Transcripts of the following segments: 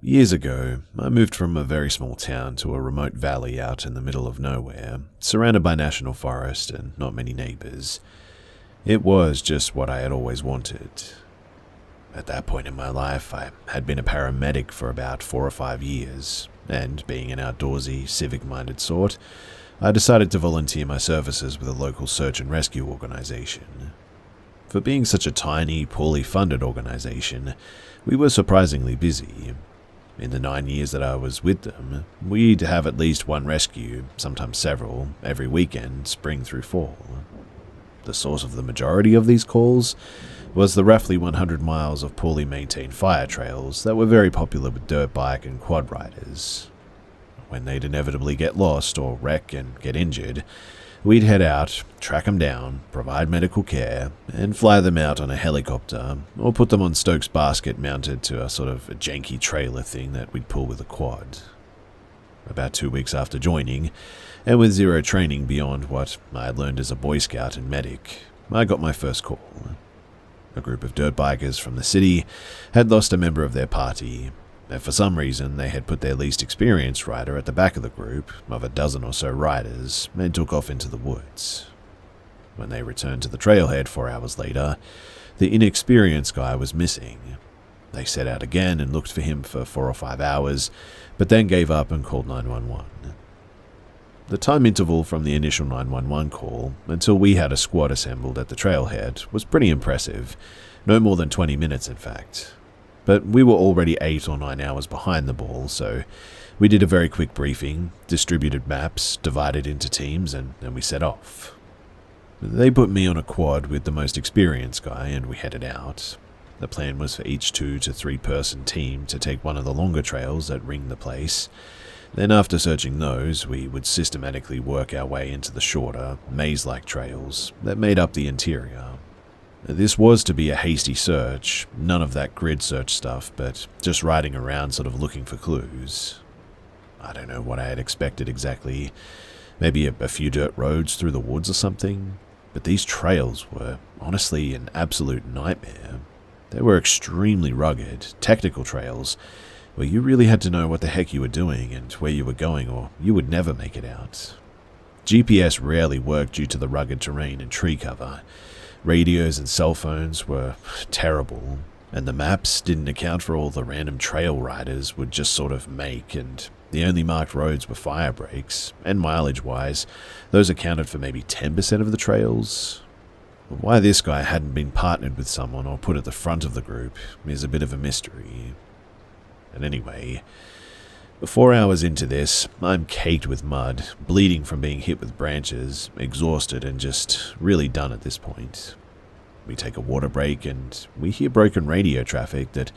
Years ago, I moved from a very small town to a remote valley out in the middle of nowhere, surrounded by national forest and not many neighbors. It was just what I had always wanted. At that point in my life, I had been a paramedic for about 4 or 5 years, and being an outdoorsy, civic-minded sort, I decided to volunteer my services with a local search and rescue organization. For being such a tiny, poorly funded organization, we were surprisingly busy. In the 9 years that I was with them, we'd have at least one rescue, sometimes several, every weekend, spring through fall. The source of the majority of these calls was the roughly 100 miles of poorly maintained fire trails that were very popular with dirt bike and quad riders. When they'd inevitably get lost or wreck and get injured, we'd head out, track them down, provide medical care, and fly them out on a helicopter, or put them on Stokes basket mounted to a sort of a janky trailer thing that we'd pull with a quad. About 2 weeks after joining, and with zero training beyond what I had learned as a Boy Scout and medic, I got my first call. A group of dirt bikers from the city had lost a member of their party, and for some reason they had put their least experienced rider at the back of the group of a dozen or so riders and took off into the woods. When they returned to the trailhead 4 hours later, the inexperienced guy was missing. They set out again and looked for him for 4 or 5 hours, but then gave up and called 911. The time interval from the initial 911 call until we had a squad assembled at the trailhead was pretty impressive, no more than 20 minutes in fact. But we were already 8 or 9 hours behind the ball, so we did a very quick briefing, distributed maps, divided into teams, and then we set off. They put me on a quad with the most experienced guy, and we headed out. The plan was for each 2 to 3 person team to take one of the longer trails that ringed the place. Then after searching those, we would systematically work our way into the shorter, maze-like trails that made up the interior. This was to be a hasty search, none of that grid search stuff, but just riding around sort of looking for clues. I don't know what I had expected exactly, maybe a few dirt roads through the woods or something, but these trails were honestly an absolute nightmare. They were extremely rugged, technical trails, where you really had to know what the heck you were doing and where you were going or you would never make it out. GPS rarely worked due to the rugged terrain and tree cover. Radios and cell phones were terrible, and the maps didn't account for all the random trail riders would just sort of make, and the only marked roads were fire breaks, and mileage-wise, those accounted for maybe 10% of the trails. Why this guy hadn't been partnered with someone or put at the front of the group is a bit of a mystery. And anyway, 4 hours into this, I'm caked with mud, bleeding from being hit with branches, exhausted and just really done at this point. We take a water break and we hear broken radio traffic that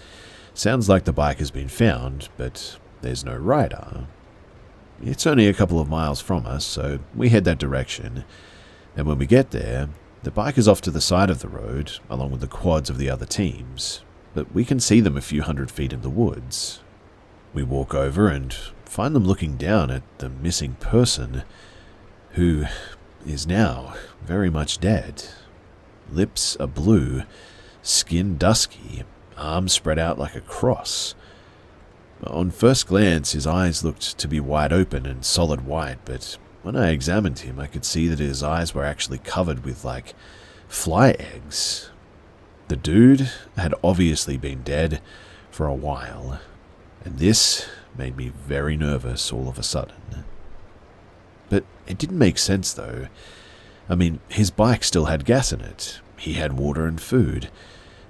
sounds like the bike has been found, but there's no rider. It's only a couple of miles from us, so we head that direction, and when we get there, the bike is off to the side of the road, along with the quads of the other teams, but we can see them a few hundred feet in the woods. We walk over and find them looking down at the missing person, who is now very much dead. Lips are blue, skin dusky, arms spread out like a cross. On first glance, his eyes looked to be wide open and solid white, but when I examined him, I could see that his eyes were actually covered with, like, fly eggs. The dude had obviously been dead for a while, and this made me very nervous all of a sudden. But it didn't make sense, though. I mean, his bike still had gas in it, he had water and food,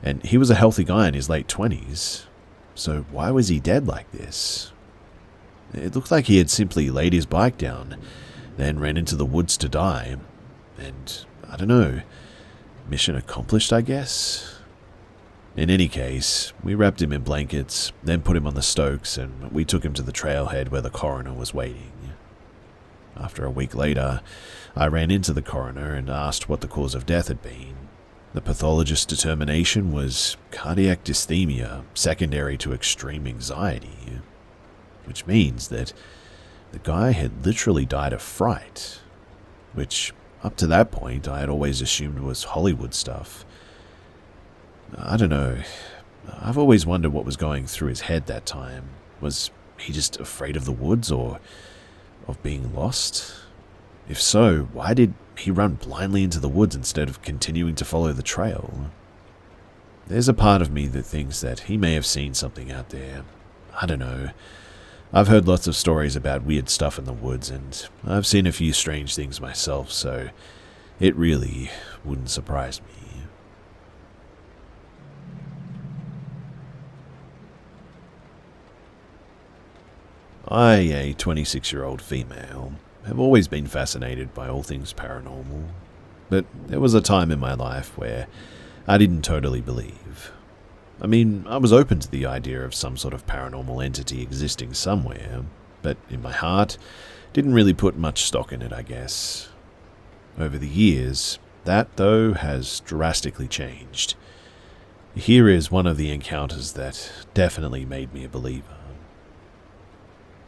and he was a healthy guy in his late 20s. So why was he dead like this? It looked like he had simply laid his bike down, then ran into the woods to die, and I don't know, mission accomplished, I guess? In any case, we wrapped him in blankets, then put him on the Stokes, and we took him to the trailhead where the coroner was waiting. After a week later, I ran into the coroner and asked what the cause of death had been. The pathologist's determination was cardiac dysthymia secondary to extreme anxiety, which means that the guy had literally died of fright, which up to that point I had always assumed was Hollywood stuff. I don't know, I've always wondered what was going through his head that time, Was he just afraid of the woods or of being lost? If so, why did he run blindly into the woods instead of continuing to follow the trail? There's a part of me that thinks that he may have seen something out there. I don't know. I've heard lots of stories about weird stuff in the woods, and I've seen a few strange things myself, so it really wouldn't surprise me. I, a 26-year-old female, have always been fascinated by all things paranormal, but there was a time in my life where I didn't totally believe. I mean, I was open to the idea of some sort of paranormal entity existing somewhere, but in my heart, didn't really put much stock in it, I guess. Over the years, that, though, has drastically changed. Here is one of the encounters that definitely made me a believer.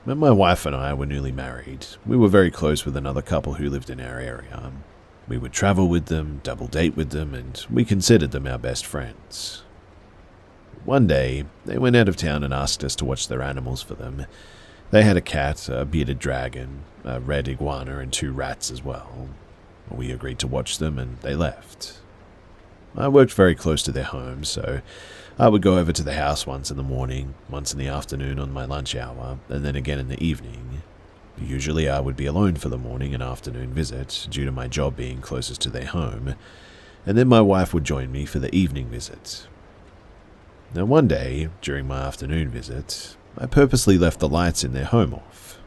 When my wife and I were newly married, we were very close with another couple who lived in our area. We would travel with them, double date with them, and we considered them our best friends. One day, they went out of town and asked us to watch their animals for them. They had a cat, a bearded dragon, a red iguana, and 2 rats as well. We agreed to watch them, and they left. I worked very close to their home, so I would go over to the house once in the morning, once in the afternoon on my lunch hour, and then again in the evening. Usually I would be alone for the morning and afternoon visit, due to my job being closest to their home, and then my wife would join me for the evening visit. Now one day, during my afternoon visit, I purposely left the lights in their home off.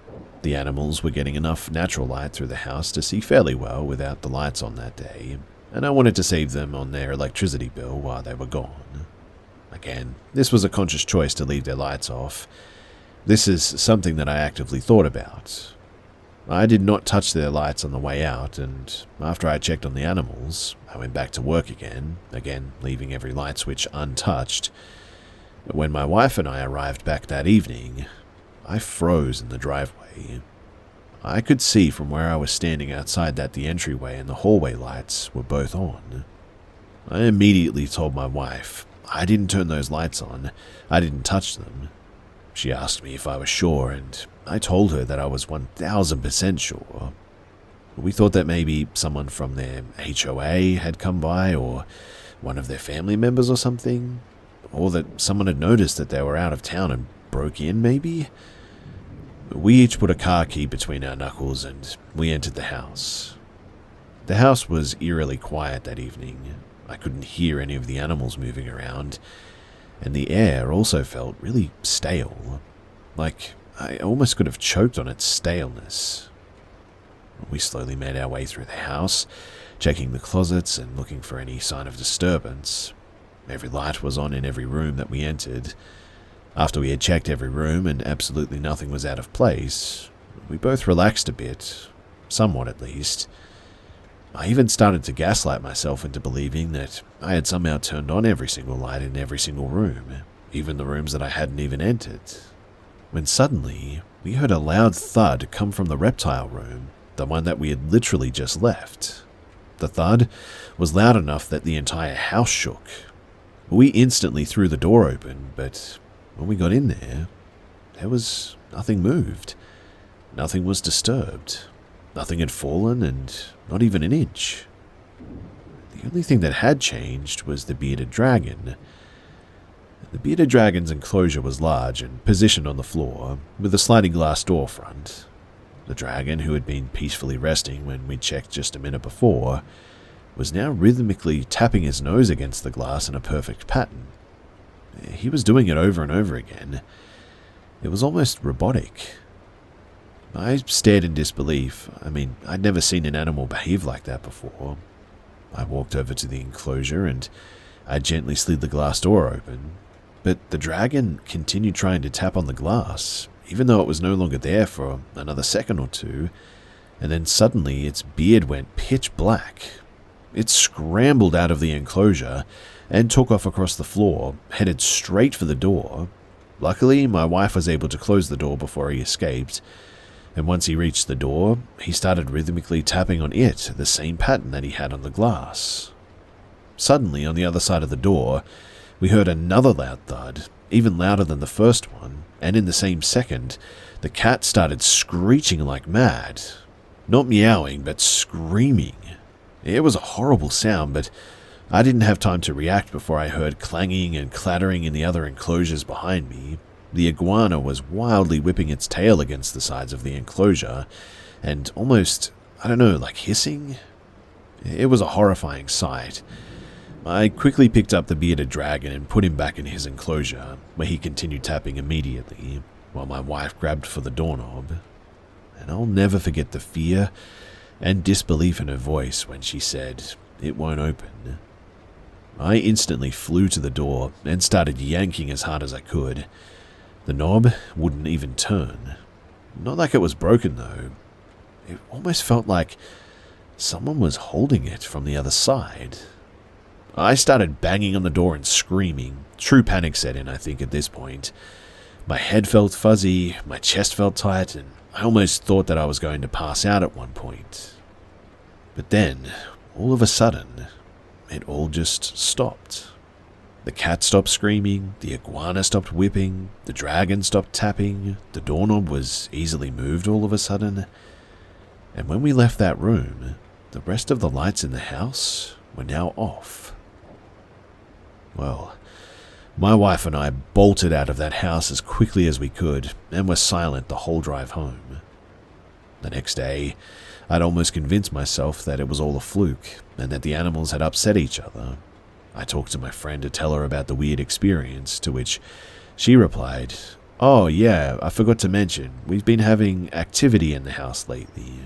The animals were getting enough natural light through the house to see fairly well without the lights on that day, and I wanted to save them on their electricity bill while they were gone. Again, this was a conscious choice to leave their lights off. This is something that I actively thought about. I did not touch their lights on the way out, and after I checked on the animals, I went back to work again leaving every light switch untouched. But when my wife and I arrived back that evening, I froze in the driveway. I could see from where I was standing outside that the entryway and the hallway lights were both on. I immediately told my wife I didn't turn those lights on. I didn't touch them. She asked me if I was sure, and I told her that I was 1000% sure. We thought that maybe someone from their HOA had come by, or one of their family members or something, or that someone had noticed that they were out of town and broke in, maybe. We each put a car key between our knuckles and we entered the house. The house was eerily quiet that evening. I couldn't hear any of the animals moving around, and the air also felt really stale, like I almost could have choked on its staleness. We slowly made our way through the house, checking the closets and looking for any sign of disturbance. Every light was on in every room that we entered. After we had checked every room and absolutely nothing was out of place, we both relaxed a bit, somewhat at least. I even started to gaslight myself into believing that I had somehow turned on every single light in every single room, even the rooms that I hadn't even entered. When suddenly, we heard a loud thud come from the reptile room, the one that we had literally just left. The thud was loud enough that the entire house shook. We instantly threw the door open, but when we got in there was nothing moved. Nothing was disturbed. Nothing had fallen, and not even an inch. The only thing that had changed was the bearded dragon. The bearded dragon's enclosure was large and positioned on the floor, with a sliding glass door front. The dragon, who had been peacefully resting when we checked just a minute before, was now rhythmically tapping his nose against the glass in a perfect pattern. He was doing it over and over again. It was almost robotic. I stared in disbelief. I'd never seen an animal behave like that before. I walked over to the enclosure and I gently slid the glass door open, but the dragon continued trying to tap on the glass, even though it was no longer there for another second or two, and then suddenly its beard went pitch black. It scrambled out of the enclosure and took off across the floor, headed straight for the door. Luckily, my wife was able to close the door before he escaped, and once he reached the door, he started rhythmically tapping on it, the same pattern that he had on the glass. Suddenly, on the other side of the door, we heard another loud thud, even louder than the first one, and in the same second, the cat started screeching like mad. Not meowing, but screaming. It was a horrible sound, but I didn't have time to react before I heard clanging and clattering in the other enclosures behind me. The iguana was wildly whipping its tail against the sides of the enclosure, and almost, like hissing? It was a horrifying sight. I quickly picked up the bearded dragon and put him back in his enclosure, where he continued tapping immediately, while my wife grabbed for the doorknob. And I'll never forget the fear and disbelief in her voice when she said, "It won't open." I instantly flew to the door and started yanking as hard as I could. The knob wouldn't even turn. Not like it was broken though. It almost felt like someone was holding it from the other side. I started banging on the door and screaming. True panic set in, I think, at this point. My head felt fuzzy, my chest felt tight, and I almost thought that I was going to pass out at one point. But then, all of a sudden, it all just stopped. The cat stopped screaming, the iguana stopped whipping, the dragon stopped tapping, the doorknob was easily moved all of a sudden. And when we left that room, the rest of the lights in the house were now off. Well, my wife and I bolted out of that house as quickly as we could and were silent the whole drive home. The next day, I'd almost convinced myself that it was all a fluke and that the animals had upset each other. I talked to my friend to tell her about the weird experience, to which she replied, "Oh yeah, I forgot to mention, we've been having activity in the house lately."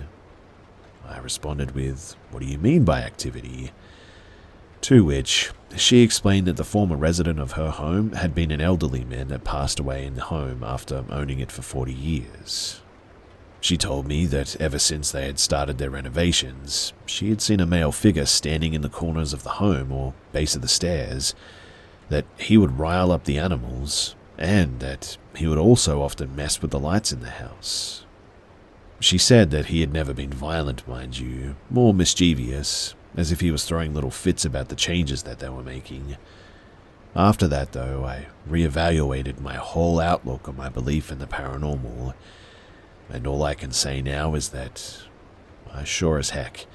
I responded with, "What do you mean by activity?" To which she explained that the former resident of her home had been an elderly man that passed away in the home after owning it for 40 years. She told me that ever since they had started their renovations, she had seen a male figure standing in the corners of the home or base of the stairs, that he would rile up the animals, and that he would also often mess with the lights in the house. She said that he had never been violent, mind you, more mischievous, as if he was throwing little fits about the changes that they were making. After that, though, I reevaluated my whole outlook on my belief in the paranormal, and all I can say now is that I sure as heck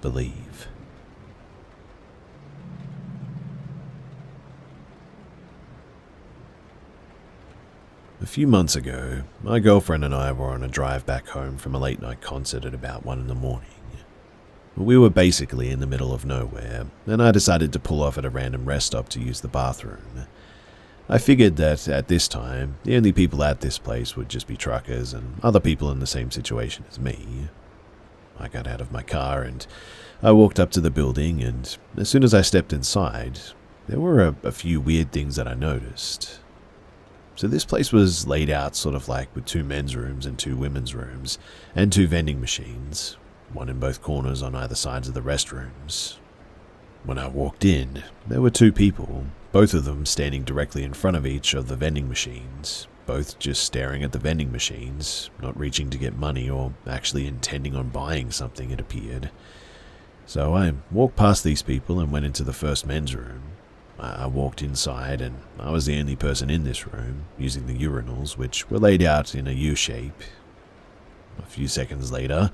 believe. A few months ago, my girlfriend and I were on a drive back home from a late-night concert at about 1 a.m. We were basically in the middle of nowhere, and I decided to pull off at a random rest stop to use the bathroom. I figured that at this time, the only people at this place would just be truckers and other people in the same situation as me. I got out of my car and I walked up to the building, and as soon as I stepped inside, there were a few weird things that I noticed. So this place was laid out sort of like with 2 men's rooms and 2 women's rooms, and 2 vending machines, one in both corners on either sides of the restrooms. When I walked in, there were 2 people, both of them standing directly in front of each of the vending machines, both just staring at the vending machines, not reaching to get money or actually intending on buying something, it appeared. So I walked past these people and went into the first men's room. I walked inside, and I was the only person in this room, using the urinals, which were laid out in a U-shape. A few seconds later,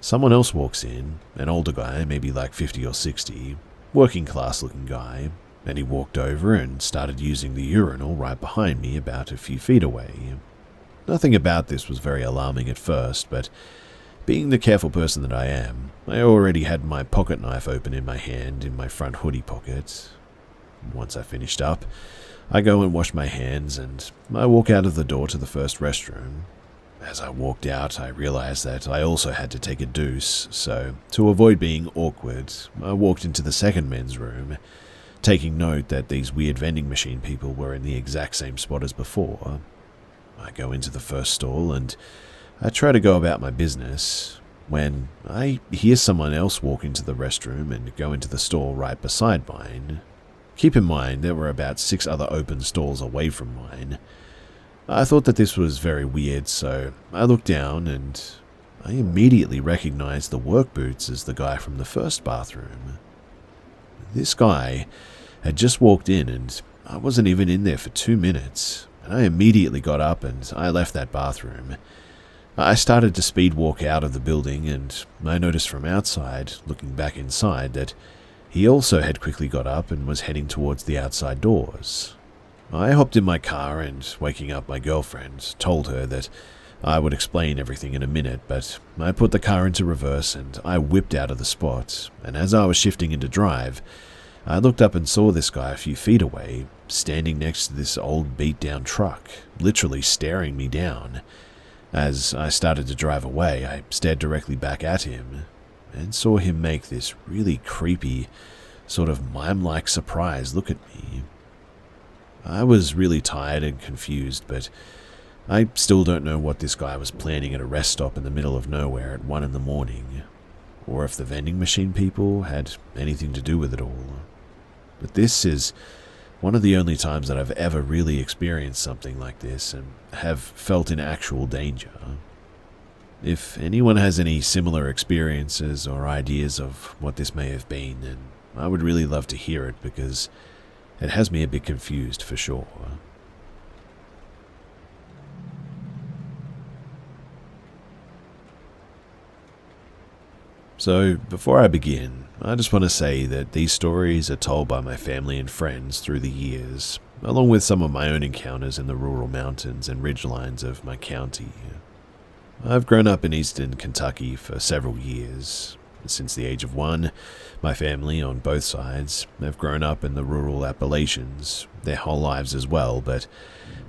someone else walks in, an older guy, maybe like 50 or 60, working class looking guy, and he walked over and started using the urinal right behind me about a few feet away. Nothing about this was very alarming at first, but being the careful person that I am, I already had my pocket knife open in my hand in my front hoodie pocket. Once I finished up, I go and wash my hands, and I walk out of the door to the first restroom. As I walked out, I realized that I also had to take a deuce, so to avoid being awkward, I walked into the second men's room, taking note that these weird vending machine people were in the exact same spot as before. I go into the first stall, and I try to go about my business, when I hear someone else walk into the restroom and go into the stall right beside mine. Keep in mind, there were about 6 other open stalls away from mine. I thought that this was very weird, so I looked down and I immediately recognized the work boots as the guy from the first bathroom. This guy had just walked in, and I wasn't even in there for 2 minutes, and I immediately got up and I left that bathroom. I started to speed walk out of the building, and I noticed from outside, looking back inside, that he also had quickly got up and was heading towards the outside doors. I hopped in my car and, waking up my girlfriend, told her that I would explain everything in a minute, but I put the car into reverse and I whipped out of the spot, and as I was shifting into drive, I looked up and saw this guy a few feet away, standing next to this old beat-down truck, literally staring me down. As I started to drive away, I stared directly back at him and saw him make this really creepy, sort of mime-like surprise look at me. I was really tired and confused, but I still don't know what this guy was planning at a rest stop in the middle of nowhere at 1 a.m, or if the vending machine people had anything to do with it all. But this is one of the only times that I've ever really experienced something like this and have felt in actual danger. If anyone has any similar experiences or ideas of what this may have been, then I would really love to hear it, because it has me a bit confused for sure. So, before I begin, I just want to say that these stories are told by my family and friends through the years, along with some of my own encounters in the rural mountains and ridgelines of my county. I've grown up in eastern Kentucky for several years. Since the age of 1, my family on both sides have grown up in the rural Appalachians their whole lives as well, but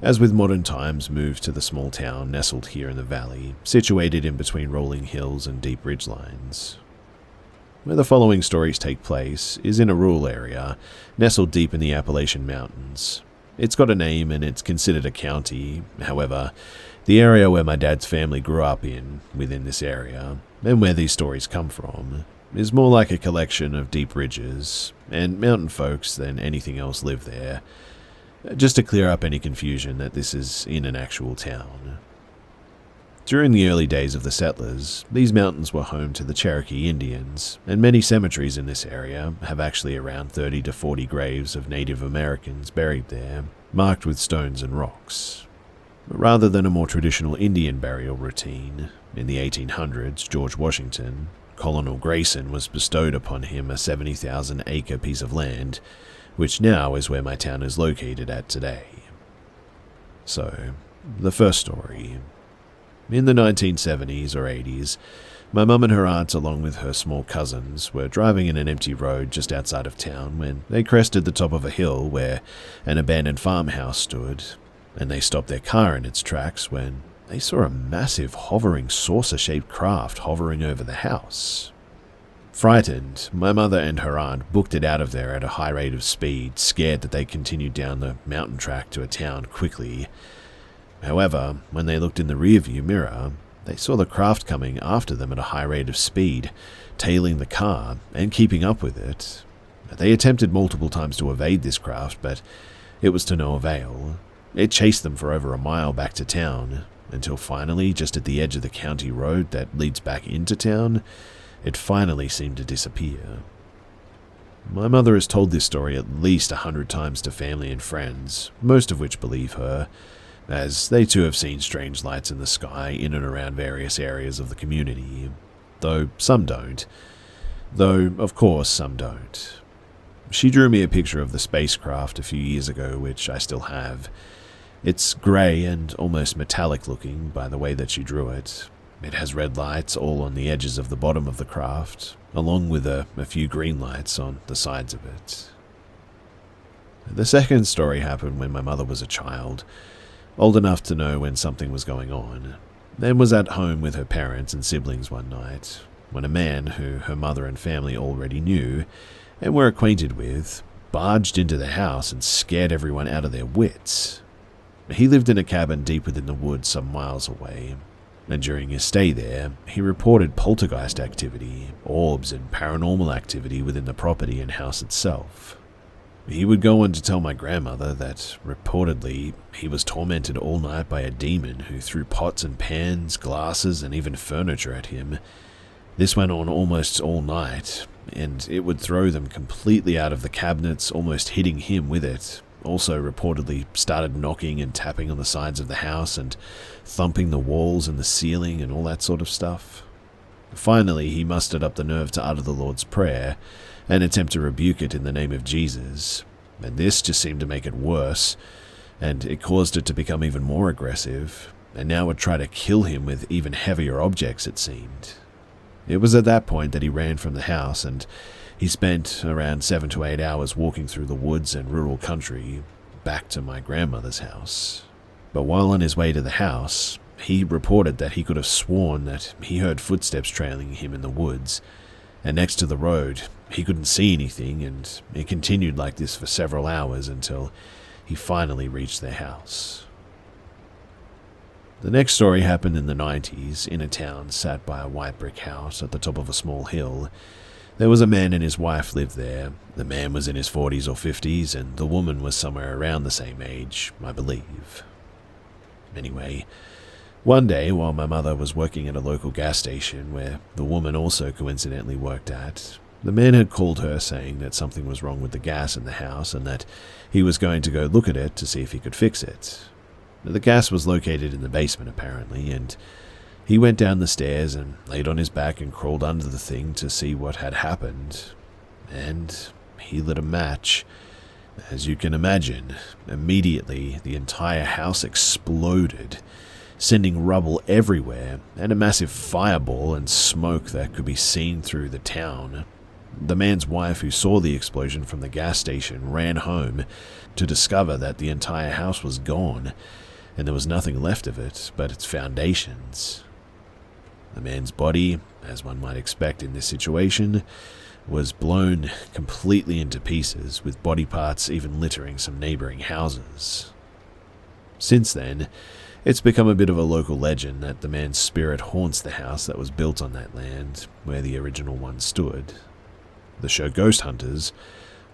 as with modern times moved to the small town nestled here in the valley, situated in between rolling hills and deep ridgelines. Where the following stories take place is in a rural area, nestled deep in the Appalachian Mountains. It's got a name and it's considered a county. However, the area where my dad's family grew up within this area, and where these stories come from, is more like a collection of deep ridges, and mountain folks than anything else live there. Just to clear up any confusion that this is in an actual town. During the early days of the settlers, these mountains were home to the Cherokee Indians, and many cemeteries in this area have actually around 30 to 40 graves of Native Americans buried there, marked with stones and rocks. Rather than a more traditional Indian burial routine, in the 1800s, George Washington, Colonel Grayson, was bestowed upon him a 70,000-acre piece of land, which now is where my town is located at today. So, the first story. In the 1970s or 80s, my mum and her aunt, along with her small cousins, were driving in an empty road just outside of town when they crested the top of a hill where an abandoned farmhouse stood, and they stopped their car in its tracks when they saw a massive hovering saucer-shaped craft hovering over the house. Frightened, my mother and her aunt booked it out of there at a high rate of speed, scared that they continued down the mountain track to a town quickly. However, when they looked in the rearview mirror, they saw the craft coming after them at a high rate of speed, tailing the car and keeping up with it. They attempted multiple times to evade this craft, but it was to no avail. It chased them for over a mile back to town, until finally, just at the edge of the county road that leads back into town, it finally seemed to disappear. My mother has told this story at least 100 times to family and friends, most of which believe her, as they too have seen strange lights in the sky in and around various areas of the community, though some don't. Though, of course, some don't. She drew me a picture of the spacecraft a few years ago, which I still have. It's grey and almost metallic looking by the way that she drew it. It has red lights all on the edges of the bottom of the craft, along with a few green lights on the sides of it. The second story happened when my mother was a child, old enough to know when something was going on, and was at home with her parents and siblings one night, when a man who her mother and family already knew and were acquainted with barged into the house and scared everyone out of their wits. He lived in a cabin deep within the woods some miles away, and during his stay there, he reported poltergeist activity, orbs, and paranormal activity within the property and house itself. He would go on to tell my grandmother that, reportedly, he was tormented all night by a demon who threw pots and pans, glasses, and even furniture at him. This went on almost all night, and it would throw them completely out of the cabinets, almost hitting him with it, also reportedly started knocking and tapping on the sides of the house and thumping the walls and the ceiling and all that sort of stuff. Finally, he mustered up the nerve to utter the Lord's Prayer and attempt to rebuke it in the name of Jesus, and this just seemed to make it worse, and it caused it to become even more aggressive, and now would try to kill him with even heavier objects, it seemed. It was at that point that he ran from the house, and he spent around 7 to 8 hours walking through the woods and rural country back to my grandmother's house. But while on his way to the house, he reported that he could have sworn that he heard footsteps trailing him in the woods, and next to the road, he couldn't see anything, and it continued like this for several hours until he finally reached their house. The next story happened in the 90s in a town sat by a white brick house at the top of a small hill. There was a man and his wife lived there. The man was in his 40s or 50s, and the woman was somewhere around the same age, I believe. Anyway, one day while my mother was working at a local gas station where the woman also coincidentally worked at, the man had called her saying that something was wrong with the gas in the house and that he was going to go look at it to see if he could fix it. The gas was located in the basement apparently, and he went down the stairs and laid on his back and crawled under the thing to see what had happened. And he lit a match. As you can imagine, immediately the entire house exploded, sending rubble everywhere and a massive fireball and smoke that could be seen through the town. The man's wife, who saw the explosion from the gas station, ran home to discover that the entire house was gone, and there was nothing left of it but its foundations. The man's body, as one might expect in this situation, was blown completely into pieces, with body parts even littering some neighboring houses. Since then, it's become a bit of a local legend that the man's spirit haunts the house that was built on that land where the original one stood. The show Ghost Hunters,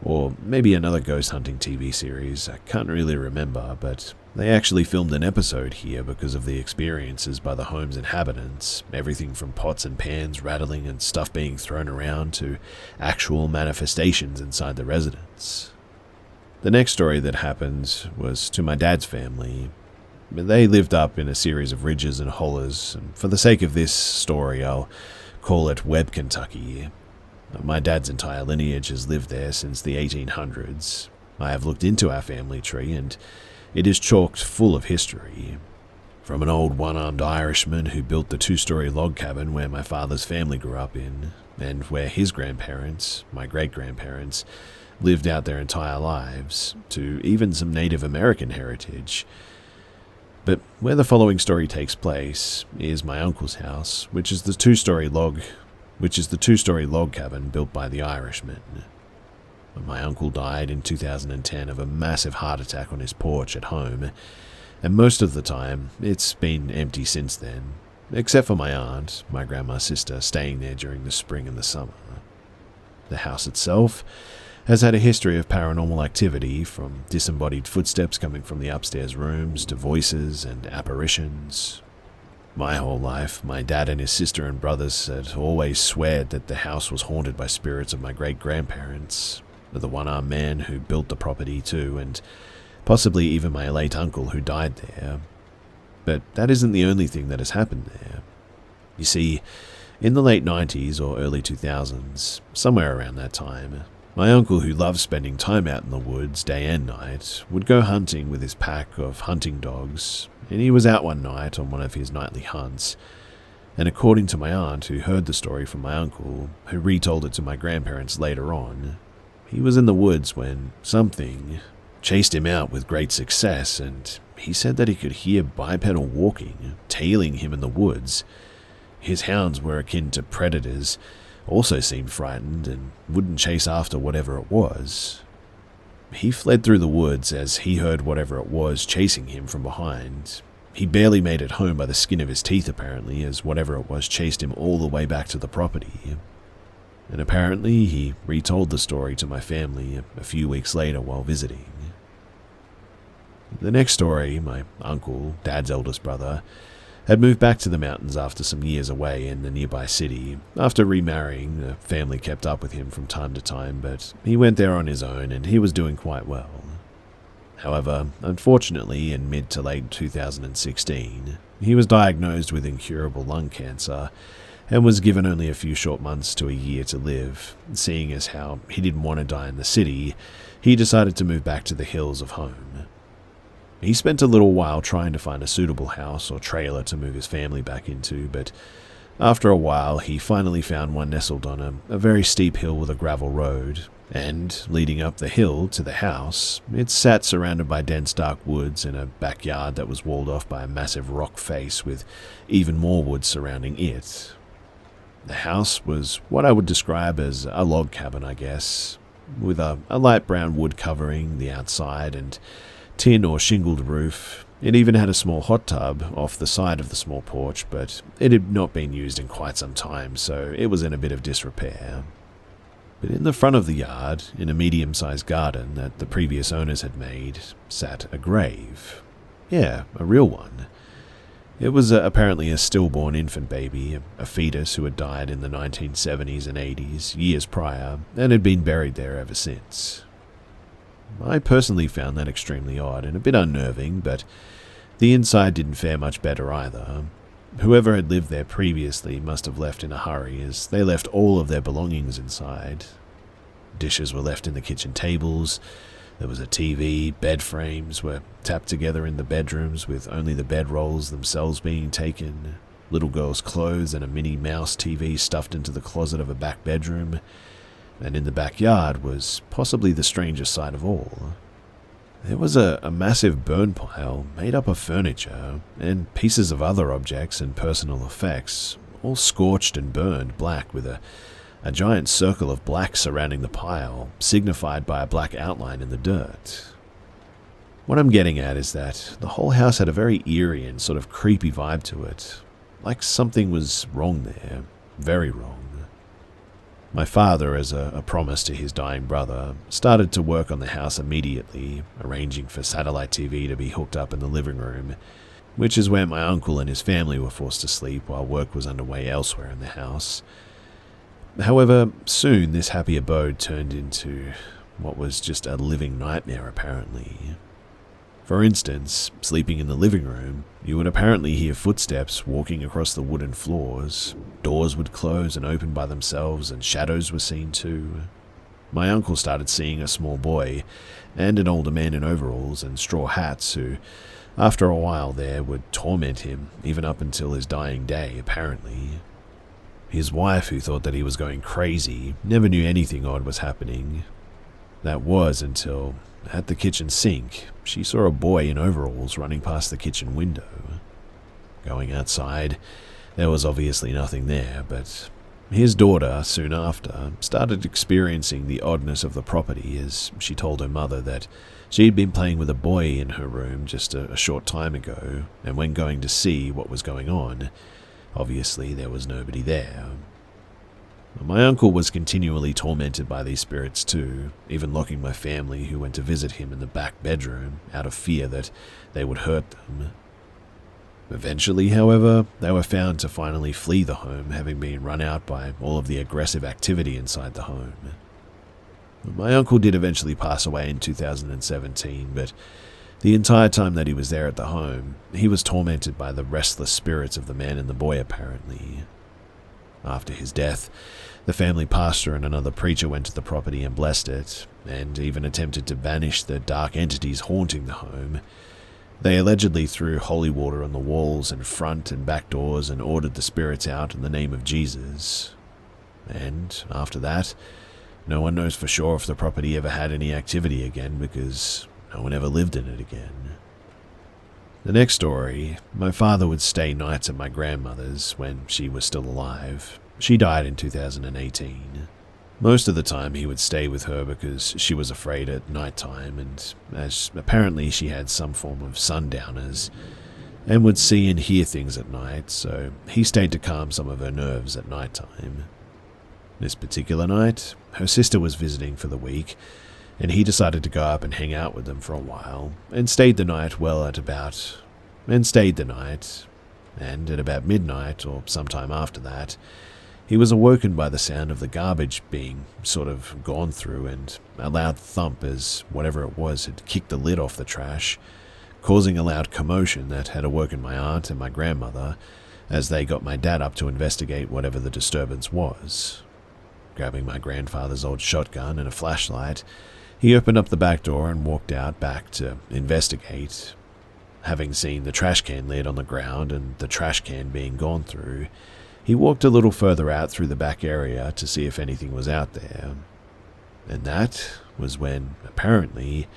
or maybe another ghost hunting TV series, I can't really remember, but they actually filmed an episode here because of the experiences by the home's inhabitants, everything from pots and pans rattling and stuff being thrown around to actual manifestations inside the residence. The next story that happened was to my dad's family. They lived up in a series of ridges and hollers, and for the sake of this story, I'll call it Webb, Kentucky. My dad's entire lineage has lived there since the 1800s. I have looked into our family tree, and it is chocked full of history. From an old one-armed Irishman who built the 2-story log cabin where my father's family grew up in, and where his grandparents, my great-grandparents, lived out their entire lives, to even some Native American heritage. But where the following story takes place is my uncle's house, which is the 2-story log cabin built by the Irishman. My uncle died in 2010 of a massive heart attack on his porch at home, and most of the time it's been empty since then, except for my aunt, my grandma's sister, staying there during the spring and the summer. The house itself has had a history of paranormal activity, from disembodied footsteps coming from the upstairs rooms to voices and apparitions. My whole life, my dad and his sister and brothers had always sweared that the house was haunted by spirits of my great-grandparents, the one-armed man who built the property too, and possibly even my late uncle who died there. But that isn't the only thing that has happened there. You see, in the late 90s or early 2000s, somewhere around that time, my uncle, who loved spending time out in the woods day and night, would go hunting with his pack of hunting dogs, and he was out one night on one of his nightly hunts, and according to my aunt, who heard the story from my uncle, who retold it to my grandparents later on, he was in the woods when something chased him out with great success, and he said that he could hear bipedal walking, tailing him in the woods. His hounds were akin to predators, also seemed frightened and wouldn't chase after whatever it was. He fled through the woods as he heard whatever it was chasing him from behind. He barely made it home by the skin of his teeth apparently, as whatever it was chased him all the way back to the property. And apparently he retold the story to my family a few weeks later while visiting. The next story, my uncle, Dad's eldest brother, had moved back to the mountains after some years away in the nearby city. After remarrying, the family kept up with him from time to time, but he went there on his own and he was doing quite well. However, unfortunately, in mid to late 2016, he was diagnosed with incurable lung cancer and was given only a few short months to a year to live. Seeing as how he didn't want to die in the city, he decided to move back to the hills of home. He spent a little while trying to find a suitable house or trailer to move his family back into, but after a while he finally found one nestled on a very steep hill with a gravel road, and leading up the hill to the house, it sat surrounded by dense dark woods in a backyard that was walled off by a massive rock face with even more woods surrounding it. The house was what I would describe as a log cabin, I guess, with a light brown wood covering the outside and tin or shingled roof. It even had a small hot tub off the side of the small porch, but it had not been used in quite some time, so it was in a bit of disrepair. But in the front of the yard, in a medium-sized garden that the previous owners had made, sat a grave. Yeah, a real one. It was apparently a stillborn infant baby, a fetus who had died in the 1970s and 80s, years prior, and had been buried there ever since. I personally found that extremely odd and a bit unnerving, but the inside didn't fare much better either. Whoever had lived there previously must have left in a hurry, as they left all of their belongings inside. Dishes were left in the kitchen tables, there was a TV, bed frames were tapped together in the bedrooms with only the bedrolls themselves being taken, little girls' clothes and a Minnie Mouse TV stuffed into the closet of a back bedroom, and in the backyard was possibly the strangest sight of all. There was a massive burn pile made up of furniture and pieces of other objects and personal effects, all scorched and burned black with a giant circle of black surrounding the pile, signified by a black outline in the dirt. What I'm getting at is that the whole house had a very eerie and sort of creepy vibe to it, like something was wrong there, very wrong. My father, as a promise to his dying brother, started to work on the house immediately, arranging for satellite TV to be hooked up in the living room, which is where my uncle and his family were forced to sleep while work was underway elsewhere in the house. However, soon this happy abode turned into what was just a living nightmare, apparently. For instance, sleeping in the living room, you would apparently hear footsteps walking across the wooden floors, doors would close and open by themselves, and shadows were seen too. My uncle started seeing a small boy and an older man in overalls and straw hats who, after a while there, would torment him, even up until his dying day, apparently. His wife, who thought that he was going crazy, never knew anything odd was happening. That was until, at the kitchen sink, she saw a boy in overalls running past the kitchen window. Going outside, there was obviously nothing there, but his daughter, soon after, started experiencing the oddness of the property as she told her mother that she had been playing with a boy in her room just a short time ago, and when going to see what was going on, obviously there was nobody there. My uncle was continually tormented by these spirits too, even locking my family who went to visit him in the back bedroom out of fear that they would hurt them. Eventually, however, they were found to finally flee the home, having been run out by all of the aggressive activity inside the home. My uncle did eventually pass away in 2017, but the entire time that he was there at the home, he was tormented by the restless spirits of the man and the boy, apparently. After his death, the family pastor and another preacher went to the property and blessed it, and even attempted to banish the dark entities haunting the home. They allegedly threw holy water on the walls and front and back doors and ordered the spirits out in the name of Jesus. And after that, no one knows for sure if the property ever had any activity again because no one ever lived in it again. The next story, my father would stay nights at my grandmother's when she was still alive. She died in 2018. Most of the time he would stay with her because she was afraid at nighttime, and as apparently she had some form of sundowners and would see and hear things at night, so he stayed to calm some of her nerves at nighttime. This particular night, her sister was visiting for the week, and he decided to go up and hang out with them for a while, and stayed the night and at about midnight or sometime after that, He was awoken by the sound of the garbage being sort of gone through and a loud thump as whatever it was had kicked the lid off the trash, causing a loud commotion that had awoken my aunt and my grandmother as they got my dad up to investigate whatever the disturbance was. Grabbing my grandfather's old shotgun and a flashlight, he opened up the back door and walked out back to investigate. Having seen the trash can lid on the ground and the trash can being gone through, he walked a little further out through the back area to see if anything was out there. And that was when, apparently,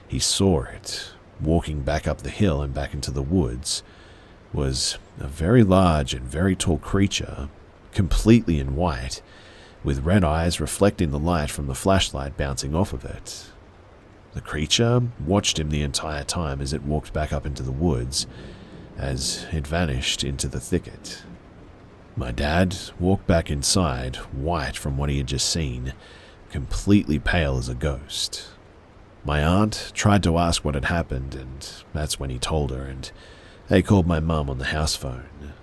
he saw it. Walking back up the hill and back into the woods was a very large and very tall creature, completely in white, with red eyes reflecting the light from the flashlight bouncing off of it. The creature watched him the entire time as it walked back up into the woods, as it vanished into the thicket. My dad walked back inside, white from what he had just seen, completely pale as a ghost. My aunt tried to ask what had happened, and that's when he told her, and they called my mum on the house phone.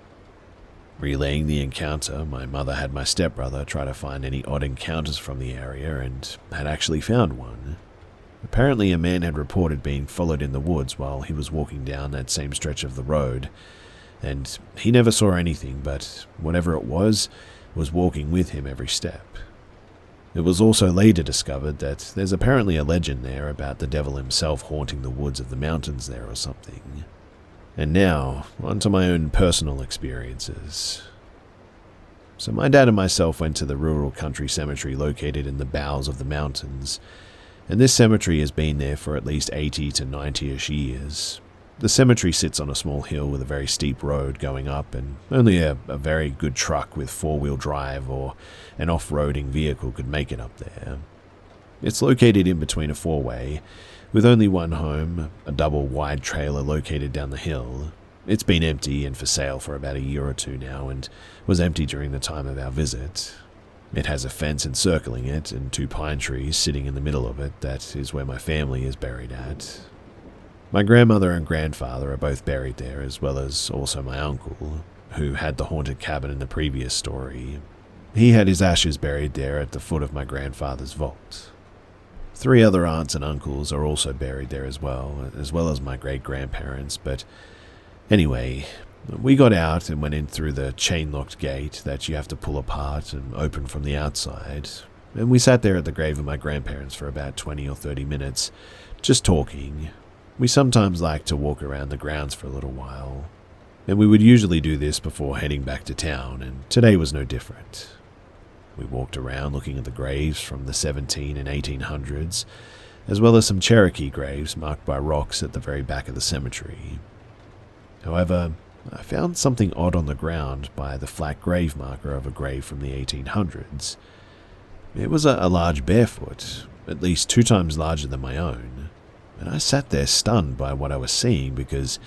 Relaying the encounter, my mother had my stepbrother try to find any odd encounters from the area and had actually found one. Apparently a man had reported being followed in the woods while he was walking down that same stretch of the road, and he never saw anything, but whatever it was walking with him every step. It was also later discovered that there's apparently a legend there about the devil himself haunting the woods of the mountains there or something. And now, on to my own personal experiences. So my dad and myself went to the rural country cemetery located in the bowels of the mountains, and this cemetery has been there for at least 80 to 90-ish years. The cemetery sits on a small hill with a very steep road going up, and only a very good truck with four-wheel drive or an off-roading vehicle could make it up there. It's located in between a four-way, with only one home, a double wide trailer located down the hill. It's been empty and for sale for about a year or two now, and was empty during the time of our visit. It has a fence encircling it and two pine trees sitting in the middle of it. That is where my family is buried at. My grandmother and grandfather are both buried there, as well as also my uncle, who had the haunted cabin in the previous story. He had his ashes buried there at the foot of my grandfather's vault. 3 other aunts and uncles are also buried there as well as my great-grandparents, but anyway, we got out and went in through the chain-locked gate that you have to pull apart and open from the outside, and we sat there at the grave of my grandparents for about 20 or 30 minutes, just talking. We sometimes like to walk around the grounds for a little while, and we would usually do this before heading back to town, and today was no different. We walked around looking at the graves from the 17 and 1800s, as well as some Cherokee graves marked by rocks at the very back of the cemetery. However, I found something odd on the ground by the flat grave marker of a grave from the 1800s. It was a large barefoot, at least 2 times larger than my own, and I sat there stunned by what I was seeing because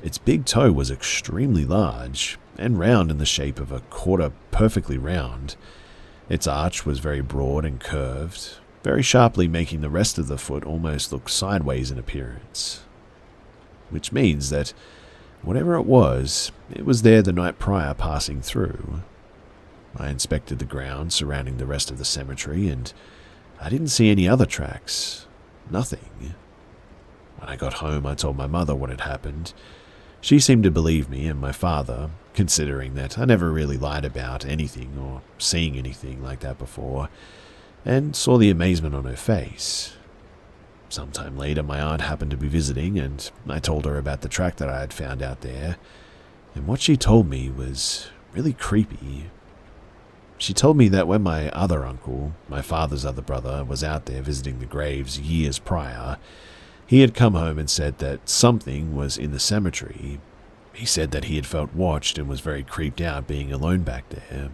its big toe was extremely large and round in the shape of a quarter perfectly round. Its arch was very broad and curved, very sharply making the rest of the foot almost look sideways in appearance. Which means that whatever it was there the night prior passing through. I inspected the ground surrounding the rest of the cemetery, and I didn't see any other tracks. Nothing. When I got home, I told my mother what had happened. She seemed to believe me, and my father, considering that I never really lied about anything or seeing anything like that before, and saw the amazement on her face. Sometime later, my aunt happened to be visiting, and I told her about the track that I had found out there, and what she told me was really creepy. She told me that when my other uncle, my father's other brother, was out there visiting the graves years prior, he had come home and said that something was in the cemetery. He said that he had felt watched and was very creeped out being alone back there,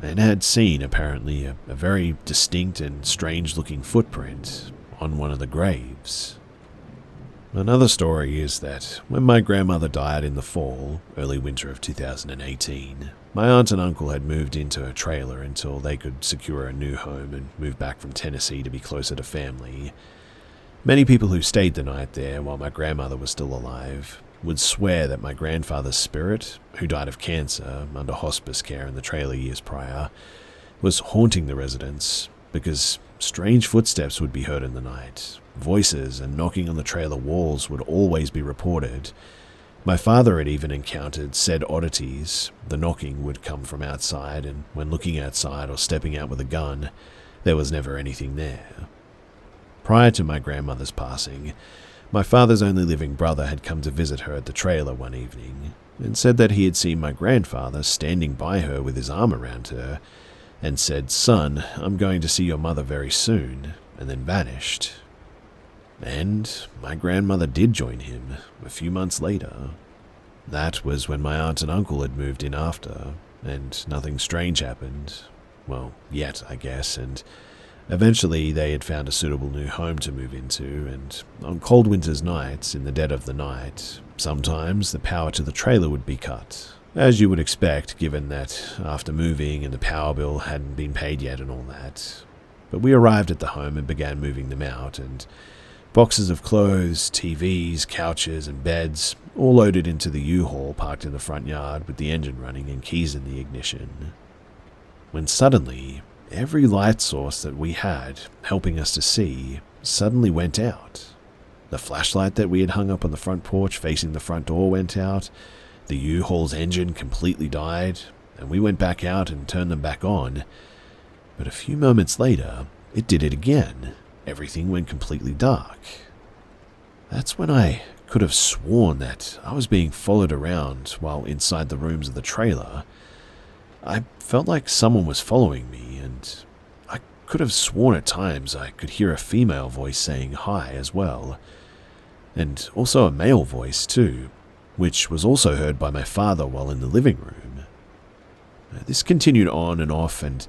and had seen, apparently, a very distinct and strange-looking footprint on one of the graves. Another story is that when my grandmother died in the fall, early winter of 2018, my aunt and uncle had moved into a trailer until they could secure a new home and move back from Tennessee to be closer to family. Many people who stayed the night there while my grandmother was still alive would swear that my grandfather's spirit, who died of cancer under hospice care in the trailer years prior, was haunting the residents because strange footsteps would be heard in the night. Voices and knocking on the trailer walls would always be reported. My father had even encountered said oddities. The knocking would come from outside, and when looking outside or stepping out with a gun, there was never anything there. Prior to my grandmother's passing, my father's only living brother had come to visit her at the trailer one evening and said that he had seen my grandfather standing by her with his arm around her and said, "Son, I'm going to see your mother very soon," and then vanished. And my grandmother did join him a few months later. That was when my aunt and uncle had moved in after, and nothing strange happened. Well, yet, I guess, and eventually they had found a suitable new home to move into, and on cold winter's nights, in the dead of the night, sometimes the power to the trailer would be cut, as you would expect given that after moving and the power bill hadn't been paid yet and all that. But we arrived at the home and began moving them out, and boxes of clothes, TVs, couches, and beds all loaded into the U-Haul parked in the front yard with the engine running and keys in the ignition. When suddenly, every light source that we had helping us to see suddenly went out. The flashlight that we had hung up on the front porch facing the front door went out, the U-Haul's engine completely died, and we went back out and turned them back on. But a few moments later, it did it again. Everything went completely dark. That's when I could have sworn that I was being followed around while inside the rooms of the trailer. I felt like someone was following me, and I could have sworn at times I could hear a female voice saying hi as well, and also a male voice too, which was also heard by my father while in the living room. This continued on and off, and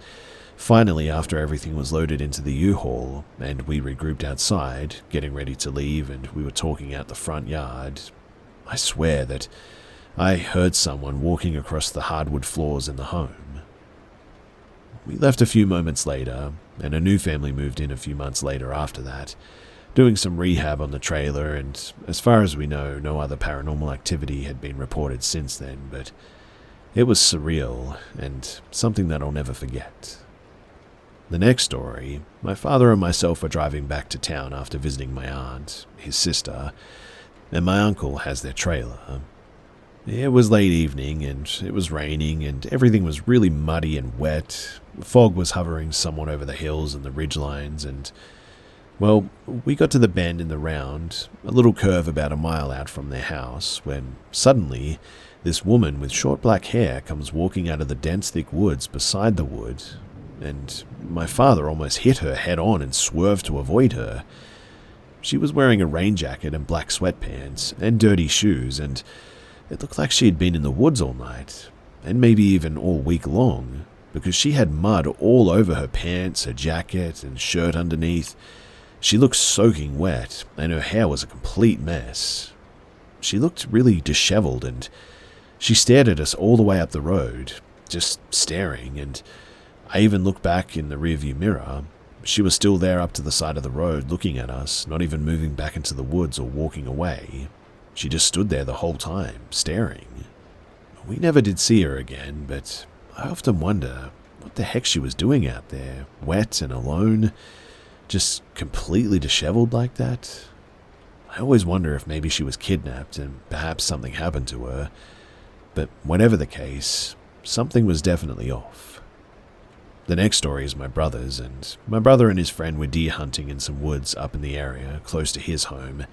finally, after everything was loaded into the U-Haul and we regrouped outside, getting ready to leave, and we were talking out the front yard, I swear that I heard someone walking across the hardwood floors in the home. We left a few moments later, and a new family moved in a few months later after that, doing some rehab on the trailer, and as far as we know, no other paranormal activity had been reported since then, but it was surreal and something that I'll never forget. The next story, my father and myself were driving back to town after visiting my aunt, his sister, and my uncle has their trailer. It was late evening, and it was raining, and everything was really muddy and wet. Fog was hovering somewhat over the hills and the ridgelines, and, well, we got to the bend in the round, a little curve about a mile out from their house, when suddenly this woman with short black hair comes walking out of the dense thick woods beside the wood, and my father almost hit her head on and swerved to avoid her. She was wearing a rain jacket and black sweatpants and dirty shoes, and it looked like she had been in the woods all night, and maybe even all week long, because she had mud all over her pants, her jacket, and shirt underneath. She looked soaking wet, and her hair was a complete mess. She looked really disheveled, and she stared at us all the way up the road, just staring, and I even looked back in the rearview mirror. She was still there up to the side of the road looking at us, not even moving back into the woods or walking away. She just stood there the whole time, staring. We never did see her again, but I often wonder what the heck she was doing out there, wet and alone, just completely disheveled like that. I always wonder if maybe she was kidnapped and perhaps something happened to her, but whatever the case, something was definitely off. The next story is my brother's, and my brother and his friend were deer hunting in some woods up in the area, close to his home.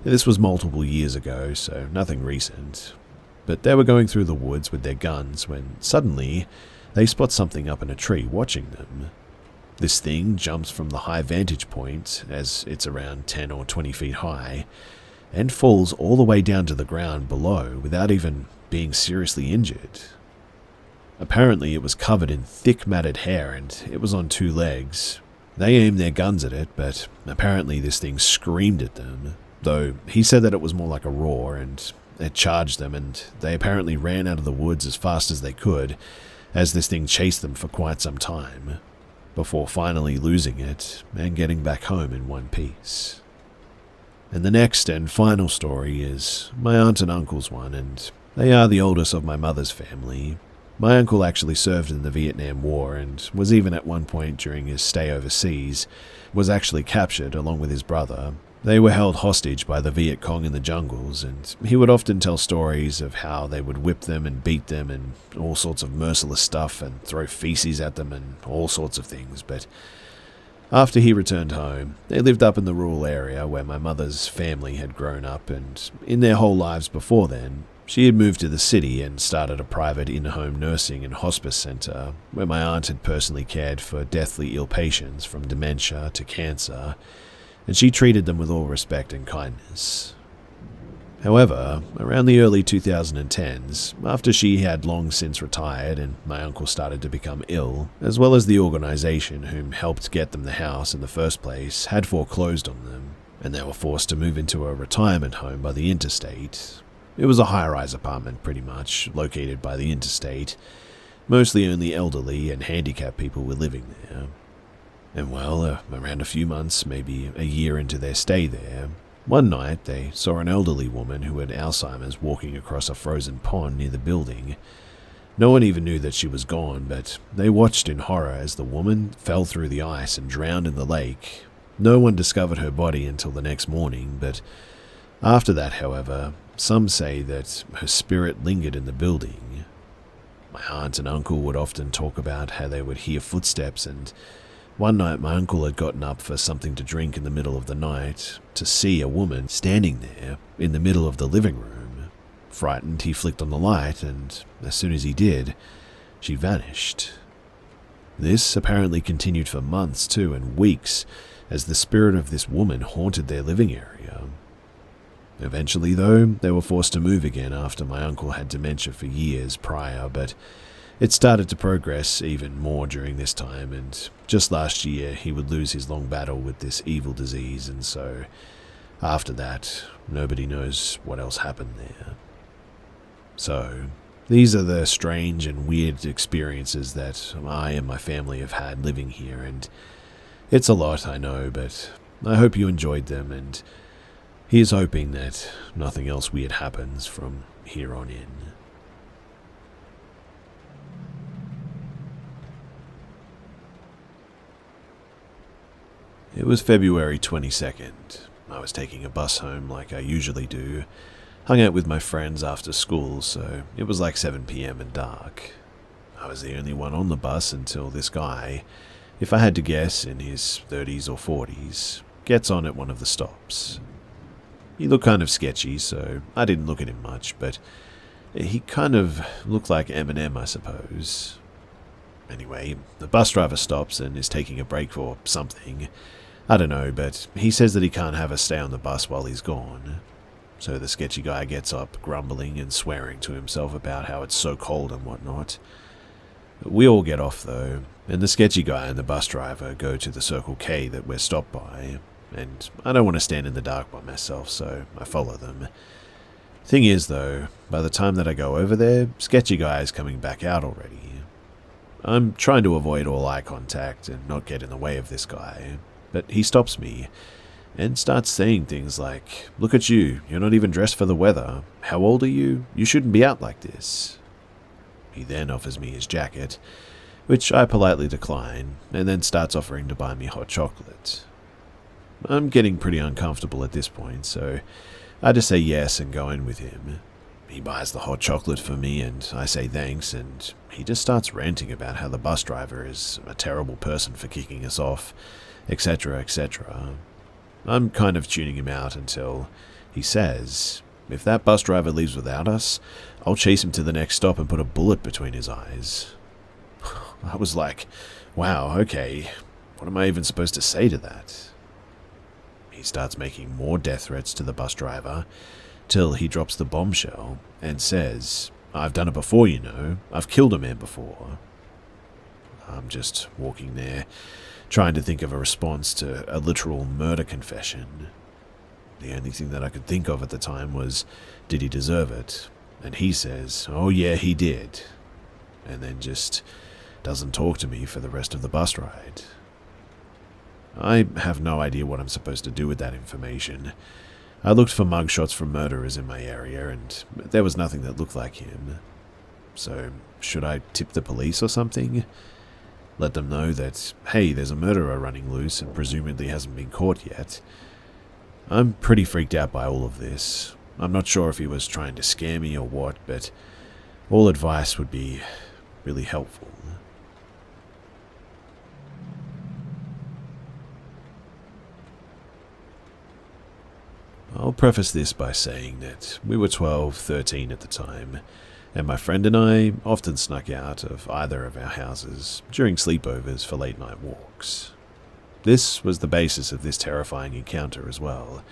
This was multiple years ago, so nothing recent. But they were going through the woods with their guns when suddenly they spot something up in a tree watching them. This thing jumps from the high vantage point, as it's around 10 or 20 feet high, and falls all the way down to the ground below without even being seriously injured. Apparently it was covered in thick matted hair and it was on 2 legs. They aimed their guns at it, but apparently this thing screamed at them, though he said that it was more like a roar, and it charged them, and they apparently ran out of the woods as fast as they could, as this thing chased them for quite some time, before finally losing it and getting back home in one piece. And the next and final story is my aunt and uncle's one, and they are the oldest of my mother's family. My uncle actually served in the Vietnam War and was even at one point during his stay overseas, was actually captured along with his brother. They were held hostage by the Viet Cong in the jungles, and he would often tell stories of how they would whip them and beat them and all sorts of merciless stuff and throw feces at them and all sorts of things. But after he returned home, they lived up in the rural area where my mother's family had grown up, and in their whole lives before then, she had moved to the city and started a private in-home nursing and hospice centre where my aunt had personally cared for deathly ill patients from dementia to cancer, and she treated them with all respect and kindness. However, around the early 2010s, after she had long since retired and my uncle started to become ill, as well as the organisation whom helped get them the house in the first place had foreclosed on them, and they were forced to move into a retirement home by the interstate. It was a high-rise apartment, pretty much, located by the interstate. Mostly only elderly and handicapped people were living there. And well, around a few months, maybe a year into their stay there, one night they saw an elderly woman who had Alzheimer's walking across a frozen pond near the building. No one even knew that she was gone, but they watched in horror as the woman fell through the ice and drowned in the lake. No one discovered her body until the next morning, but after that, however, some say that her spirit lingered in the building. My aunt and uncle would often talk about how they would hear footsteps, and one night my uncle had gotten up for something to drink in the middle of the night to see a woman standing there in the middle of the living room. Frightened, he flicked on the light, and as soon as he did, she vanished. This apparently continued for months too, and weeks, as the spirit of this woman haunted their living area. Eventually, though, they were forced to move again after my uncle had dementia for years prior, but it started to progress even more during this time, and just last year he would lose his long battle with this evil disease, and so after that, nobody knows what else happened there. So, these are the strange and weird experiences that I and my family have had living here, and it's a lot, I know, but I hope you enjoyed them, and here's hoping that nothing else weird happens from here on in. It was February 22nd. I was taking a bus home like I usually do. Hung out with my friends after school, so it was like 7 p.m. and dark. I was the only one on the bus until this guy, if I had to guess in his 30s or 40s, gets on at one of the stops. He looked kind of sketchy, so I didn't look at him much, but he kind of looked like Eminem, I suppose. Anyway, the bus driver stops and is taking a break for something. I don't know, but he says that he can't have us stay on the bus while he's gone. So the sketchy guy gets up, grumbling and swearing to himself about how it's so cold and whatnot. We all get off, though, and the sketchy guy and the bus driver go to the Circle K that we're stopped by, and I don't want to stand in the dark by myself, so I follow them. Thing is, though, by the time that I go over there, sketchy guy is coming back out already. I'm trying to avoid all eye contact and not get in the way of this guy, but he stops me and starts saying things like, "Look at you, you're not even dressed for the weather. How old are you? You shouldn't be out like this." He then offers me his jacket, which I politely decline, and then starts offering to buy me hot chocolate. I'm getting pretty uncomfortable at this point, so I just say yes and go in with him. He buys the hot chocolate for me, and I say thanks, and he just starts ranting about how the bus driver is a terrible person for kicking us off, etc., etc. I'm kind of tuning him out until he says, "If that bus driver leaves without us, I'll chase him to the next stop and put a bullet between his eyes." I was like, wow, okay, what am I even supposed to say to that? He starts making more death threats to the bus driver, till he drops the bombshell and says, "I've done it before, you know. I've killed a man before." I'm just walking there, trying to think of a response to a literal murder confession. The only thing that I could think of at the time was, did he deserve it? And he says, "Oh yeah, he did." And then just doesn't talk to me for the rest of the bus ride. I have no idea what I'm supposed to do with that information. I looked for mugshots from murderers in my area, and there was nothing that looked like him. So, should I tip the police or something? Let them know that, hey, there's a murderer running loose and presumably hasn't been caught yet. I'm pretty freaked out by all of this. I'm not sure if he was trying to scare me or what, but all advice would be really helpful. I'll preface this by saying that we were 12, 13 at the time, and my friend and I often snuck out of either of our houses during sleepovers for late night walks. This was the basis of this terrifying encounter as well,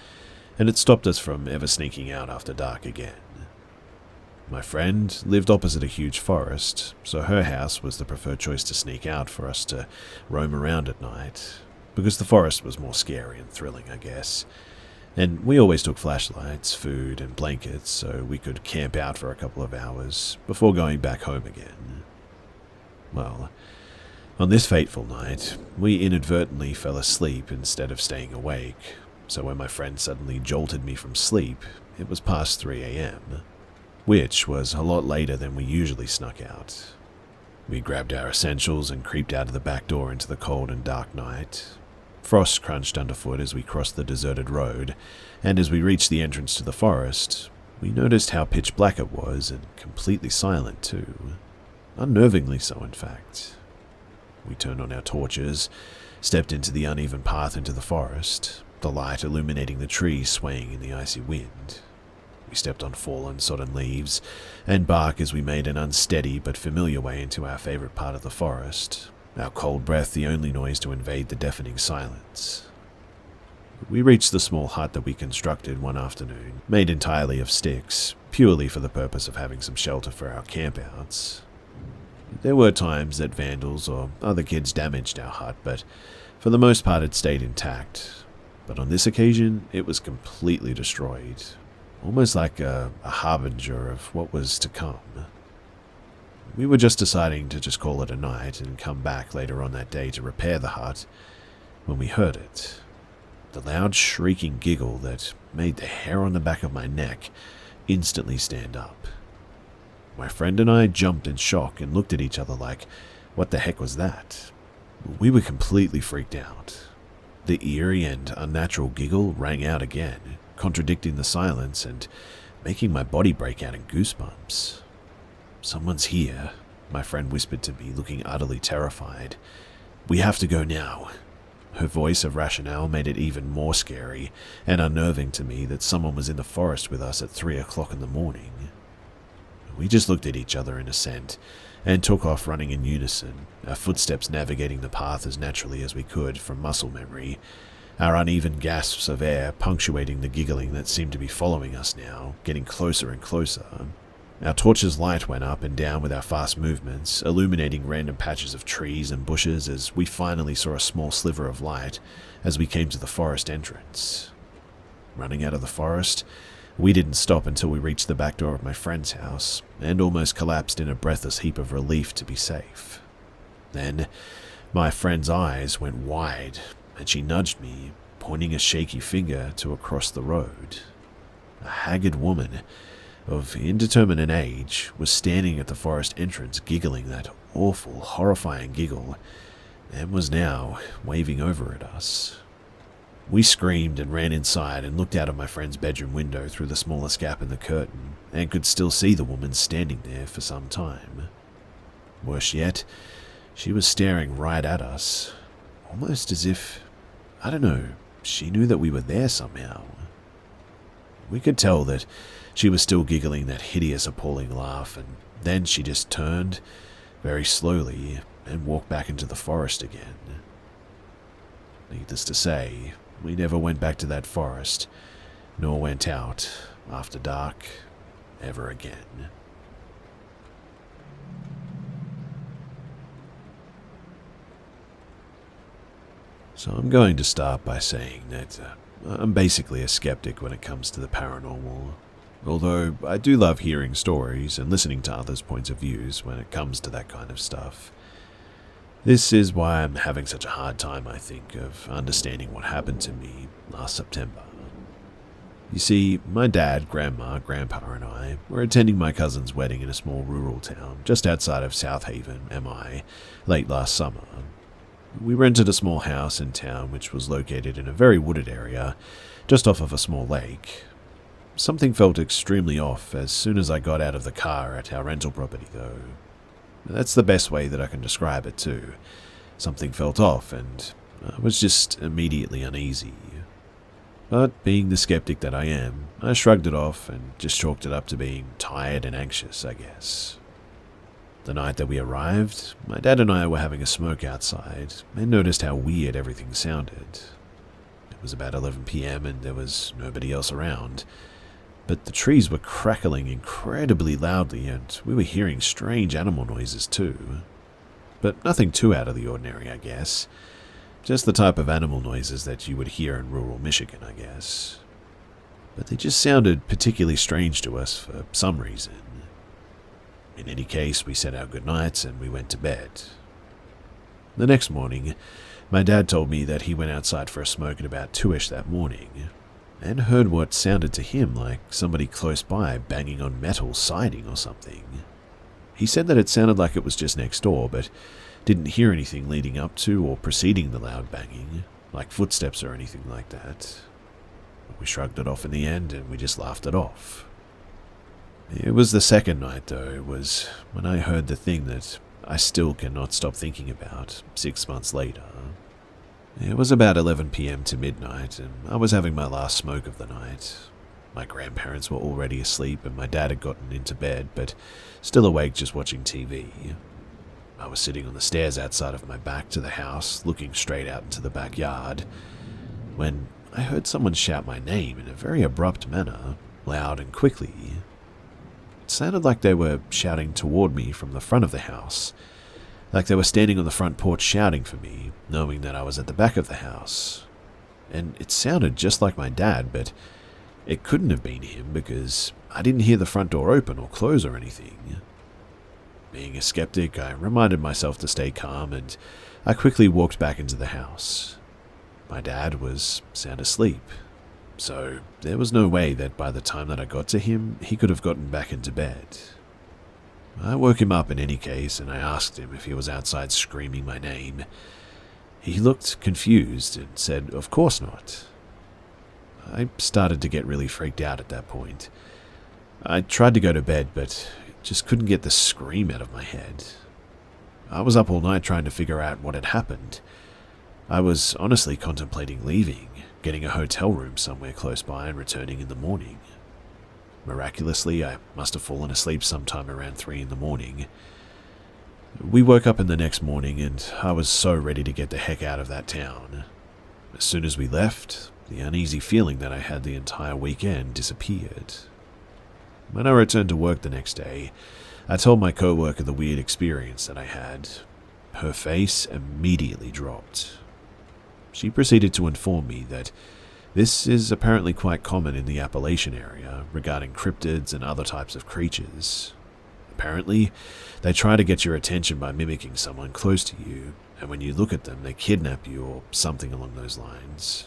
and it stopped us from ever sneaking out after dark again. My friend lived opposite a huge forest, so her house was the preferred choice to sneak out for us to roam around at night, because the forest was more scary and thrilling, I guess. And we always took flashlights, food, and blankets so we could camp out for a couple of hours before going back home again. Well, on this fateful night, we inadvertently fell asleep instead of staying awake, so when my friend suddenly jolted me from sleep, it was past 3 a.m., which was a lot later than we usually snuck out. We grabbed our essentials and creeped out of the back door into the cold and dark night. Frost crunched underfoot as we crossed the deserted road, and as we reached the entrance to the forest, we noticed how pitch black it was and completely silent too. Unnervingly so, in fact. We turned on our torches, stepped into the uneven path into the forest, the light illuminating the trees swaying in the icy wind. We stepped on fallen, sodden leaves and bark as we made an unsteady but familiar way into our favorite part of the forest, our cold breath the only noise to invade the deafening silence. We reached the small hut that we constructed one afternoon, made entirely of sticks, purely for the purpose of having some shelter for our campouts. There were times that vandals or other kids damaged our hut, but for the most part it stayed intact. But on this occasion, it was completely destroyed, almost like a harbinger of what was to come. We were just deciding to just call it a night and come back later on that day to repair the hut when we heard it. The loud shrieking giggle that made the hair on the back of my neck instantly stand up. My friend and I jumped in shock and looked at each other like, what the heck was that? We were completely freaked out. The eerie and unnatural giggle rang out again, contradicting the silence and making my body break out in goosebumps. "Someone's here," my friend whispered to me, looking utterly terrified. "We have to go now." Her voice of rationale made it even more scary and unnerving to me that someone was in the forest with us at 3 o'clock in the morning. We just looked at each other in assent and took off running in unison, our footsteps navigating the path as naturally as we could from muscle memory, our uneven gasps of air punctuating the giggling that seemed to be following us now, getting closer and closer. Our torch's light went up and down with our fast movements, illuminating random patches of trees and bushes as we finally saw a small sliver of light as we came to the forest entrance. Running out of the forest, we didn't stop until we reached the back door of my friend's house and almost collapsed in a breathless heap of relief to be safe. Then, my friend's eyes went wide and she nudged me, pointing a shaky finger to across the road. A haggard woman of indeterminate age was standing at the forest entrance giggling that awful, horrifying giggle and was now waving over at us. We screamed and ran inside and looked out of my friend's bedroom window through the smallest gap in the curtain and could still see the woman standing there for some time. Worse yet, she was staring right at us, almost as if, I don't know, she knew that we were there somehow. We could tell that she was still giggling that hideous, appalling laugh, and then she just turned, very slowly, and walked back into the forest again. Needless to say, we never went back to that forest, nor went out, after dark, ever again. So I'm going to start by saying that I'm basically a skeptic when it comes to the paranormal, although I do love hearing stories and listening to others' points of views when it comes to that kind of stuff. This is why I'm having such a hard time, I think, of understanding what happened to me last September. You see, my dad, grandma, grandpa and I were attending my cousin's wedding in a small rural town just outside of South Haven, MI, late last summer. We rented a small house in town which was located in a very wooded area, just off of a small lake. Something felt extremely off as soon as I got out of the car at our rental property though. That's the best way that I can describe it too. Something felt off and I was just immediately uneasy. But being the skeptic that I am, I shrugged it off and just chalked it up to being tired and anxious, I guess. The night that we arrived, my dad and I were having a smoke outside and noticed how weird everything sounded. It was about 11 p.m. and there was nobody else around, but the trees were crackling incredibly loudly and we were hearing strange animal noises too. But nothing too out of the ordinary, I guess. Just the type of animal noises that you would hear in rural Michigan, I guess. But they just sounded particularly strange to us for some reason. In any case, we said our goodnights and we went to bed. The next morning, my dad told me that he went outside for a smoke at about 2ish that morning, and heard what sounded to him like somebody close by banging on metal siding or something. He said that it sounded like it was just next door, but didn't hear anything leading up to or preceding the loud banging, like footsteps or anything like that. We shrugged it off in the end and we just laughed it off. It was the second night though, it was when I heard the thing that I still cannot stop thinking about 6 months later. It was about 11 p.m. to midnight and I was having my last smoke of the night. My grandparents were already asleep and my dad had gotten into bed, but still awake just watching TV. I was sitting on the stairs outside of my back to the house, looking straight out into the backyard, when I heard someone shout my name in a very abrupt manner, loud and quickly. It sounded like they were shouting toward me from the front of the house, like they were standing on the front porch shouting for me, knowing that I was at the back of the house. And it sounded just like my dad, but it couldn't have been him because I didn't hear the front door open or close or anything. Being a skeptic, I reminded myself to stay calm and I quickly walked back into the house. My dad was sound asleep, so there was no way that by the time that I got to him, he could have gotten back into bed. I woke him up in any case and I asked him if he was outside screaming my name. He looked confused and said, "Of course not." I started to get really freaked out at that point. I tried to go to bed, but just couldn't get the scream out of my head. I was up all night trying to figure out what had happened. I was honestly contemplating leaving, getting a hotel room somewhere close by and returning in the morning. Miraculously, I must have fallen asleep sometime around 3 in the morning. We woke up in the next morning and I was so ready to get the heck out of that town. As soon as we left, the uneasy feeling that I had the entire weekend disappeared. When I returned to work the next day, I told my coworker the weird experience that I had. Her face immediately dropped. She proceeded to inform me that this is apparently quite common in the Appalachian area regarding cryptids and other types of creatures. Apparently, they try to get your attention by mimicking someone close to you, and when you look at them, they kidnap you or something along those lines.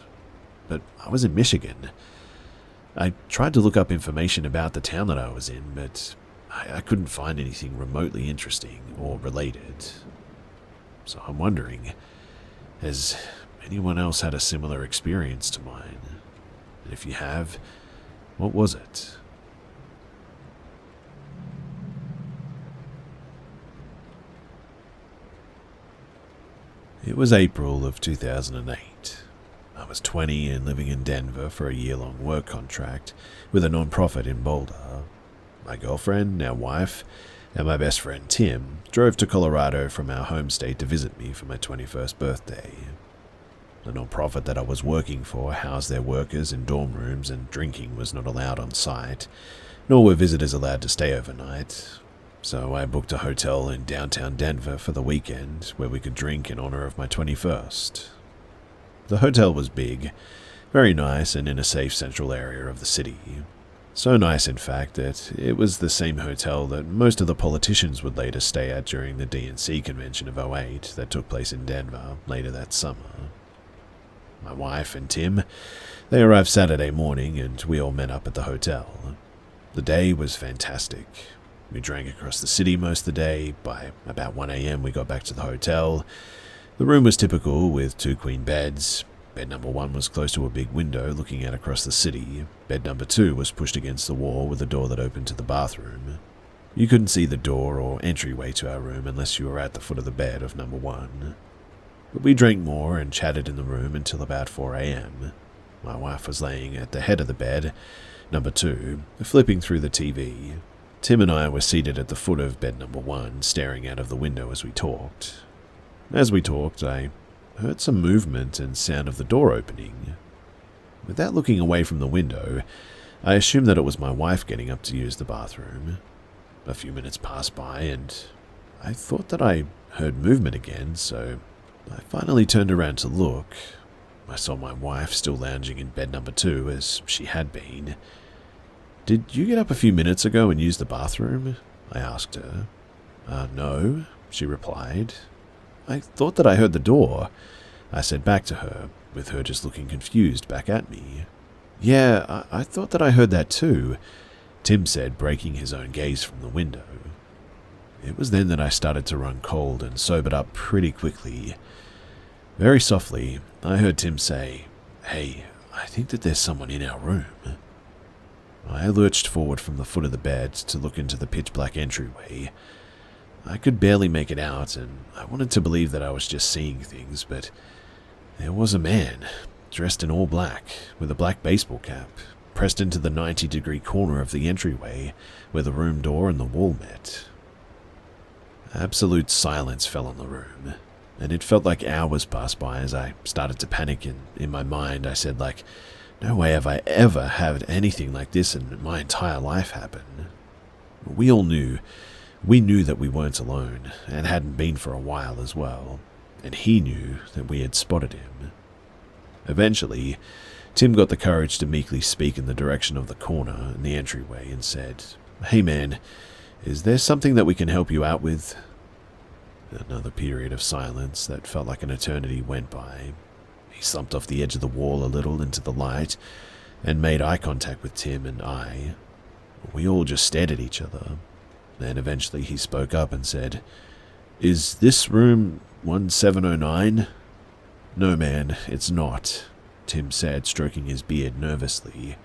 But I was in Michigan. I tried to look up information about the town that I was in, but I couldn't find anything remotely interesting or related. So I'm wondering, has anyone else had a similar experience to mine? And if you have, what was it? It was April of 2008. I was 20 and living in Denver for a year-long work contract with a non-profit in Boulder. My girlfriend, now wife, and my best friend Tim drove to Colorado from our home state to visit me for my 21st birthday. The non-profit that I was working for housed their workers in dorm rooms and drinking was not allowed on site, nor were visitors allowed to stay overnight. So I booked a hotel in downtown Denver for the weekend where we could drink in honor of my 21st. The hotel was big, very nice and in a safe central area of the city. So nice, in fact, that it was the same hotel that most of the politicians would later stay at during the DNC convention of '08 that took place in Denver later that summer. My wife and Tim, They arrived Saturday morning and we all met up at the hotel. The day was fantastic. We drank across the city most of the day. By about 1 a.m. we got back to the hotel. The room was typical with 2 queen beds. Bed number 1 was close to a big window looking out across the city. Bed number 2 was pushed against the wall with a door that opened to the bathroom. You couldn't see the door or entryway to our room unless you were at the foot of the bed of number 1. But we drank more and chatted in the room until about 4 a.m. My wife was laying at the head of the bed, number 2, flipping through the TV. Tim and I were seated at the foot of bed number 1, staring out of the window as we talked. As we talked, I heard some movement and sound of the door opening. Without looking away from the window, I assumed that it was my wife getting up to use the bathroom. A few minutes passed by and I thought that I heard movement again, so I finally turned around to look. I saw my wife still lounging in bed number 2 as she had been. "Did you get up a few minutes ago and use the bathroom?" I asked her. No," she replied. "I thought that I heard the door," I said back to her, with her just looking confused back at me. "Yeah, I thought that I heard that too," Tim said, breaking his own gaze from the window. It was then that I started to run cold and sobered up pretty quickly. Very softly, I heard Tim say, "Hey, I think that there's someone in our room." I lurched forward from the foot of the bed to look into the pitch-black entryway. I could barely make it out, and I wanted to believe that I was just seeing things, but there was a man, dressed in all black, with a black baseball cap, pressed into the 90-degree corner of the entryway, where the room door and the wall met. Absolute silence fell on the room, and it felt like hours passed by as I started to panic, and in my mind I said, no way have I ever had anything like this in my entire life happen. We all knew. We knew that we weren't alone, and hadn't been for a while as well, and he knew that we had spotted him. Eventually, Tim got the courage to meekly speak in the direction of the corner in the entryway and said, "Hey man, is there something that we can help you out with?" Another period of silence that felt like an eternity went by. He slumped off the edge of the wall a little into the light and made eye contact with Tim and I. We all just stared at each other. Then eventually he spoke up and said, "Is this room 1709? "No man, it's not," Tim said, stroking his beard nervously.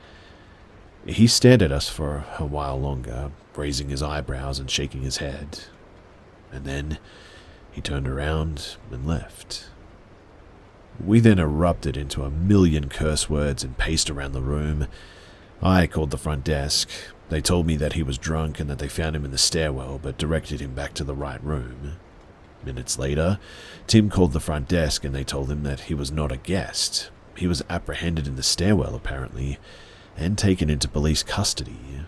He stared at us for a while longer, raising his eyebrows and shaking his head. And then he turned around and left. We then erupted into a million curse words and paced around the room. I called the front desk. They told me that he was drunk and that they found him in the stairwell, but directed him back to the right room. Minutes later, Tim called the front desk and they told him that he was not a guest. He was apprehended in the stairwell, apparently, and taken into police custody.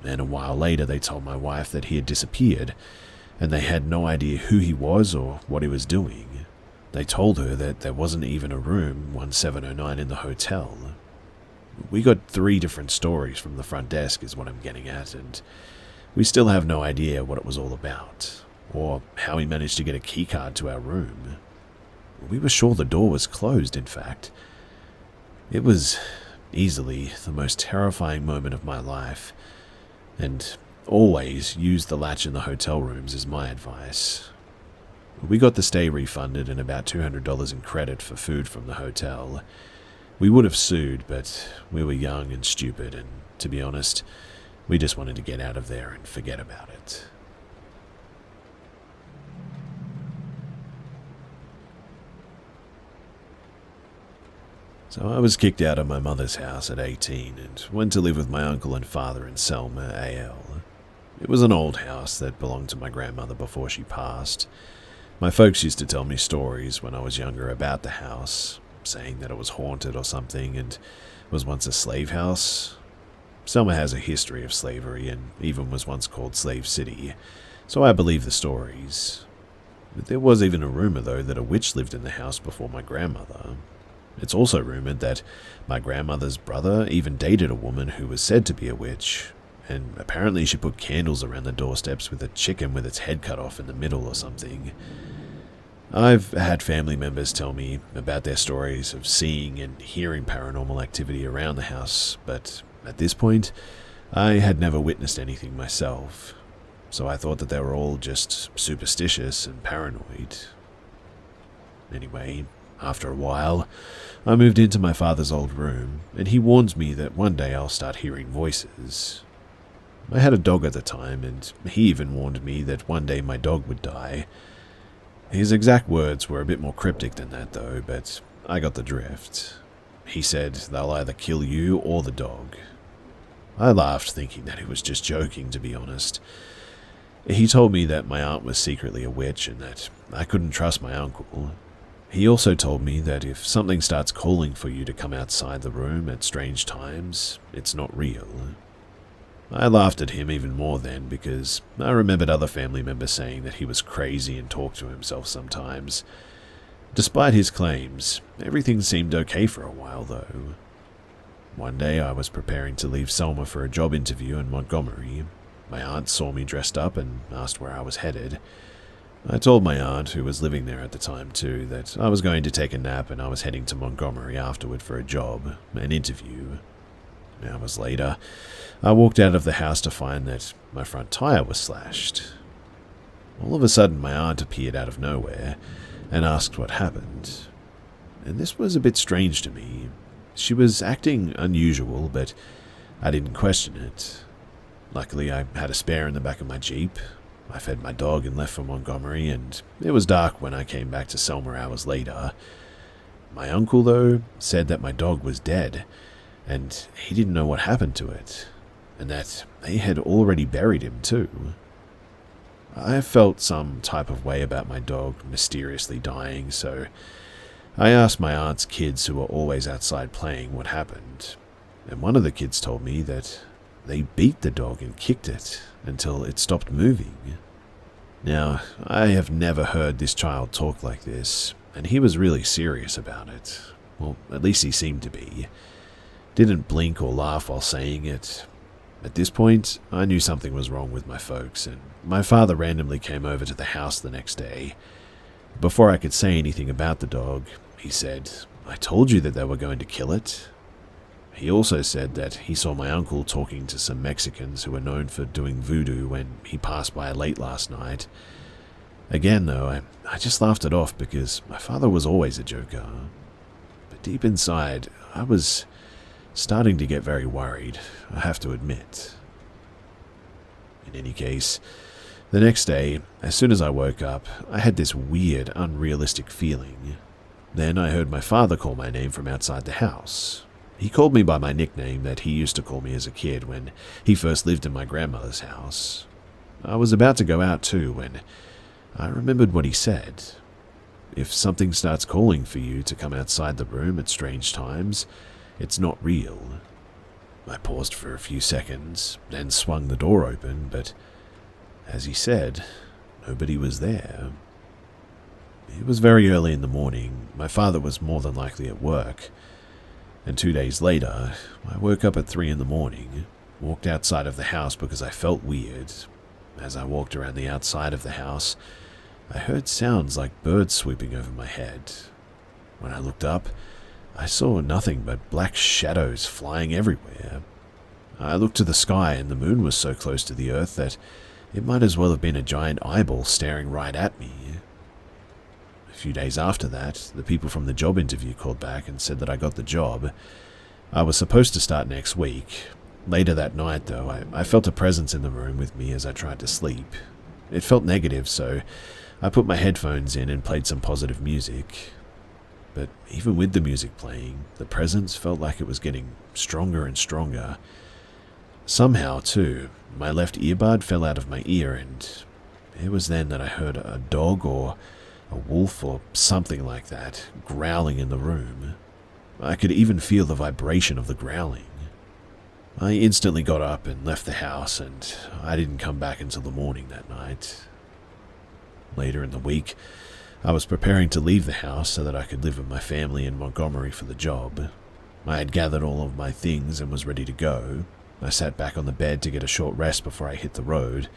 And a while later, they told my wife that he had disappeared, and they had no idea who he was or what he was doing. They told her that there wasn't even a room 1709 in the hotel. We got 3 different stories from the front desk is what I'm getting at, and we still have no idea what it was all about, or how he managed to get a keycard to our room. We were sure the door was closed, in fact. It was easily the most terrifying moment of my life, and always use the latch in the hotel rooms is my advice. We got the stay refunded and about $200 in credit for food from the hotel. We would have sued, but we were young and stupid, and to be honest, we just wanted to get out of there and forget about it. So I was kicked out of my mother's house at 18 and went to live with my uncle and father in Selma, AL. It was an old house that belonged to my grandmother before she passed. My folks used to tell me stories when I was younger about the house, saying that it was haunted or something and was once a slave house. Selma has a history of slavery and even was once called Slave City, so I believe the stories. But there was even a rumor, though, that a witch lived in the house before my grandmother. It's also rumored that my grandmother's brother even dated a woman who was said to be a witch, and apparently she put candles around the doorsteps with a chicken with its head cut off in the middle or something. I've had family members tell me about their stories of seeing and hearing paranormal activity around the house, but at this point, I had never witnessed anything myself, so I thought that they were all just superstitious and paranoid. Anyway, after a while, I moved into my father's old room, and he warned me that one day I'll start hearing voices. I had a dog at the time, and he even warned me that one day my dog would die. His exact words were a bit more cryptic than that though, but I got the drift. He said they'll either kill you or the dog. I laughed, thinking that he was just joking, to be honest. He told me that my aunt was secretly a witch and that I couldn't trust my uncle. He also told me that if something starts calling for you to come outside the room at strange times, it's not real. I laughed at him even more then because I remembered other family members saying that he was crazy and talked to himself sometimes. Despite his claims, everything seemed okay for a while though. One day I was preparing to leave Selma for a job interview in Montgomery. My aunt saw me dressed up and asked where I was headed. I told my aunt, who was living there at the time too, that I was going to take a nap and I was heading to Montgomery afterward for a job, an interview. Hours later, I walked out of the house to find that my front tire was slashed. All of a sudden, my aunt appeared out of nowhere and asked what happened. And this was a bit strange to me. She was acting unusual, but I didn't question it. Luckily, I had a spare in the back of my Jeep. I fed my dog and left for Montgomery, and it was dark when I came back to Selma hours later. My uncle, though, said that my dog was dead, and he didn't know what happened to it, and that they had already buried him too. I felt some type of way about my dog mysteriously dying, so I asked my aunt's kids who were always outside playing what happened, and one of the kids told me that they beat the dog and kicked it until it stopped moving. Now, I have never heard this child talk like this, and he was really serious about it. Well, at least he seemed to be. Didn't blink or laugh while saying it. At this point, I knew something was wrong with my folks, and my father randomly came over to the house the next day. Before I could say anything about the dog, he said, "I told you that they were going to kill it." He also said that he saw my uncle talking to some Mexicans who were known for doing voodoo when he passed by late last night. Again, though, I just laughed it off because my father was always a joker. But deep inside, I was starting to get very worried, I have to admit. In any case, the next day, as soon as I woke up, I had this weird, unrealistic feeling. Then I heard my father call my name from outside the house. He called me by my nickname that he used to call me as a kid when he first lived in my grandmother's house. I was about to go out too when I remembered what he said. If something starts calling for you to come outside the room at strange times, it's not real. I paused for a few seconds, then swung the door open, but as he said, nobody was there. It was very early in the morning. My father was more than likely at work. And 2 days later, I woke up at 3 in the morning, walked outside of the house because I felt weird. As I walked around the outside of the house, I heard sounds like birds swooping over my head. When I looked up, I saw nothing but black shadows flying everywhere. I looked to the sky and the moon was so close to the earth that it might as well have been a giant eyeball staring right at me. A few days after that, the people from the job interview called back and said that I got the job. I was supposed to start next week. Later that night, though, I felt a presence in the room with me as I tried to sleep. It felt negative, so I put my headphones in and played some positive music. But even with the music playing, the presence felt like it was getting stronger and stronger. Somehow, too, my left earbud fell out of my ear, and it was then that I heard a dog or a wolf or something like that growling in the room. I could even feel the vibration of the growling. I instantly got up and left the house, and I didn't come back until the morning that night. Later in the week, I was preparing to leave the house so that I could live with my family in Montgomery for the job. I had gathered all of my things and was ready to go. I sat back on the bed to get a short rest before I hit the road,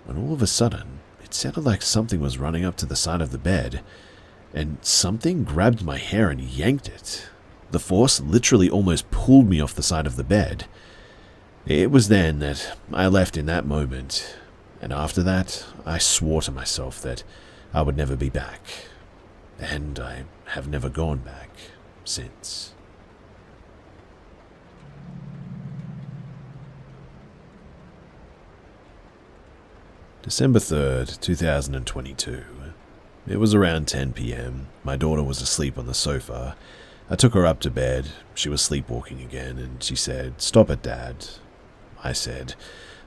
when all of a sudden, it sounded like something was running up to the side of the bed, and something grabbed my hair and yanked it. The force literally almost pulled me off the side of the bed. It was then that I left in that moment, and after that, I swore to myself that I would never be back, and I have never gone back since. December 3rd, 2022. It was around 10 p.m. My daughter was asleep on the sofa. I took her up to bed. She was sleepwalking again, and she said, "Stop it, Dad." I said,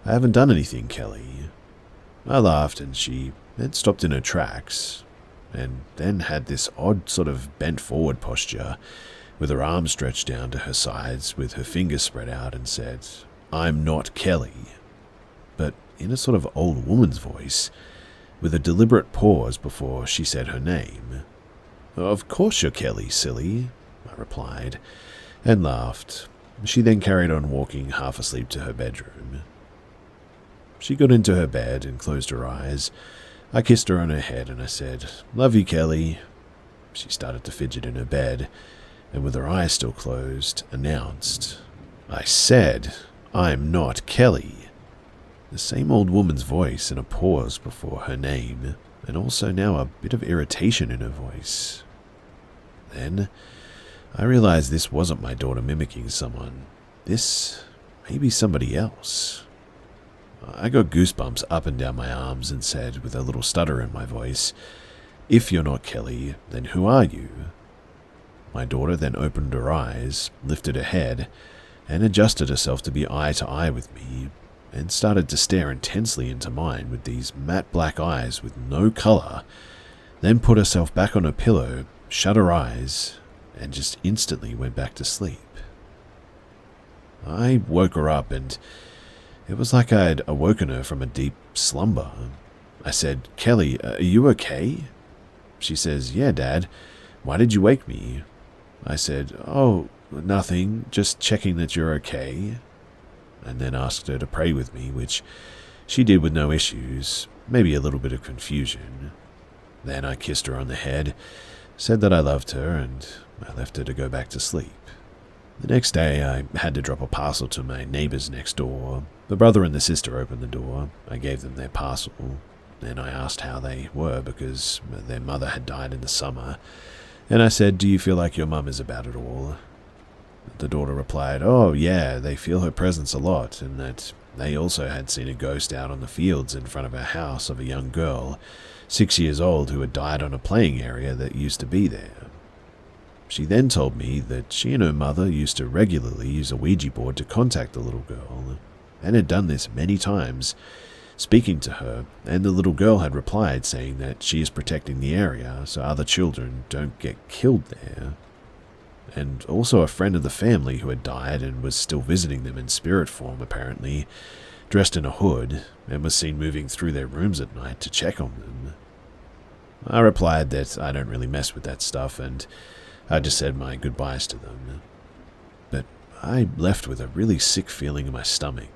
"I haven't done anything, Kelly." I laughed, and she had stopped in her tracks, and then had this odd sort of bent forward posture, with her arms stretched down to her sides, with her fingers spread out, and said, "I'm not Kelly," but in a sort of old woman's voice, with a deliberate pause before she said her name. "Of course you're Kelly, silly," I replied, and laughed. She then carried on walking half asleep to her bedroom. She got into her bed and closed her eyes. I kissed her on her head and I said, "Love you, Kelly." She started to fidget in her bed, and with her eyes still closed, announced, "I said, I'm not Kelly." The same old woman's voice and a pause before her name, and also now a bit of irritation in her voice. Then I realized this wasn't my daughter mimicking someone. This may be somebody else. I got goosebumps up and down my arms and said, with a little stutter in my voice, "If you're not Kelly, then who are you?" My daughter then opened her eyes, lifted her head, and adjusted herself to be eye to eye with me, and started to stare intensely into mine with these matte black eyes with no color, then put herself back on her pillow, shut her eyes, and just instantly went back to sleep. I woke her up, and it was like I'd awoken her from a deep slumber. I said, "Kelly, are you okay?" She says, "Yeah, Dad. Why did you wake me?" I said, "Oh, nothing, just checking that you're okay," and then asked her to pray with me, which she did with no issues, maybe a little bit of confusion. Then I kissed her on the head, said that I loved her, and I left her to go back to sleep. The next day, I had to drop a parcel to my neighbors next door. The brother and the sister opened the door. I gave them their parcel. Then I asked how they were because their mother had died in the summer, and I said, "Do you feel like your mum is about it all?" The daughter replied, "Oh yeah, they feel her presence a lot, and that they also had seen a ghost out on the fields in front of her house of a young girl, 6 years old, who had died on a playing area that used to be there." She then told me that she and her mother used to regularly use a Ouija board to contact the little girl, and had done this many times, speaking to her, and the little girl had replied saying that she is protecting the area so other children don't get killed there. And also a friend of the family who had died and was still visiting them in spirit form, apparently, dressed in a hood, and was seen moving through their rooms at night to check on them. I replied that I don't really mess with that stuff, and I just said my goodbyes to them. But I left with a really sick feeling in my stomach.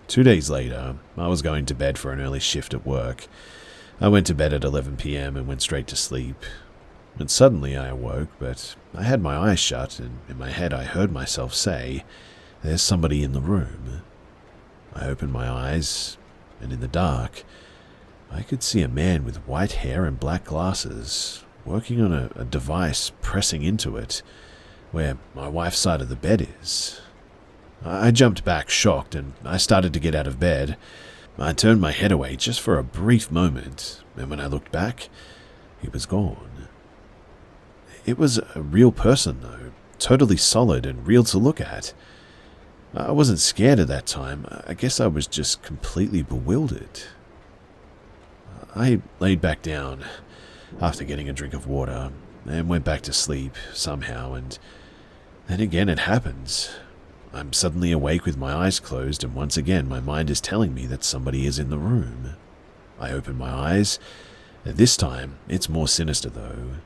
2 days later, I was going to bed for an early shift at work. I went to bed at 11 p.m. and went straight to sleep. And suddenly I awoke, but I had my eyes shut, and in my head I heard myself say, "There's somebody in the room." I opened my eyes, and in the dark, I could see a man with white hair and black glasses, working on a device pressing into it, where my wife's side of the bed is. I jumped back, shocked, and I started to get out of bed. I turned my head away just for a brief moment, and when I looked back, he was gone. It was a real person, though, totally solid and real to look at. I wasn't scared at that time. I guess I was just completely bewildered. I laid back down after getting a drink of water and went back to sleep somehow, and then again it happens. I'm suddenly awake with my eyes closed, and once again my mind is telling me that somebody is in the room. I open my eyes. This time, it's more sinister though.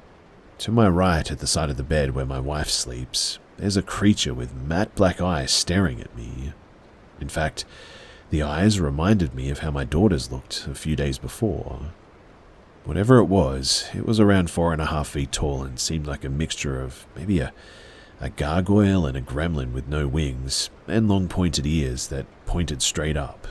To my right, at the side of the bed where my wife sleeps, there's a creature with matte black eyes staring at me. In fact, The eyes reminded me of how my daughters looked a few days before. Whatever it was around 4.5 feet tall and seemed like a mixture of maybe a gargoyle and a gremlin with no wings and long pointed ears that pointed straight up,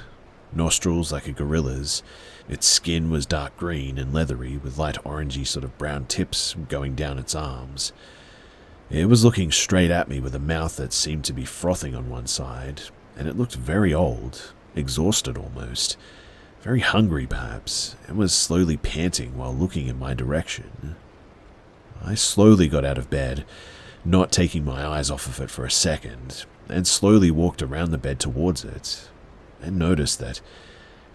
nostrils like a gorilla's. Its skin was dark green and leathery with light orangey sort of brown tips going down its arms. It was looking straight at me with a mouth that seemed to be frothing on one side, and it looked very old, exhausted almost, very hungry perhaps, and was slowly panting while looking in my direction. I slowly got out of bed, not taking my eyes off of it for a second, and slowly walked around the bed towards it, and noticed that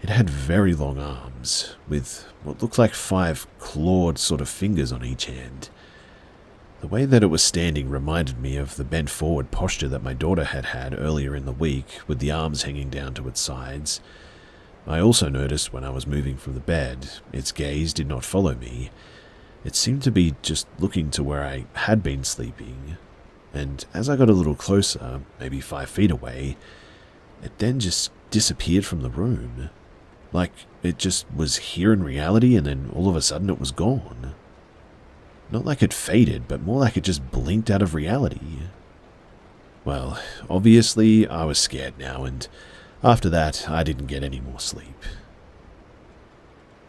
it had very long arms, with what looked like 5 clawed sort of fingers on each hand. The way that it was standing reminded me of the bent forward posture that my daughter had had earlier in the week, with the arms hanging down to its sides. I also noticed when I was moving from the bed, its gaze did not follow me. It seemed to be just looking to where I had been sleeping, and as I got a little closer, maybe 5 feet away, it then just disappeared from the room. Like it just was here in reality and then all of a sudden it was gone. Not like it faded, but more like it just blinked out of reality. Well, obviously I was scared now, and after that I didn't get any more sleep.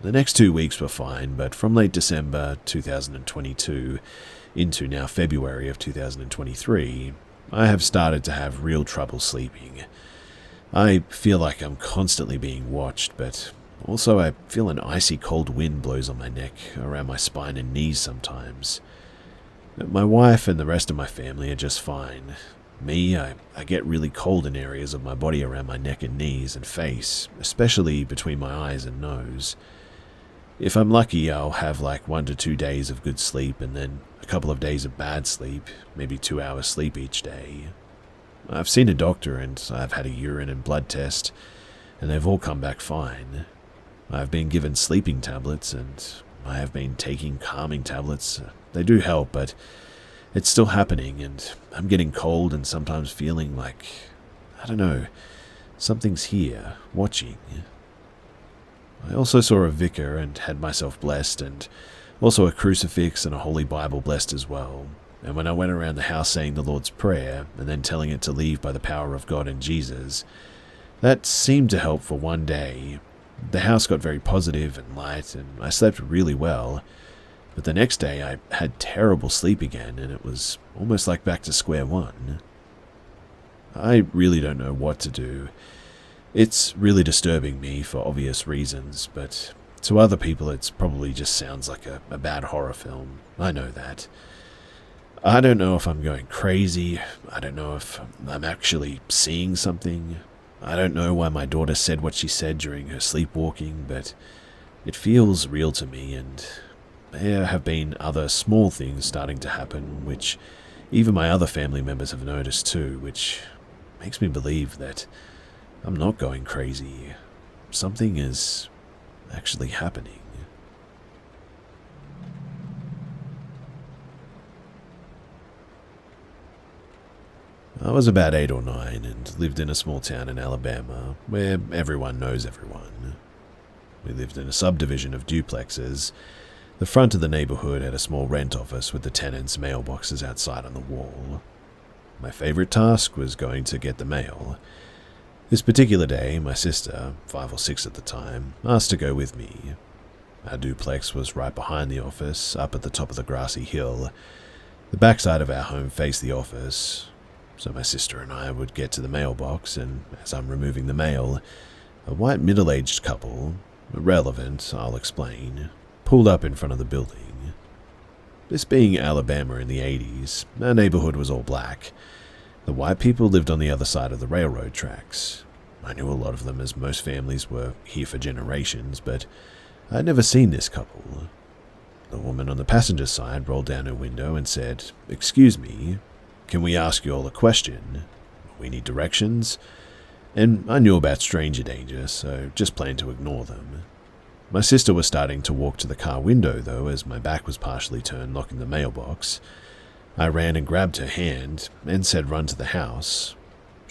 The next 2 weeks were fine, but from late December 2022 into now February of 2023, I have started to have real trouble sleeping. I feel like I'm constantly being watched, but also I feel an icy cold wind blows on my neck, around my spine and knees sometimes. My wife and the rest of my family are just fine. Me, I get really cold in areas of my body around my neck and knees and face, especially between my eyes and nose. If I'm lucky, I'll have like 1 to 2 days of good sleep and then a couple of days of bad sleep, maybe 2 hours sleep each day. I've seen a doctor and I've had a urine and blood test, and they've all come back fine. I've been given sleeping tablets and I have been taking calming tablets. They do help, but it's still happening and I'm getting cold and sometimes feeling like, I don't know, something's here, watching. I also saw a vicar and had myself blessed, and also a crucifix and a Holy Bible blessed as well. And when I went around the house saying the Lord's Prayer and then telling it to leave by the power of God and Jesus, that seemed to help for 1 day. The house got very positive and light, and I slept really well. But the next day I had terrible sleep again, and it was almost like back to square one. I really don't know what to do. It's really disturbing me for obvious reasons, but to other people it probably just sounds like a bad horror film. I know that. I don't know if I'm going crazy. I don't know if I'm actually seeing something. I don't know why my daughter said what she said during her sleepwalking, but it feels real to me, and there have been other small things starting to happen, which even my other family members have noticed too, which makes me believe that I'm not going crazy. Something is actually happening. I was about 8 or 9 and lived in a small town in Alabama where everyone knows everyone. We lived in a subdivision of duplexes. The front of the neighborhood had a small rent office with the tenants' mailboxes outside on the wall. My favorite task was going to get the mail. This particular day, my sister, 5 or 6 at the time, asked to go with me. Our duplex was right behind the office, up at the top of the grassy hill. The backside of our home faced the office, so my sister and I would get to the mailbox, and as I'm removing the mail, a white middle-aged couple, irrelevant, I'll explain, pulled up in front of the building. This being Alabama in the 80s, our neighborhood was all black. The white people lived on the other side of the railroad tracks. I knew a lot of them as most families were here for generations, but I'd never seen this couple. The woman on the passenger side rolled down her window and said, "Excuse me, can we ask you all a question? We need directions." And I knew about stranger danger, so just planned to ignore them. My sister was starting to walk to the car window, though, as my back was partially turned, locking the mailbox. I ran and grabbed her hand and said run to the house.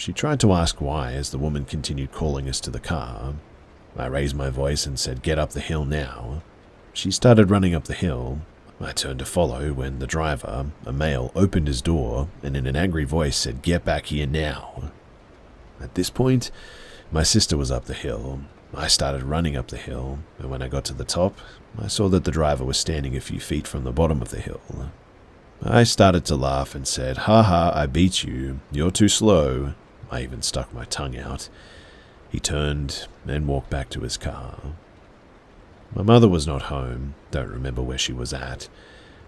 She tried to ask why as the woman continued calling us to the car. I raised my voice and said, "Get up the hill now." She started running up the hill. I turned to follow when the driver, a male, opened his door and in an angry voice said, "Get back here now." At this point, my sister was up the hill. I started running up the hill, and when I got to the top, I saw that the driver was standing a few feet from the bottom of the hill. I started to laugh and said, "Ha ha, I beat you. You're too slow." I even stuck my tongue out. He turned and walked back to his car. My mother was not home, don't remember where she was at,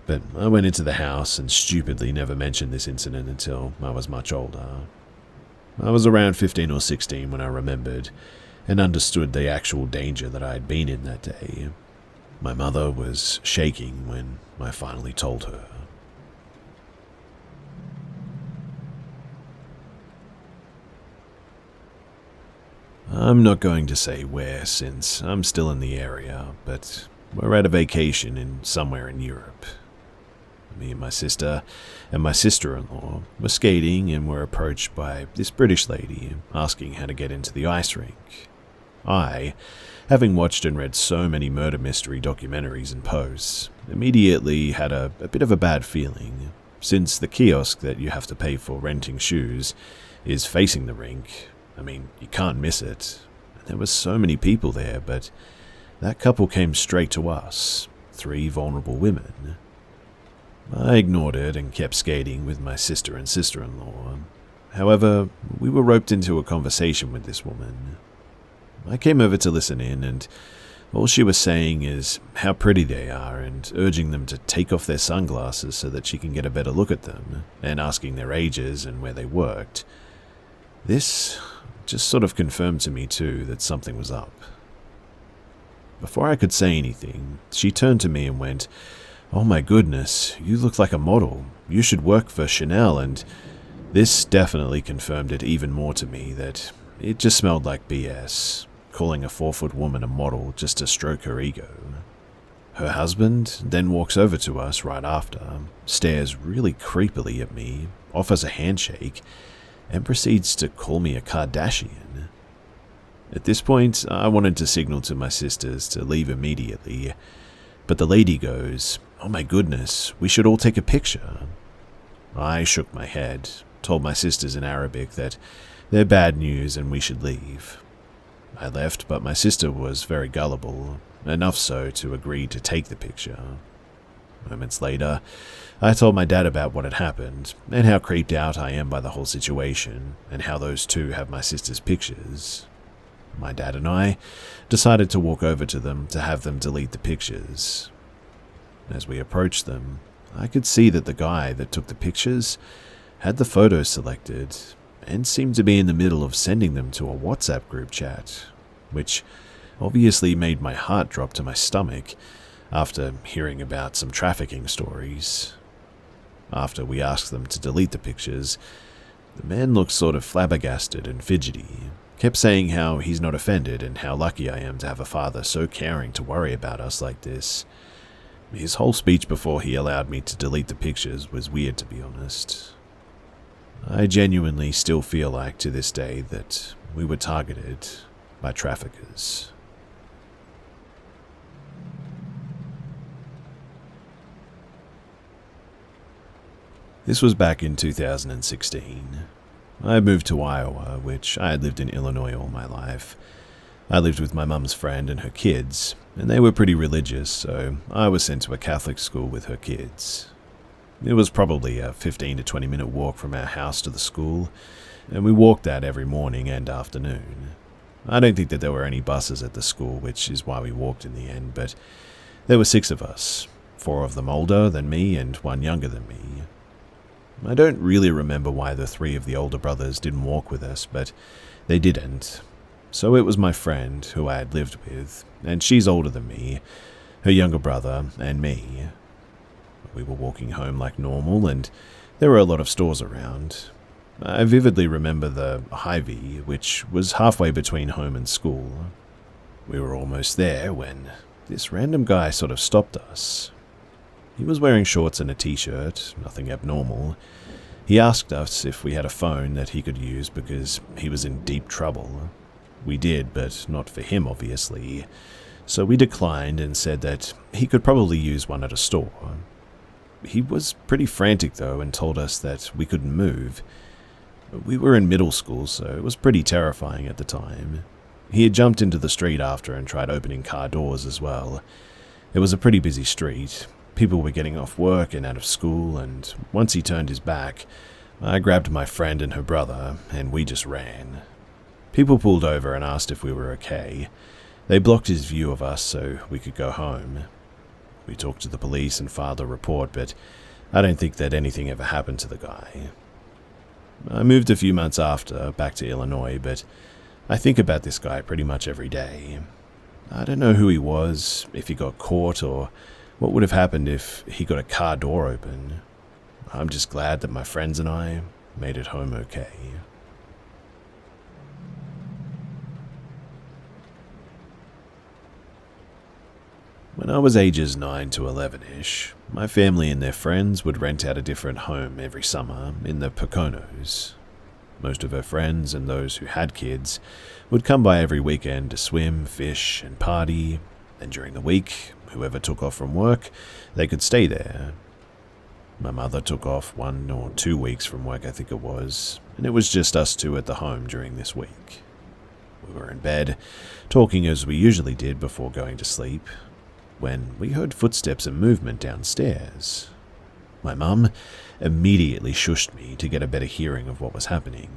but I went into the house and stupidly never mentioned this incident until I was much older. I was around 15 or 16 when I remembered and understood the actual danger that I had been in that day. My mother was shaking when I finally told her. I'm not going to say where since I'm still in the area, but we're at a vacation somewhere in Europe. Me and my sister and my sister-in-law were skating and were approached by this British lady asking how to get into the ice rink. I, having watched and read so many murder mystery documentaries and posts, immediately had a bit of a bad feeling, since the kiosk that you have to pay for renting shoes is facing the rink. I mean, you can't miss it. There were so many people there, but that couple came straight to us, 3 vulnerable women. I ignored it and kept skating with my sister and sister-in-law. However, we were roped into a conversation with this woman. I came over to listen in, and all she was saying is how pretty they are and urging them to take off their sunglasses so that she can get a better look at them, and asking their ages and where they worked. This just sort of confirmed to me too that something was up. Before I could say anything, she turned to me and went, "Oh my goodness, you look like a model. You should work for Chanel," and this definitely confirmed it even more to me that it just smelled like BS, calling a 4-foot woman a model just to stroke her ego. Her husband then walks over to us right after, stares really creepily at me, offers a handshake, and proceeds to call me a Kardashian. At this point, I wanted to signal to my sisters to leave immediately, but the lady goes, "Oh my goodness, we should all take a picture." I shook my head, told my sisters in Arabic that they're bad news and we should leave. I left, but my sister was very gullible, enough so to agree to take the picture. Moments later, I told my dad about what had happened, and how creeped out I am by the whole situation, and how those 2 have my sister's pictures. My dad and I decided to walk over to them to have them delete the pictures. As we approached them, I could see that the guy that took the pictures had the photos selected, and seemed to be in the middle of sending them to a WhatsApp group chat, which obviously made my heart drop to my stomach after hearing about some trafficking stories. After we asked them to delete the pictures, the man looked sort of flabbergasted and fidgety, kept saying how he's not offended and how lucky I am to have a father so caring to worry about us like this. His whole speech before he allowed me to delete the pictures was weird, to be honest. I genuinely still feel like to this day that we were targeted by traffickers. This was back in 2016. I moved to Iowa, which I had lived in Illinois all my life. I lived with my mum's friend and her kids, and they were pretty religious, so I was sent to a Catholic school with her kids. It was probably a 15 to 20 minute walk from our house to the school, and we walked that every morning and afternoon. I don't think that there were any buses at the school, which is why we walked in the end, but there were 6 of us, 4 of them older than me and 1 younger than me. I don't really remember why the 3 of the older brothers didn't walk with us, but they didn't. So it was my friend, who I had lived with, and she's older than me, her younger brother, and me. We were walking home like normal, and there were a lot of stores around. I vividly remember the Hy-Vee, which was halfway between home and school. We were almost there when this random guy sort of stopped us. He was wearing shorts and a t-shirt, nothing abnormal, He asked us if we had a phone that he could use because he was in deep trouble. We did, but not for him, obviously. So we declined and said that he could probably use one at a store. He was pretty frantic, though, and told us that we couldn't move. We were in middle school, so it was pretty terrifying at the time. He had jumped into the street after and tried opening car doors as well. It was a pretty busy street. People were getting off work and out of school, and once he turned his back, I grabbed my friend and her brother, and we just ran. People pulled over and asked if we were okay. They blocked his view of us so we could go home. We talked to the police and filed a report, but I don't think that anything ever happened to the guy. I moved a few months after, back to Illinois, but I think about this guy pretty much every day. I don't know who he was, if he got caught, or what would have happened if he got a car door open. I'm just glad that my friends and I made it home okay. When I was ages 9 to 11-ish, my family and their friends would rent out a different home every summer in the Poconos. Most of her friends and those who had kids would come by every weekend to swim, fish, and party, and during the week, whoever took off from work, they could stay there. My mother took off 1 or 2 weeks from work, I think it was, and it was just us two at the home during this week. We were in bed, talking as we usually did before going to sleep, when we heard footsteps and movement downstairs. My mum immediately shushed me to get a better hearing of what was happening.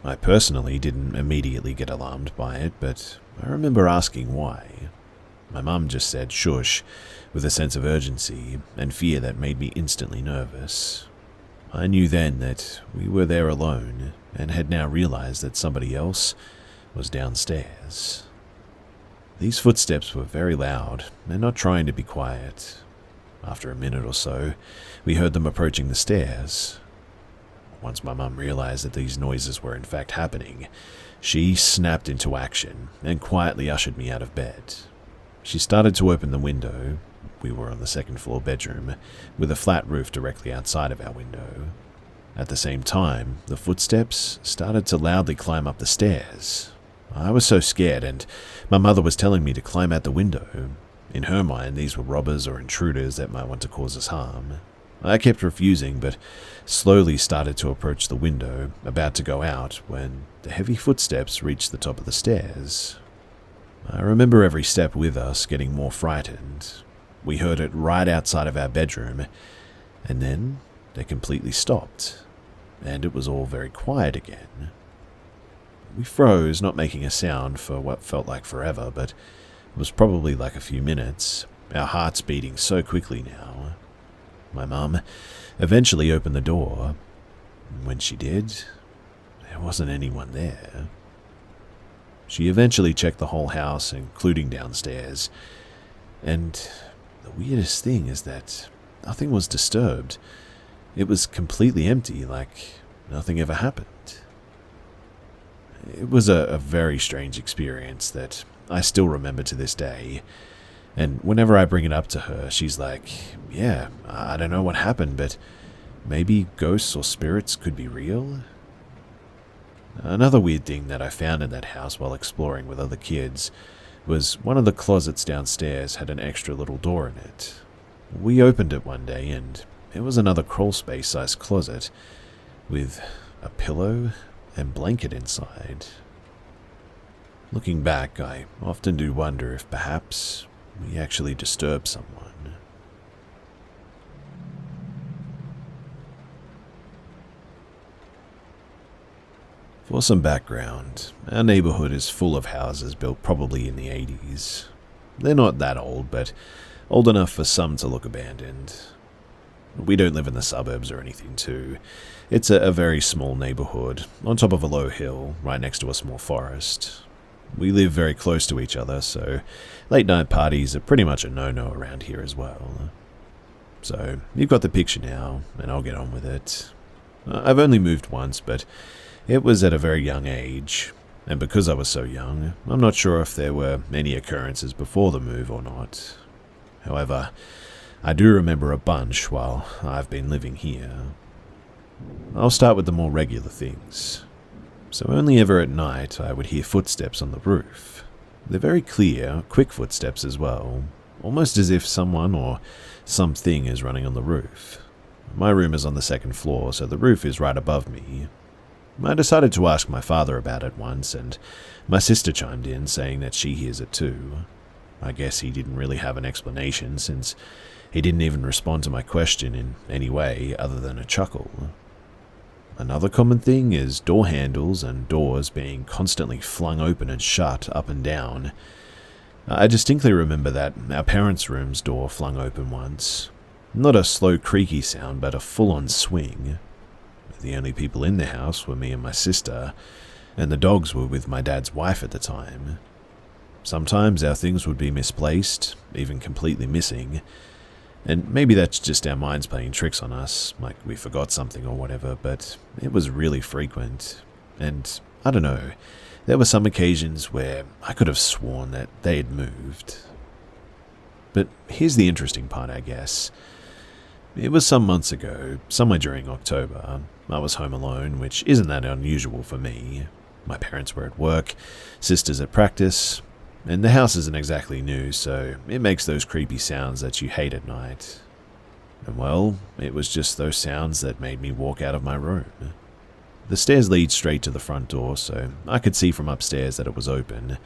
I personally didn't immediately get alarmed by it, but I remember asking why. My mum just said shush, with a sense of urgency and fear that made me instantly nervous. I knew then that we were there alone, and had now realized that somebody else was downstairs. These footsteps were very loud, and not trying to be quiet. After a minute or so, we heard them approaching the stairs. Once my mum realized that these noises were in fact happening, she snapped into action and quietly ushered me out of bed. She started to open the window. We were on the second floor bedroom, with a flat roof directly outside of our window. At the same time, the footsteps started to loudly climb up the stairs. I was so scared, and my mother was telling me to climb out the window. In her mind, these were robbers or intruders that might want to cause us harm. I kept refusing, but slowly started to approach the window, about to go out, when the heavy footsteps reached the top of the stairs. I remember every step with us getting more frightened. We heard it right outside of our bedroom, and then they completely stopped, and it was all very quiet again. We froze, not making a sound for what felt like forever, but it was probably like a few minutes, our hearts beating so quickly now. My mum eventually opened the door. When she did, there wasn't anyone there. She eventually checked the whole house, including downstairs, and the weirdest thing is that nothing was disturbed. It was completely empty, like nothing ever happened. It was a very strange experience that I still remember to this day, and whenever I bring it up to her, she's like, yeah, I don't know what happened, but maybe ghosts or spirits could be real? Another weird thing that I found in that house while exploring with other kids was one of the closets downstairs had an extra little door in it. We opened it one day, and it was another crawl-space-sized closet with a pillow and blanket inside. Looking back, I often do wonder if perhaps we actually disturbed someone. For some background, our neighborhood is full of houses built probably in the 80s. They're not that old, but old enough for some to look abandoned. We don't live in the suburbs or anything too. It's a very small neighborhood, on top of a low hill, right next to a small forest. We live very close to each other, so late night parties are pretty much a no-no around here as well. So, you've got the picture now, and I'll get on with it. I've only moved once, but it was at a very young age, and because I was so young, I'm not sure if there were any occurrences before the move or not. However, I do remember a bunch while I've been living here. I'll start with the more regular things. So only ever at night I would hear footsteps on the roof. They're very clear, quick footsteps as well, almost as if someone or something is running on the roof. My room is on the second floor, so the roof is right above me. I decided to ask my father about it once, and my sister chimed in, saying that she hears it too. I guess he didn't really have an explanation, since he didn't even respond to my question in any way other than a chuckle. Another common thing is door handles and doors being constantly flung open and shut up and down. I distinctly remember that our parents' room's door flung open once. Not a slow creaky sound, but a full-on swing. The only people in the house were me and my sister, and the dogs were with my dad's wife at the time. Sometimes our things would be misplaced, even completely missing, and maybe that's just our minds playing tricks on us, like we forgot something or whatever, but it was really frequent. And I don't know, there were some occasions where I could have sworn that they had moved. But here's the interesting part, I guess. It was some months ago, somewhere during October. I was home alone, which isn't that unusual for me. My parents were at work, sisters at practice, and the house isn't exactly new, so it makes those creepy sounds that you hate at night. And well, it was just those sounds that made me walk out of my room. The stairs lead straight to the front door, so I could see from upstairs that it was open.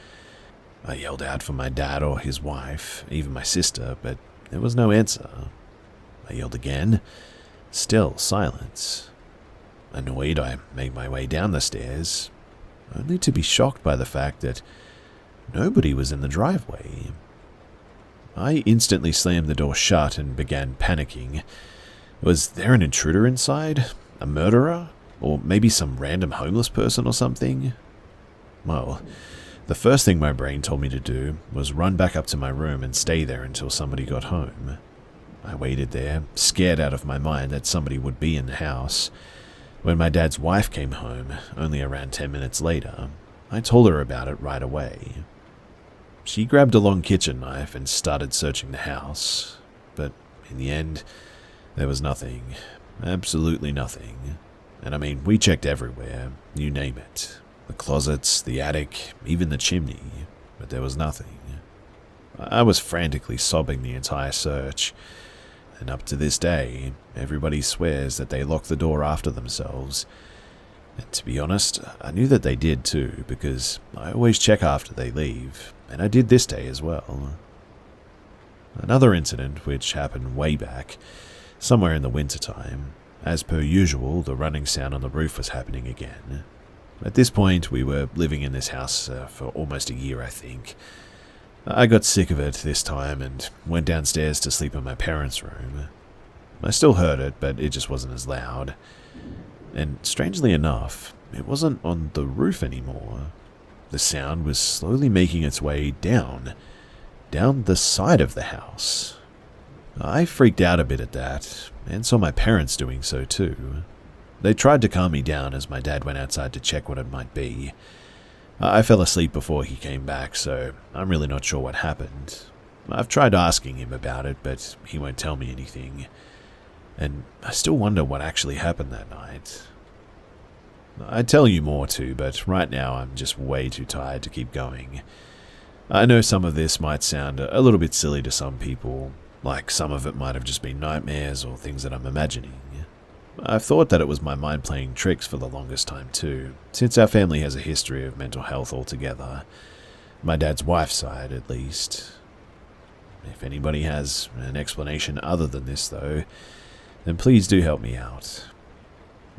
I yelled out for my dad or his wife, even my sister, but there was no answer. I yelled again. Still silence. Annoyed, I made my way down the stairs, only to be shocked by the fact that nobody was in the driveway. I instantly slammed the door shut and began panicking. Was there an intruder inside? A murderer? Or maybe some random homeless person or something? Well, the first thing my brain told me to do was run back up to my room and stay there until somebody got home. I waited there, scared out of my mind that somebody would be in the house. When my dad's wife came home, only around 10 minutes later, I told her about it right away. She grabbed a long kitchen knife and started searching the house, but in the end, there was nothing. Absolutely nothing. And I mean, we checked everywhere, you name it. The closets, the attic, even the chimney, but there was nothing. I was frantically sobbing the entire search, and up to this day, everybody swears that they locked the door after themselves. And to be honest, I knew that they did too, because I always check after they leave, and I did this day as well. Another incident which happened way back, somewhere in the wintertime. As per usual, the running sound on the roof was happening again. At this point, we were living in this house for almost a year, I think. I got sick of it this time and went downstairs to sleep in my parents' room. I still heard it, but it just wasn't as loud. And strangely enough, it wasn't on the roof anymore. The sound was slowly making its way down the side of the house. I freaked out a bit at that, and saw my parents doing so too. They tried to calm me down as my dad went outside to check what it might be. I fell asleep before he came back, so I'm really not sure what happened. I've tried asking him about it, but he won't tell me anything. And I still wonder what actually happened that night. I'd tell you more too, but right now I'm just way too tired to keep going. I know some of this might sound a little bit silly to some people, like some of it might have just been nightmares or things that I'm imagining. I've thought that it was my mind playing tricks for the longest time too, since our family has a history of mental health altogether. My dad's wife's side, at least. If anybody has an explanation other than this, though, then please do help me out.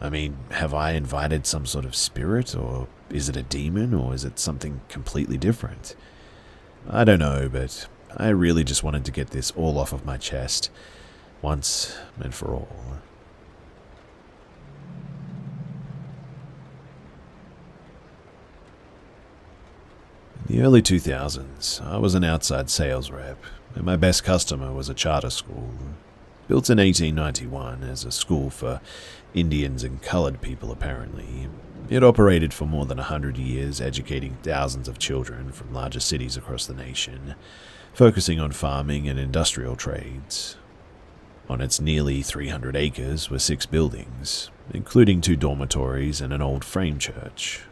I mean, have I invited some sort of spirit, or is it a demon, or is it something completely different? I don't know, but I really just wanted to get this all off of my chest, once and for all. In the early 2000s, I was an outside sales rep, and my best customer was a charter school. Built in 1891 as a school for Indians and colored people, apparently. It operated for more than 100 years, educating thousands of children from larger cities across the nation, focusing on farming and industrial trades. On its nearly 300 acres were 6 buildings, including 2 dormitories and an old frame church.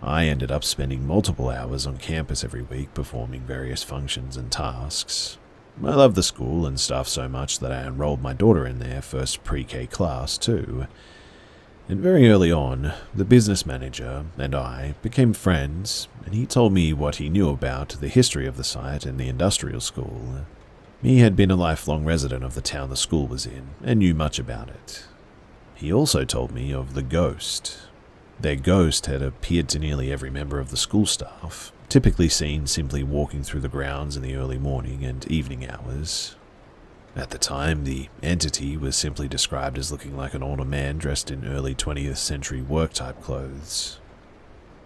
I ended up spending multiple hours on campus every week performing various functions and tasks. I loved the school and staff so much that I enrolled my daughter in their first pre-K class too. And very early on, the business manager and I became friends, and he told me what he knew about the history of the site and the industrial school. He had been a lifelong resident of the town the school was in and knew much about it. He also told me of the ghost. Their ghost had appeared to nearly every member of the school staff, typically seen simply walking through the grounds in the early morning and evening hours. At the time, the entity was simply described as looking like an older man dressed in early 20th century work-type clothes.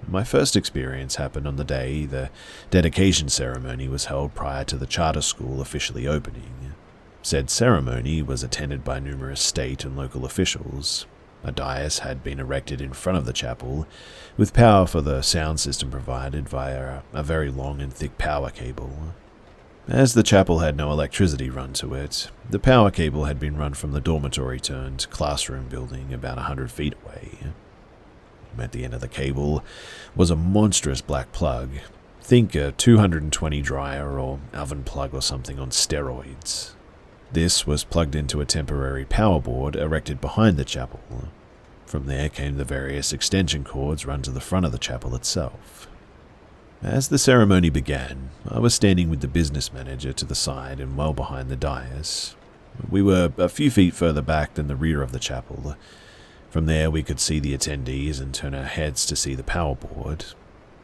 My first experience happened on the day the dedication ceremony was held prior to the charter school officially opening. Said ceremony was attended by numerous state and local officials. A dais had been erected in front of the chapel, with power for the sound system provided via a very long and thick power cable. As the chapel had no electricity run to it, the power cable had been run from the dormitory-turned-classroom building about 100 feet away. At the end of the cable was a monstrous black plug. Think a 220 dryer or oven plug or something on steroids. This was plugged into a temporary power board erected behind the chapel. From there came the various extension cords run to the front of the chapel itself. As the ceremony began, I was standing with the business manager to the side and well behind the dais. We were a few feet further back than the rear of the chapel. From there we could see the attendees and turn our heads to see the power board.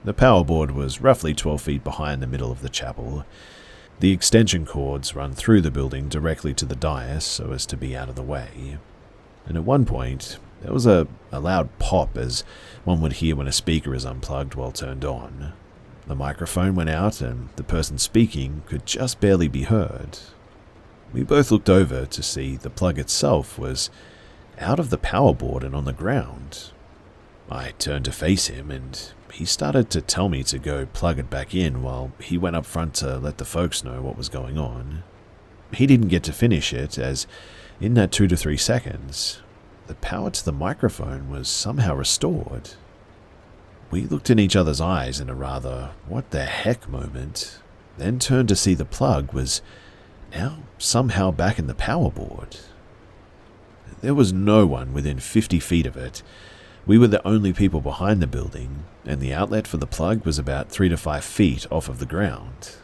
The power board was roughly 12 feet behind the middle of the chapel. The extension cords run through the building directly to the dais so as to be out of the way. And at one point, there was a loud pop as one would hear when a speaker is unplugged while turned on. The microphone went out and the person speaking could just barely be heard. We both looked over to see the plug itself was out of the power board and on the ground. I turned to face him and he started to tell me to go plug it back in while he went up front to let the folks know what was going on. He didn't get to finish it as, in that 2 to 3 seconds, the power to the microphone was somehow restored. We looked in each other's eyes in a rather what the heck moment, then turned to see the plug was now somehow back in the power board. There was no one within 50 feet of it. We were the only people behind the building, and the outlet for the plug was about 3 to 5 feet off of the ground.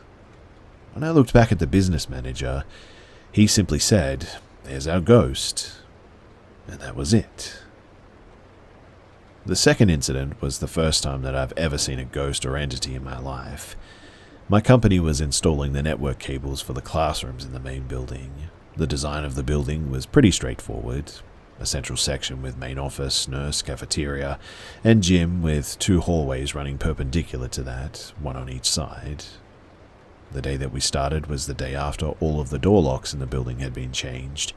When I looked back at the business manager, he simply said, "There's our ghost." And that was it. The second incident was the first time that I've ever seen a ghost or entity in my life. My company was installing the network cables for the classrooms in the main building. The design of the building was pretty straightforward. A central section with main office, nurse, cafeteria, and gym with 2 hallways running perpendicular to that, one on each side. The day that we started was the day after all of the door locks in the building had been changed.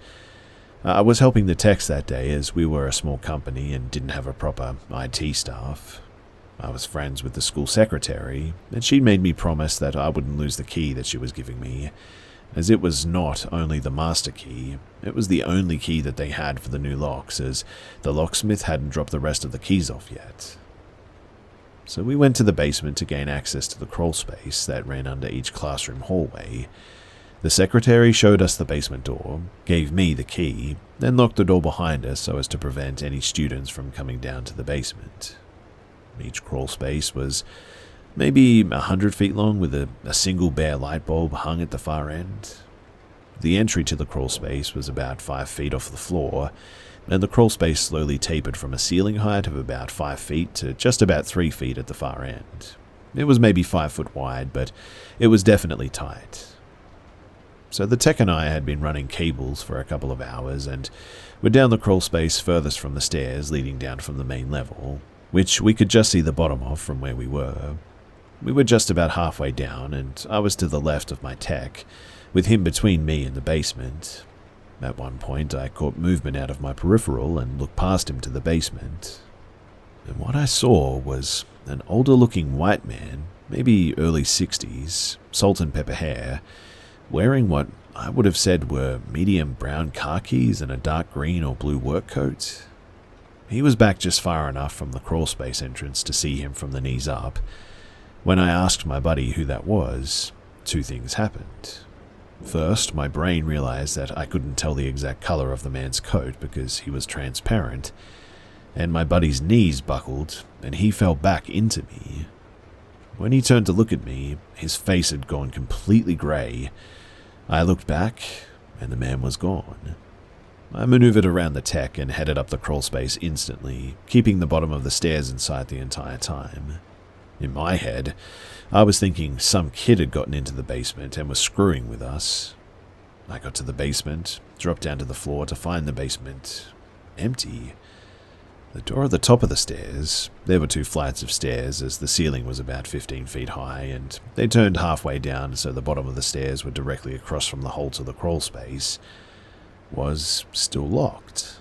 I was helping the techs that day as we were a small company and didn't have a proper IT staff. I was friends with the school secretary, and she'd made me promise that I wouldn't lose the key that she was giving me, as it was not only the master key, it was the only key that they had for the new locks, as the locksmith hadn't dropped the rest of the keys off yet. So we went to the basement to gain access to the crawl space that ran under each classroom hallway. The secretary showed us the basement door, gave me the key, then locked the door behind us so as to prevent any students from coming down to the basement. Each crawl space was maybe 100 feet long with a single bare light bulb hung at the far end. The entry to the crawl space was about 5 feet off the floor, and the crawl space slowly tapered from a ceiling height of about 5 feet to just about 3 feet at the far end. It was maybe 5 foot wide, but it was definitely tight. So the tech and I had been running cables for a couple of hours and were down the crawl space furthest from the stairs leading down from the main level, which we could just see the bottom of from where we were. We were just about halfway down, and I was to the left of my tech, with him between me and the basement. At one point, I caught movement out of my peripheral and looked past him to the basement. And what I saw was an older-looking white man, maybe early 60s, salt and pepper hair, wearing what I would have said were medium brown khakis and a dark green or blue work coat. He was back just far enough from the crawlspace entrance to see him from the knees up. When I asked my buddy who that was, two things happened. First, my brain realized that I couldn't tell the exact color of the man's coat because he was transparent, and my buddy's knees buckled and he fell back into me. When he turned to look at me, his face had gone completely grey. I looked back, and the man was gone. I maneuvered around the tech and headed up the crawlspace instantly, keeping the bottom of the stairs in sight the entire time. In my head, I was thinking some kid had gotten into the basement and was screwing with us. I got to the basement, dropped down to the floor to find the basement empty. The door at the top of the stairs, there were 2 flights of stairs as the ceiling was about 15 feet high, and they turned halfway down so the bottom of the stairs were directly across from the hole to the crawlspace, was still locked.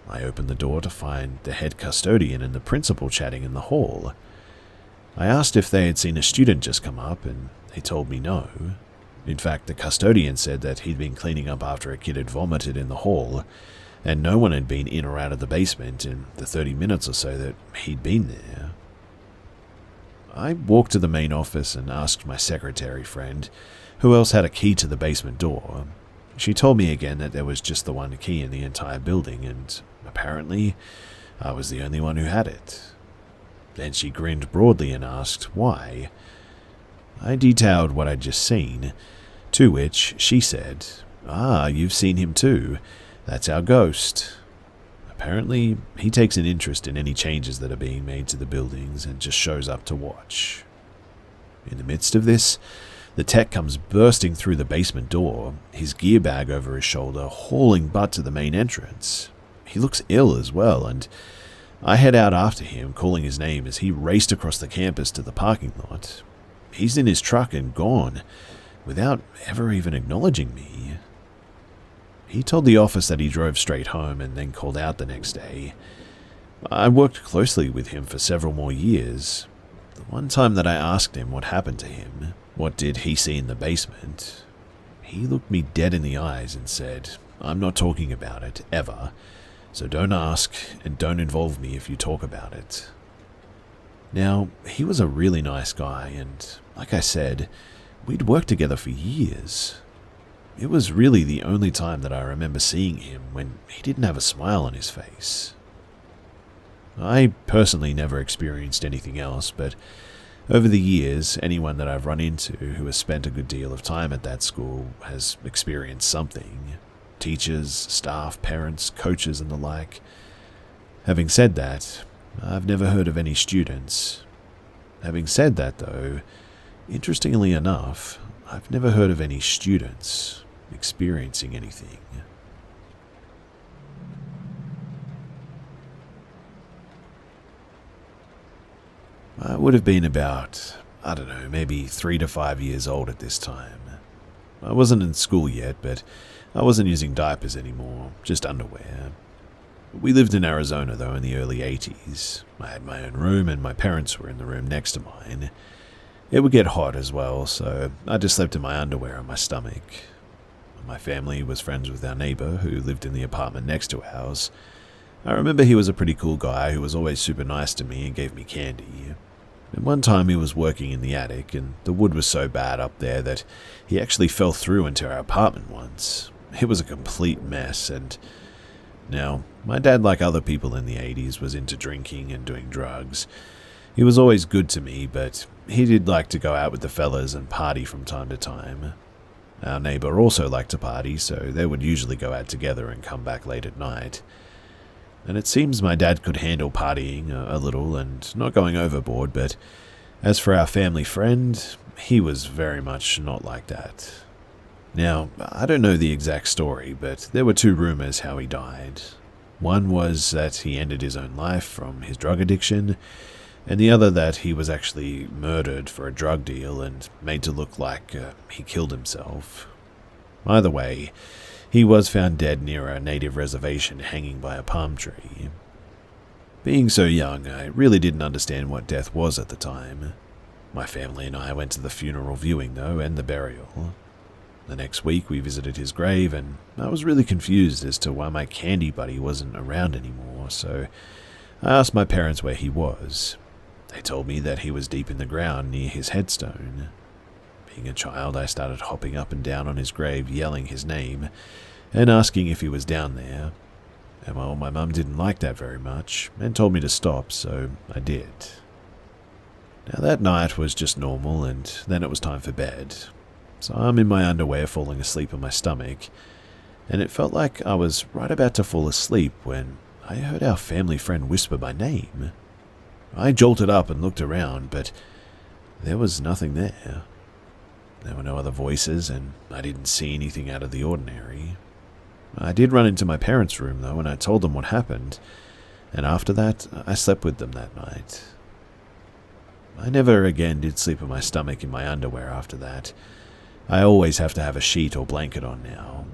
I opened the door to find the head custodian and the principal chatting in the hall. I asked if they had seen a student just come up, and they told me no. In fact, the custodian said that he'd been cleaning up after a kid had vomited in the hall, and no one had been in or out of the basement in the 30 minutes or so that he'd been there. I walked to the main office and asked my secretary friend who else had a key to the basement door. She told me again that there was just the one key in the entire building, and apparently I was the only one who had it. Then she grinned broadly and asked why. I detailed what I'd just seen, to which she said, "Ah, you've seen him too. That's our ghost." Apparently, he takes an interest in any changes that are being made to the buildings and just shows up to watch. In the midst of this, the tech comes bursting through the basement door, his gear bag over his shoulder, hauling butt to the main entrance. He looks ill as well, and I head out after him, calling his name as he raced across the campus to the parking lot. He's in his truck and gone, without ever even acknowledging me. He told the office that he drove straight home and then called out the next day. I worked closely with him for several more years. The one time that I asked him what happened to him, what did he see in the basement, he looked me dead in the eyes and said, "I'm not talking about it, ever. So don't ask and don't involve me if you talk about it." Now, he was a really nice guy, and like I said, we'd worked together for years. It was really the only time that I remember seeing him when he didn't have a smile on his face. I personally never experienced anything else, but over the years, anyone that I've run into who has spent a good deal of time at that school has experienced something. Teachers, staff, parents, coaches, and the like. Having said that, I've never heard of any students. Having said that, though, interestingly enough, I've never heard of any students experiencing anything. I would have been about, maybe 3 to 5 years old at this time. I wasn't in school yet, but I wasn't using diapers anymore, just underwear. We lived in Arizona, though, in the early 80s. I had my own room, and my parents were in the room next to mine. It would get hot as well, so I just slept in my underwear on my stomach. My family was friends with our neighbor, who lived in the apartment next to ours. I remember he was a pretty cool guy who was always super nice to me and gave me candy. And one time he was working in the attic, and the wood was so bad up there that he actually fell through into our apartment once. It was a complete mess, and now, my dad, like other people in the 80s, was into drinking and doing drugs. He was always good to me, but he did like to go out with the fellas and party from time to time. Our neighbor also liked to party, so they would usually go out together and come back late at night. And it seems my dad could handle partying a little and not going overboard, but as for our family friend, he was very much not like that. Now, I don't know the exact story, but there were 2 rumors how he died. One was that he ended his own life from his drug addiction, and the other that he was actually murdered for a drug deal and made to look like he killed himself. Either way, he was found dead near a native reservation hanging by a palm tree. Being so young, I really didn't understand what death was at the time. My family and I went to the funeral viewing, though, and the burial. The next week we visited his grave, and I was really confused as to why my candy buddy wasn't around anymore. anymore, so I asked my parents where he was. They told me that he was deep in the ground near his headstone. Being a child, I started hopping up and down on his grave, yelling his name, and asking if he was down there. And well, my mum didn't like that very much, and told me to stop, so I did. Now that night was just normal, and then it was time for bed. So I'm in my underwear falling asleep on my stomach, and it felt like I was right about to fall asleep when I heard our family friend whisper my name. I jolted up and looked around, but there was nothing there. There were no other voices, and I didn't see anything out of the ordinary. I did run into my parents' room, though, and I told them what happened, and after that, I slept with them that night. I never again did sleep on my stomach in my underwear after that. I always have to have a sheet or blanket on now.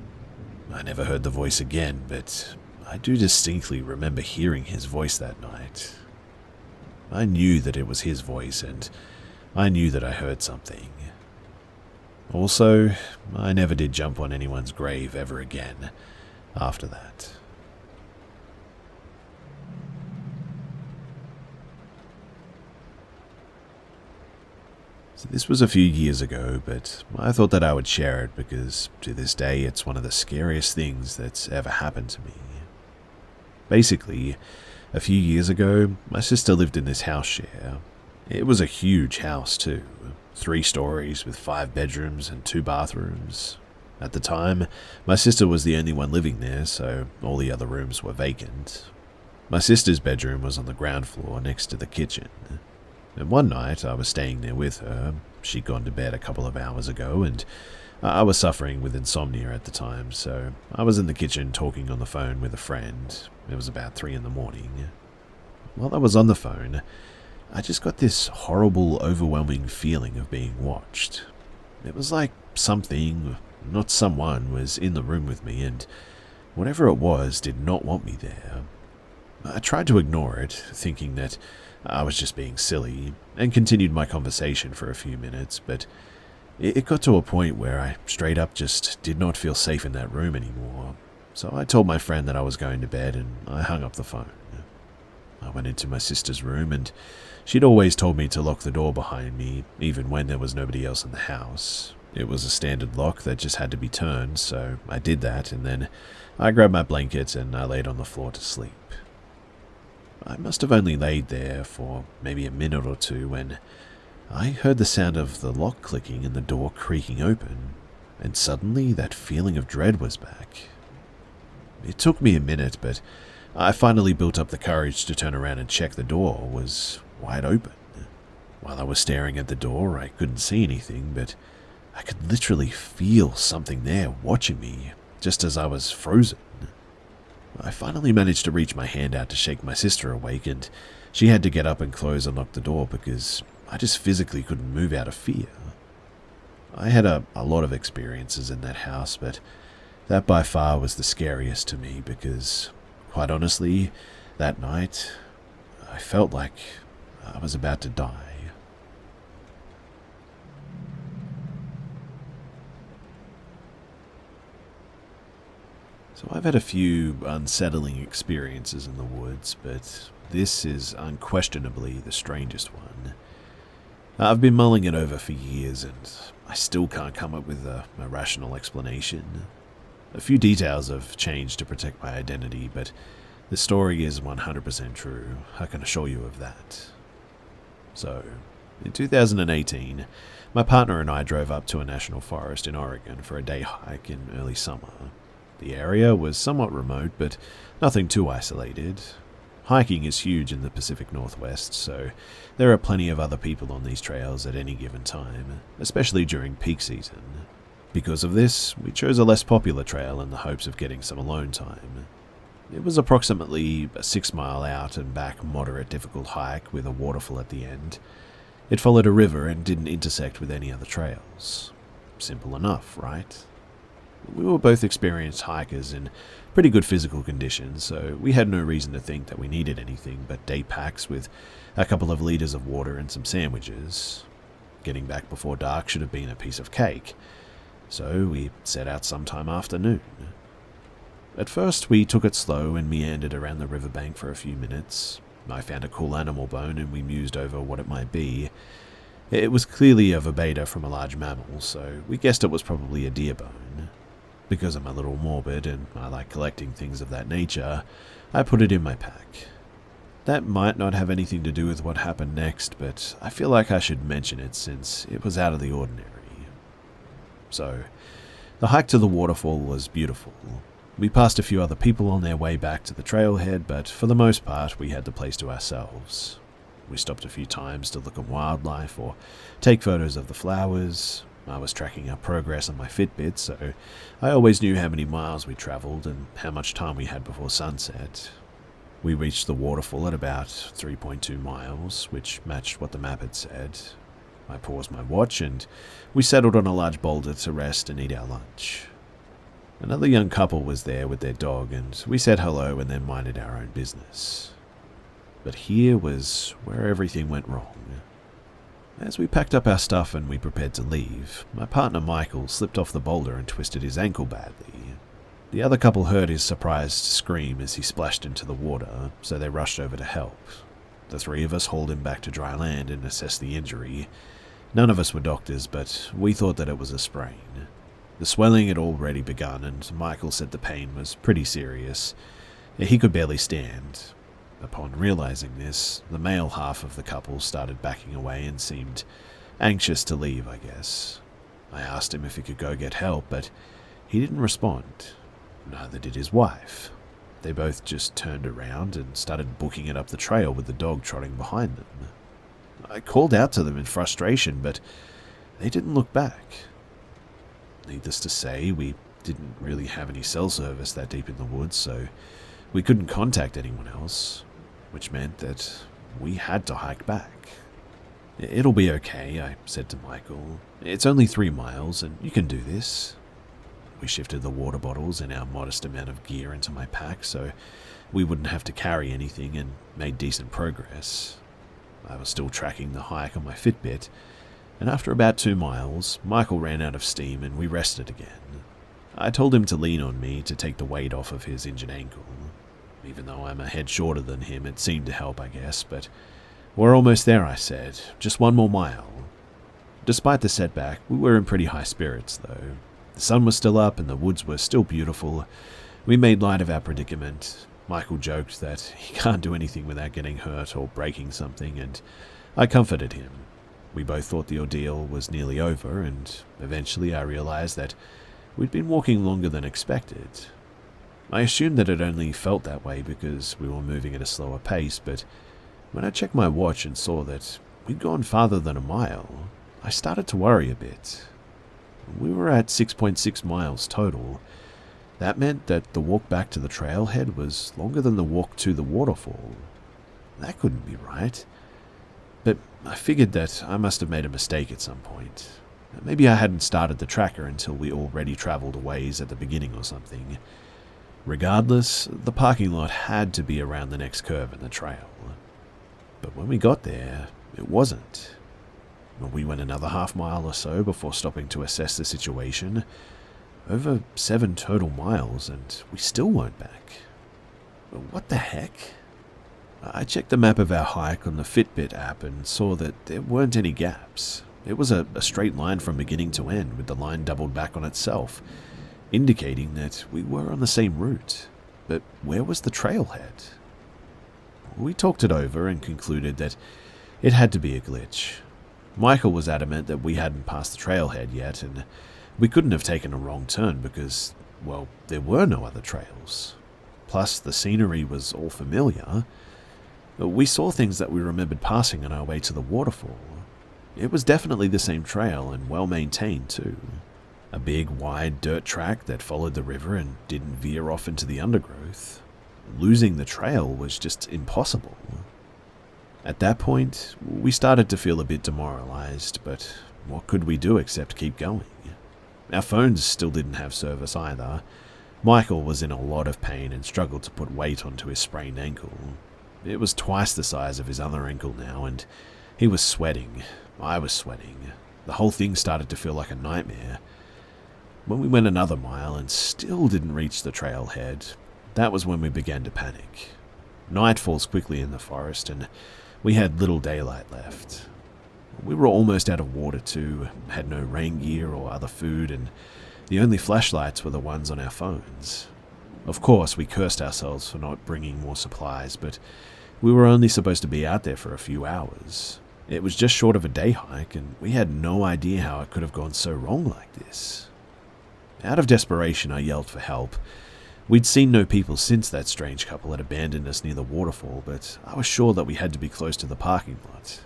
I never heard the voice again, but I do distinctly remember hearing his voice that night. I knew that it was his voice, and I knew that I heard something. Also, I never did jump on anyone's grave ever again after that. So this was a few years ago, but I thought that I would share it because to this day it's one of the scariest things that's ever happened to me. Basically, a few years ago, my sister lived in this house share. It was a huge house too, 3 stories with 5 bedrooms and 2 bathrooms. At the time, my sister was the only one living there, so all the other rooms were vacant. My sister's bedroom was on the ground floor next to the kitchen. And one night, I was staying there with her. She'd gone to bed a couple of hours ago, and I was suffering with insomnia at the time, so I was in the kitchen talking on the phone with a friend. It was about 3 in the morning. While I was on the phone, I just got this horrible, overwhelming feeling of being watched. It was like something, not someone, was in the room with me, and whatever it was did not want me there. I tried to ignore it, thinking that I was just being silly, and continued my conversation for a few minutes, but it got to a point where I straight up just did not feel safe in that room anymore. So I told my friend that I was going to bed, and I hung up the phone. I went into my sister's room, and she'd always told me to lock the door behind me, even when there was nobody else in the house. It was a standard lock that just had to be turned, so I did that, and then I grabbed my blanket and I laid on the floor to sleep. I must have only laid there for maybe a minute or two when I heard the sound of the lock clicking and the door creaking open, and suddenly that feeling of dread was back. It took me a minute, but I finally built up the courage to turn around and check the door was wide open. While I was staring at the door, I couldn't see anything, but I could literally feel something there watching me, just as I was frozen. I finally managed to reach my hand out to shake my sister awake, and she had to get up and close and lock the door because I just physically couldn't move out of fear. I had a lot of experiences in that house, but that by far was the scariest to me because, quite honestly, that night, I felt like I was about to die. So I've had a few unsettling experiences in the woods, but this is unquestionably the strangest one. I've been mulling it over for years, and I still can't come up with a rational explanation. A few details have changed to protect my identity, but the story is 100% true. I can assure you of that. So, in 2018, my partner and I drove up to a national forest in Oregon for a day hike in early summer. The area was somewhat remote, but nothing too isolated. Hiking is huge in the Pacific Northwest, so there are plenty of other people on these trails at any given time, especially during peak season. Because of this, we chose a less popular trail in the hopes of getting some alone time. It was approximately a 6-mile out and back moderate difficult hike with a waterfall at the end. It followed a river and didn't intersect with any other trails. Simple enough, right? We were both experienced hikers in pretty good physical condition, so we had no reason to think that we needed anything but day packs with a couple of liters of water and some sandwiches. Getting back before dark should have been a piece of cake, so we set out sometime after noon. At first, we took it slow and meandered around the riverbank for a few minutes. I found a cool animal bone and we mused over what it might be. It was clearly a verbatim from a large mammal, so we guessed it was probably a deer bone. Because I'm a little morbid and I like collecting things of that nature, I put it in my pack. That might not have anything to do with what happened next, but I feel like I should mention it since it was out of the ordinary. So, the hike to the waterfall was beautiful. We passed a few other people on their way back to the trailhead, but for the most part we had the place to ourselves. We stopped a few times to look at wildlife or take photos of the flowers. I was tracking our progress on my Fitbit, so I always knew how many miles we travelled and how much time we had before sunset. We reached the waterfall at about 3.2 miles, which matched what the map had said. I paused my watch and we settled on a large boulder to rest and eat our lunch. Another young couple was there with their dog and we said hello and then minded our own business. But here was where everything went wrong. As we packed up our stuff and we prepared to leave, my partner Michael slipped off the boulder and twisted his ankle badly. The other couple heard his surprised scream as he splashed into the water, so they rushed over to help. The three of us hauled him back to dry land and assessed the injury. None of us were doctors, but we thought that it was a sprain. The swelling had already begun, and Michael said the pain was pretty serious. He could barely stand. Upon realizing this, the male half of the couple started backing away and seemed anxious to leave, I guess. I asked him if he could go get help, but he didn't respond. Neither did his wife. They both just turned around and started booking it up the trail with the dog trotting behind them. I called out to them in frustration, but they didn't look back. Needless to say, we didn't really have any cell service that deep in the woods, so we couldn't contact anyone else, which meant that we had to hike back. "It'll be okay," I said to Michael. "It's only 3 miles, and you can do this." We shifted the water bottles and our modest amount of gear into my pack so we wouldn't have to carry anything and made decent progress. I was still tracking the hike on my Fitbit, and after about 2 miles, Michael ran out of steam and we rested again. I told him to lean on me to take the weight off of his injured ankle. Even though I'm a head shorter than him, it seemed to help, I guess, but we're almost there, I said. Just 1 more mile. Despite the setback, we were in pretty high spirits, though. The sun was still up and the woods were still beautiful. We made light of our predicament. Michael joked that he can't do anything without getting hurt or breaking something, and I comforted him. We both thought the ordeal was nearly over, and eventually I realized that we'd been walking longer than expected. I assumed that it only felt that way because we were moving at a slower pace, but when I checked my watch and saw that we'd gone farther than a mile, I started to worry a bit. We were at 6.6 miles total. That meant that the walk back to the trailhead was longer than the walk to the waterfall. That couldn't be right. But I figured that I must have made a mistake at some point. Maybe I hadn't started the tracker until we already traveled a ways at the beginning or something. Regardless, the parking lot had to be around the next curve in the trail. But when we got there, it wasn't. We went another half mile or so before stopping to assess the situation. Over 7 total miles, and we still weren't back. What the heck? I checked the map of our hike on the Fitbit app and saw that there weren't any gaps. It was a straight line from beginning to end, with the line doubled back on itself, indicating that we were on the same route. But where was the trailhead? We talked it over and concluded that it had to be a glitch. Michael was adamant that we hadn't passed the trailhead yet, and we couldn't have taken a wrong turn because, well, there were no other trails. Plus, the scenery was all familiar. We saw things that we remembered passing on our way to the waterfall. It was definitely the same trail and well maintained too. A big, wide dirt track that followed the river and didn't veer off into the undergrowth. Losing the trail was just impossible. At that point, we started to feel a bit demoralized, but what could we do except keep going? Our phones still didn't have service either. Michael was in a lot of pain and struggled to put weight onto his sprained ankle. It was twice the size of his other ankle now, and he was sweating. I was sweating. The whole thing started to feel like a nightmare. When we went another mile and still didn't reach the trailhead, that was when we began to panic. Night falls quickly in the forest, and we had little daylight left. We were almost out of water too, had no rain gear or other food, and the only flashlights were the ones on our phones. Of course, we cursed ourselves for not bringing more supplies, but we were only supposed to be out there for a few hours. It was just short of a day hike, and we had no idea how it could have gone so wrong like this. Out of desperation, I yelled for help. We'd seen no people since that strange couple had abandoned us near the waterfall, but I was sure that we had to be close to the parking lot.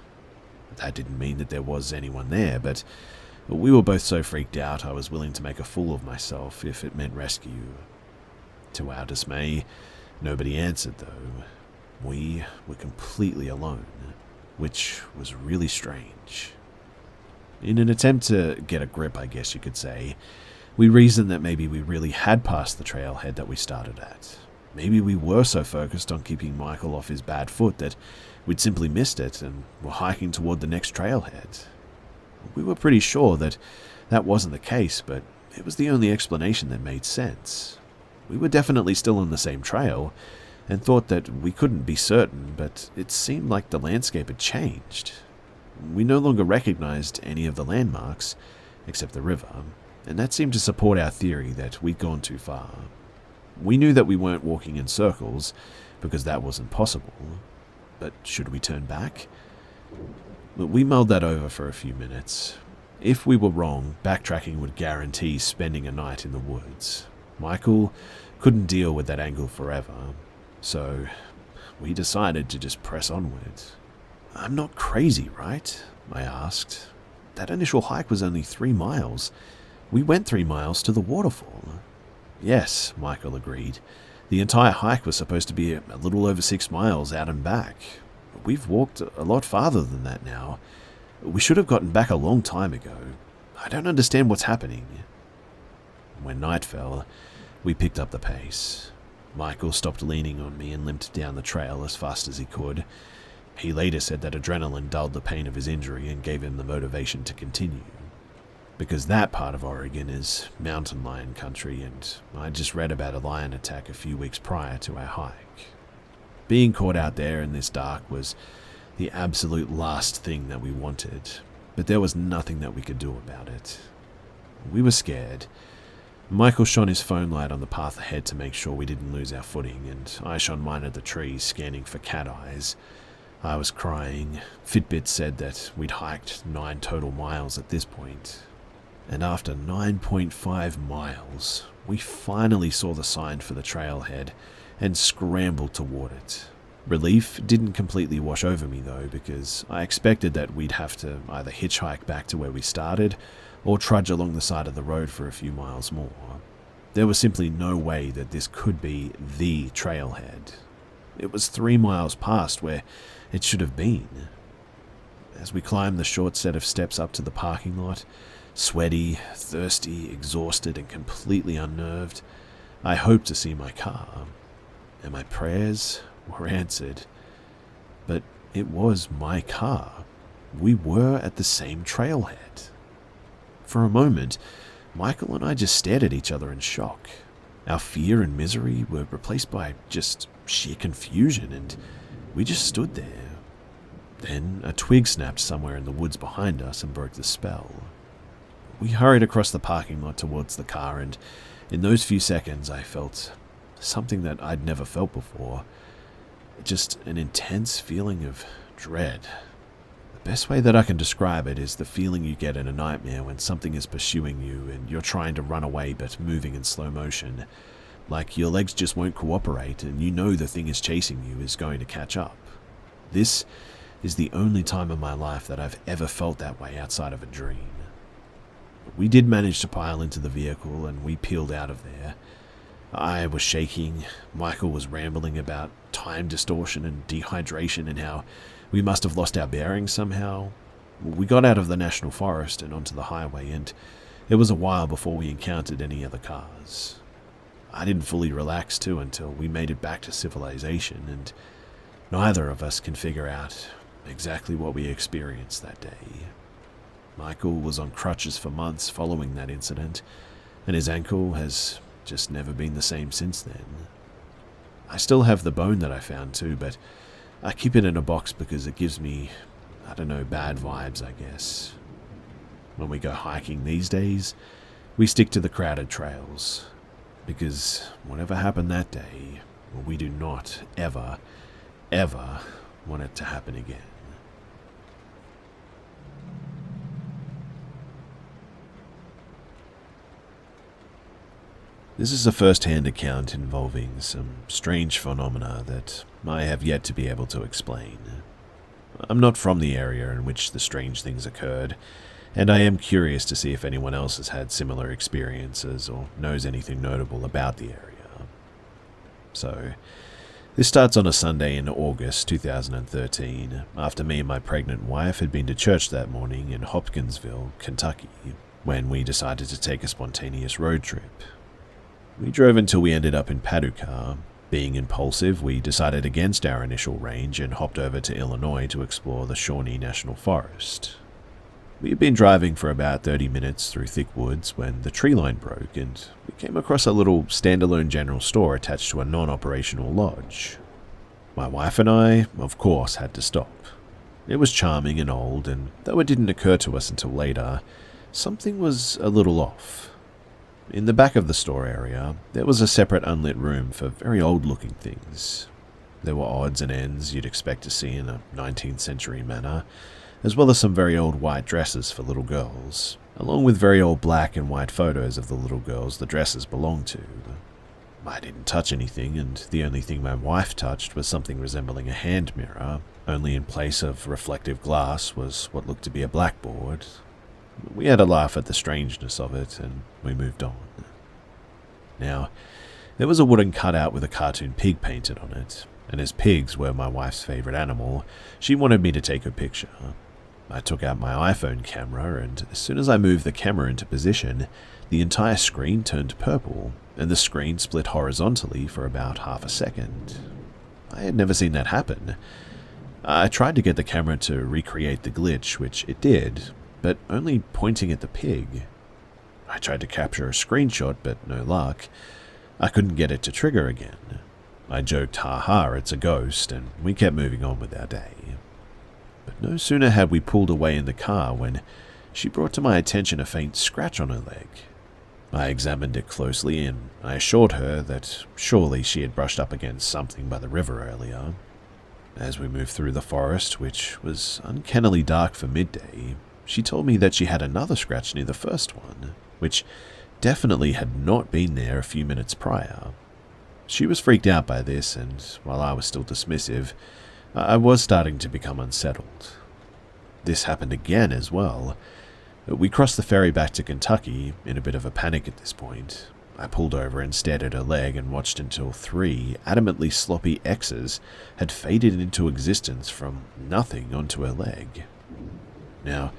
That didn't mean that there was anyone there, but we were both so freaked out I was willing to make a fool of myself if it meant rescue. To our dismay, nobody answered though. We were completely alone, which was really strange. In an attempt to get a grip, I guess you could say, we reasoned that maybe we really had passed the trailhead that we started at. Maybe we were so focused on keeping Michael off his bad foot that we'd simply missed it and were hiking toward the next trailhead. We were pretty sure that that wasn't the case, but it was the only explanation that made sense. We were definitely still on the same trail, and thought that we couldn't be certain, but it seemed like the landscape had changed. We no longer recognized any of the landmarks, except the river, and that seemed to support our theory that we'd gone too far. We knew that we weren't walking in circles, because that wasn't possible. But should we turn back? We mulled that over for a few minutes. If we were wrong, backtracking would guarantee spending a night in the woods. Michael couldn't deal with that angle forever, so we decided to just press onward. I'm not crazy, right? I asked. That initial hike was only 3 miles. We went 3 miles to the waterfall. Yes, Michael agreed. The entire hike was supposed to be a little over 6 miles out and back. We've walked a lot farther than that now. We should have gotten back a long time ago. I don't understand what's happening. When night fell, we picked up the pace. Michael stopped leaning on me and limped down the trail as fast as he could. He later said that adrenaline dulled the pain of his injury and gave him the motivation to continue. Because that part of Oregon is mountain lion country, and I just read about a lion attack a few weeks prior to our hike. Being caught out there in this dark was the absolute last thing that we wanted, but there was nothing that we could do about it. We were scared. Michael shone his phone light on the path ahead to make sure we didn't lose our footing, and I shone mine at the trees, scanning for cat eyes. I was crying. Fitbit said that we'd hiked 9 total miles at this point. And after 9.5 miles, we finally saw the sign for the trailhead and scrambled toward it. Relief didn't completely wash over me though, because I expected that we'd have to either hitchhike back to where we started or trudge along the side of the road for a few miles more. There was simply no way that this could be the trailhead. It was 3 miles past where it should have been. As we climbed the short set of steps up to the parking lot, sweaty, thirsty, exhausted, and completely unnerved, I hoped to see my car, and my prayers were answered. But it was my car. We were at the same trailhead. For a moment, Michael and I just stared at each other in shock. Our fear and misery were replaced by just sheer confusion, and we just stood there. Then a twig snapped somewhere in the woods behind us and broke the spell. We hurried across the parking lot towards the car, and in those few seconds I felt something that I'd never felt before. Just an intense feeling of dread. The best way that I can describe it is the feeling you get in a nightmare when something is pursuing you and you're trying to run away but moving in slow motion. Like your legs just won't cooperate and you know the thing is chasing you is going to catch up. This is the only time in my life that I've ever felt that way outside of a dream. We did manage to pile into the vehicle and we peeled out of there. I was shaking. Michael was rambling about time distortion and dehydration and how we must have lost our bearings somehow. We got out of the national forest and onto the highway, and it was a while before we encountered any other cars. I didn't fully relax too until we made it back to civilization, and neither of us can figure out exactly what we experienced that day. Michael was on crutches for months following that incident, and his ankle has just never been the same since then. I still have the bone that I found too, but I keep it in a box because it gives me, I don't know, bad vibes, I guess. When we go hiking these days, we stick to the crowded trails, because whatever happened that day, we do not ever, ever want it to happen again. This is a first-hand account involving some strange phenomena that I have yet to be able to explain. I'm not from the area in which the strange things occurred, and I am curious to see if anyone else has had similar experiences or knows anything notable about the area. So, this starts on a Sunday in August 2013, after me and my pregnant wife had been to church that morning in Hopkinsville, Kentucky, when we decided to take a spontaneous road trip. We drove until we ended up in Paducah. Being impulsive, we decided against our initial range and hopped over to Illinois to explore the Shawnee National Forest. We had been driving for about 30 minutes through thick woods when the tree line broke and we came across a little standalone general store attached to a non-operational lodge. My wife and I, of course, had to stop. It was charming and old, and though it didn't occur to us until later, something was a little off. In the back of the store area, there was a separate unlit room for very old-looking things. There were odds and ends you'd expect to see in a 19th century manor, as well as some very old white dresses for little girls, along with very old black and white photos of the little girls the dresses belonged to. I didn't touch anything, and the only thing my wife touched was something resembling a hand mirror, only in place of reflective glass was what looked to be a blackboard. We had a laugh at the strangeness of it, and we moved on. Now, there was a wooden cutout with a cartoon pig painted on it, and as pigs were my wife's favorite animal, she wanted me to take a picture. I took out my iPhone camera, and as soon as I moved the camera into position, the entire screen turned purple, and the screen split horizontally for about half a second. I had never seen that happen. I tried to get the camera to recreate the glitch, which it did, but only pointing at the pig. I tried to capture a screenshot, but no luck. I couldn't get it to trigger again. I joked, "Ha, it's a ghost," and we kept moving on with our day. But no sooner had we pulled away in the car when she brought to my attention a faint scratch on her leg. I examined it closely, and I assured her that surely she had brushed up against something by the river earlier. As we moved through the forest, which was uncannily dark for midday, she told me that she had another scratch near the first one, which definitely had not been there a few minutes prior. She was freaked out by this, and while I was still dismissive, I was starting to become unsettled. This happened again as well. We crossed the ferry back to Kentucky in a bit of a panic at this point. I pulled over and stared at her leg and watched until 3 adamantly sloppy X's had faded into existence from nothing onto her leg. Now,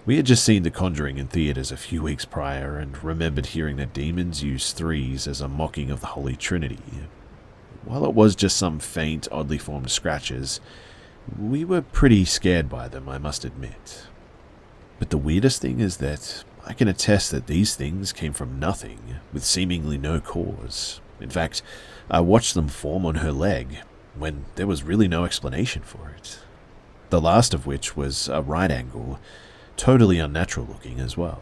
we had just seen The Conjuring in theaters a few weeks prior and remembered hearing that demons use 3s as a mocking of the Holy Trinity. While it was just some faint, oddly formed scratches, we were pretty scared by them, I must admit. But the weirdest thing is that I can attest that these things came from nothing, with seemingly no cause. In fact, I watched them form on her leg, when there was really no explanation for it. The last of which was a right angle, totally unnatural looking as well.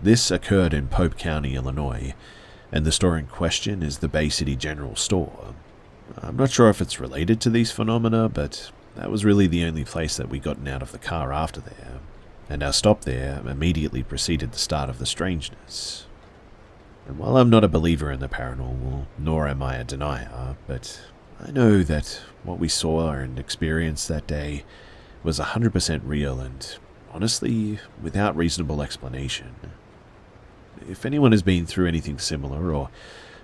This occurred in Pope County, Illinois, and the store in question is the Bay City General Store. I'm not sure if it's related to these phenomena, but that was really the only place that we gotten out of the car after there, and our stop there immediately preceded the start of the strangeness. And while I'm not a believer in the paranormal, nor am I a denier, but I know that what we saw and experienced that day was 100% real and, honestly, without reasonable explanation. If anyone has been through anything similar or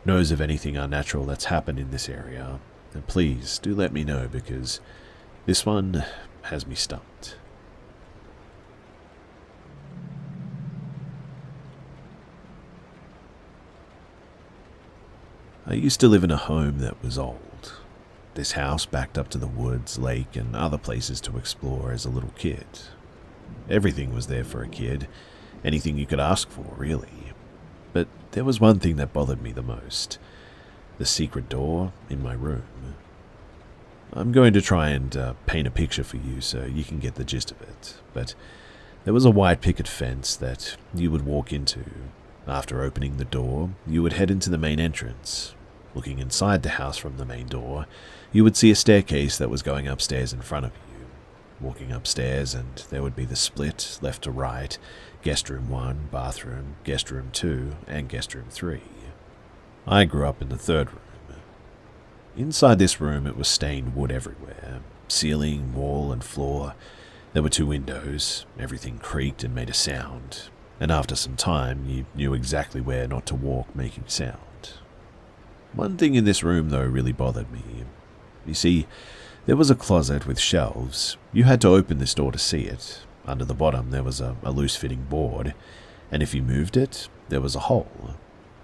knows of anything unnatural that's happened in this area, then please do let me know, because this one has me stumped. I used to live in a home that was old. This house backed up to the woods, lake, and other places to explore as a little kid. Everything was there for a kid, anything you could ask for, really. But there was one thing that bothered me the most: the secret door in my room. I'm going to try and paint a picture for you so you can get the gist of it, but there was a white picket fence that you would walk into. After opening the door, you would head into the main entrance. Looking inside the house from the main door, you would see a staircase that was going upstairs in front of you. Walking upstairs, and there would be the split, left to right, guest room 1, bathroom, guest room 2, and guest room 3. I grew up in the third room. Inside this room, it was stained wood everywhere, ceiling, wall, and floor. There were 2 windows, everything creaked and made a sound, and after some time, you knew exactly where not to walk making sound. One thing in this room, though, really bothered me. You see, there was a closet with shelves. You had to open this door to see it. Under the bottom, there was a loose-fitting board, and if you moved it, there was a hole.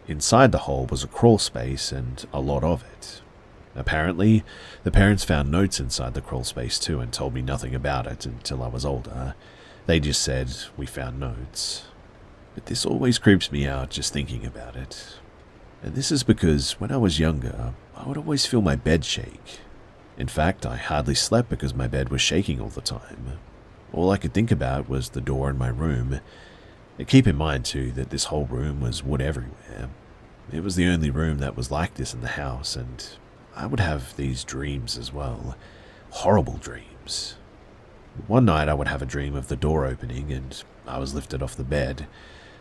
Inside the hole was a crawl space, and a lot of it. Apparently, the parents found notes inside the crawl space too and told me nothing about it until I was older. They just said, "We found notes." But this always creeps me out just thinking about it. And this is because when I was younger, I would always feel my bed shake. In fact, I hardly slept because my bed was shaking all the time. All I could think about was the door in my room. And keep in mind too that this whole room was wood everywhere. It was the only room that was like this in the house, and I would have these dreams as well. Horrible dreams. One night I would have a dream of the door opening and I was lifted off the bed.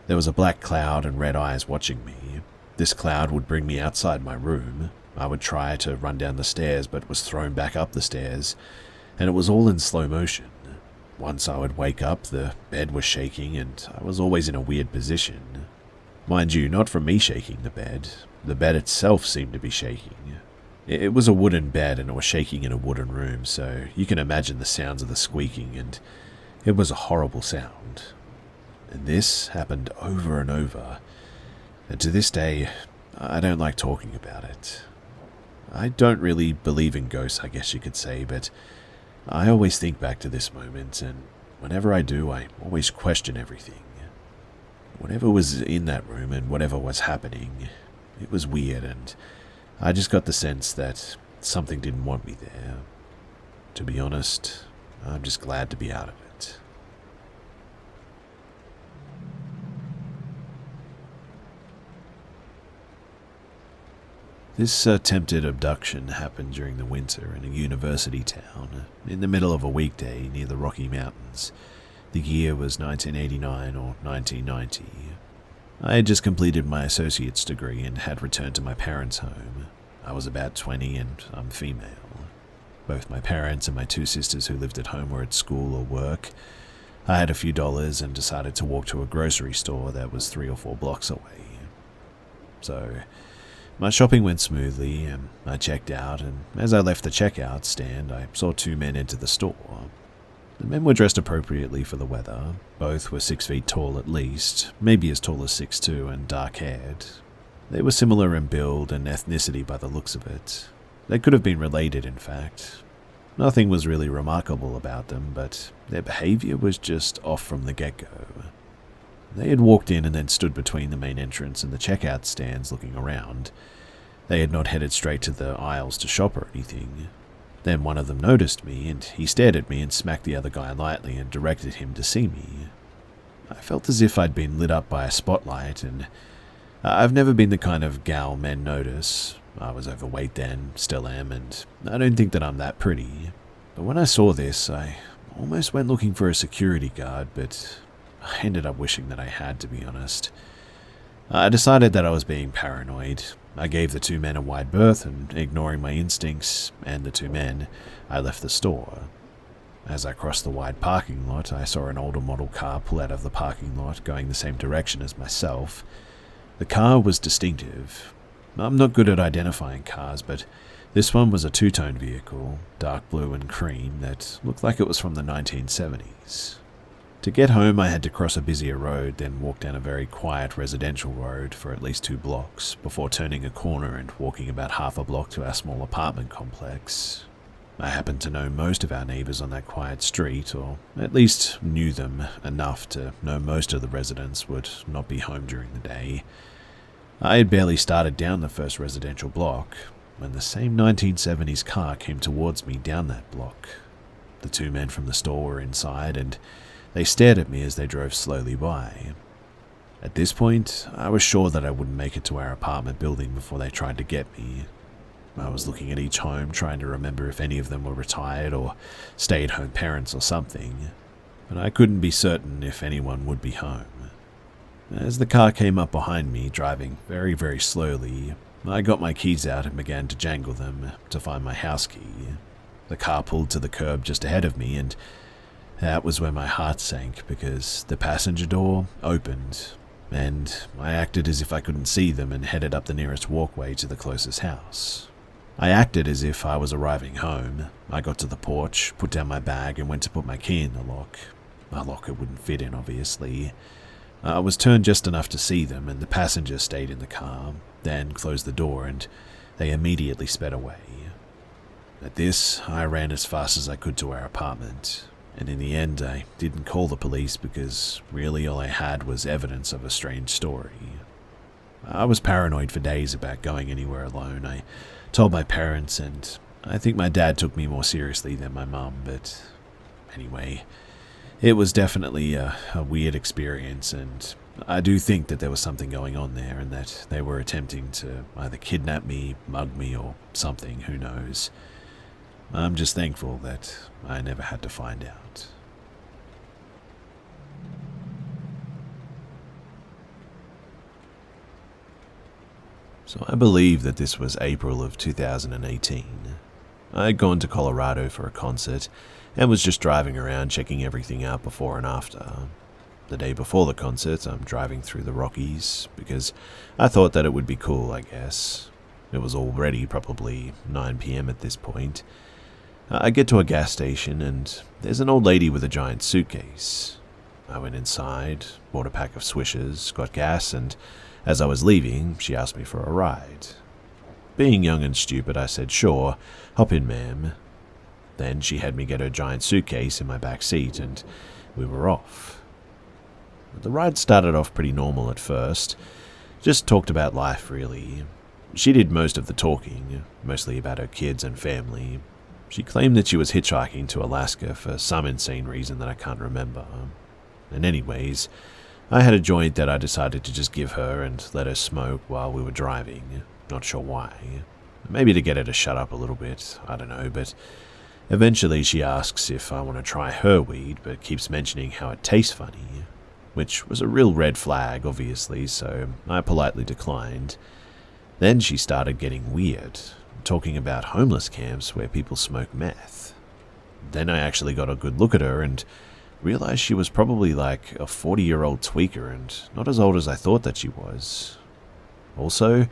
There was a black cloud and red eyes watching me. This cloud would bring me outside my room. I would try to run down the stairs but was thrown back up the stairs, and it was all in slow motion. Once I would wake up, the bed was shaking and I was always in a weird position. Mind you, not from me shaking the bed. The bed itself seemed to be shaking. It was a wooden bed and it was shaking in a wooden room, so you can imagine the sounds of the squeaking, and it was a horrible sound. And this happened over and over, and to this day, I don't like talking about it. I don't really believe in ghosts, I guess you could say, but I always think back to this moment, and whenever I do, I always question everything. Whatever was in that room and whatever was happening, it was weird, and I just got the sense that something didn't want me there. To be honest, I'm just glad to be out of it. This attempted abduction happened during the winter in a university town, in the middle of a weekday near the Rocky Mountains. The year was 1989 or 1990. I had just completed my associate's degree and had returned to my parents' home. I was about 20 and I'm female. Both my parents and my 2 sisters who lived at home were at school or work. I had a few dollars and decided to walk to a grocery store that was 3 or 4 blocks away. So, my shopping went smoothly and I checked out, and as I left the checkout stand, I saw 2 men enter the store. The men were dressed appropriately for the weather. Both were 6 feet tall at least, maybe as tall as 6'2", and dark-haired. They were similar in build and ethnicity by the looks of it. They could have been related, in fact. Nothing was really remarkable about them, but their behavior was just off from the get-go. They had walked in and then stood between the main entrance and the checkout stands looking around. They had not headed straight to the aisles to shop or anything. Then one of them noticed me, and he stared at me and smacked the other guy lightly and directed him to see me. I felt as if I'd been lit up by a spotlight, and I've never been the kind of gal men notice. I was overweight then, still am, and I don't think that I'm that pretty. But when I saw this, I almost went looking for a security guard, but I ended up wishing that I had, to be honest. I decided that I was being paranoid. I gave the 2 men a wide berth, and ignoring my instincts and the 2 men, I left the store. As I crossed the wide parking lot, I saw an older model car pull out of the parking lot, going the same direction as myself. The car was distinctive. I'm not good at identifying cars, but this one was a 2-tone vehicle, dark blue and cream, that looked like it was from the 1970s. To get home, I had to cross a busier road, then walk down a very quiet residential road for at least 2 blocks, before turning a corner and walking about half a block to our small apartment complex. I happened to know most of our neighbors on that quiet street, or at least knew them enough to know most of the residents would not be home during the day. I had barely started down the first residential block when the same 1970s car came towards me down that block. The two men from the store were inside, and they stared at me as they drove slowly by. At this point, I was sure that I wouldn't make it to our apartment building before they tried to get me. I was looking at each home, trying to remember if any of them were retired or stay-at-home parents or something, but I couldn't be certain if anyone would be home. As the car came up behind me, driving very, very slowly, I got my keys out and began to jangle them to find my house key. The car pulled to the curb just ahead of me, and that was where my heart sank because the passenger door opened, and I acted as if I couldn't see them and headed up the nearest walkway to the closest house. I acted as if I was arriving home. I got to the porch, put down my bag, and went to put my key in the lock. My locker wouldn't fit in, obviously. I was turned just enough to see them, and the passenger stayed in the car, then closed the door, and they immediately sped away. At this, I ran as fast as I could to our apartment, and in the end I didn't call the police because really all I had was evidence of a strange story. I was paranoid for days about going anywhere alone. I told my parents, and I think my dad took me more seriously than my mum, but anyway, it was definitely a weird experience, and I do think that there was something going on there and that they were attempting to either kidnap me, mug me, or something, who knows. I'm just thankful that I never had to find out. So I believe that this was April of 2018. I had gone to Colorado for a concert and was just driving around checking everything out before and after. The day before the concert, I'm driving through the Rockies because I thought that it would be cool, I guess. It was already probably 9 p.m. at this point. I get to a gas station and there's an old lady with a giant suitcase. I went inside, bought a pack of Swishers, got gas, and as I was leaving, she asked me for a ride. Being young and stupid, I said, "Sure, hop in, ma'am." Then she had me get her giant suitcase in my back seat, and we were off. The ride started off pretty normal at first, just talked about life, really. She did most of the talking, mostly about her kids and family. She claimed that she was hitchhiking to Alaska for some insane reason that I can't remember. And anyways, I had a joint that I decided to just give her and let her smoke while we were driving. Not sure why. Maybe to get her to shut up a little bit, I don't know, but eventually she asks if I want to try her weed, but keeps mentioning how it tastes funny, which was a real red flag, obviously, so I politely declined. Then she started getting weird, talking about homeless camps where people smoke meth. Then I actually got a good look at her and realized she was probably like a 40-year-old tweaker and not as old as I thought that she was. Also,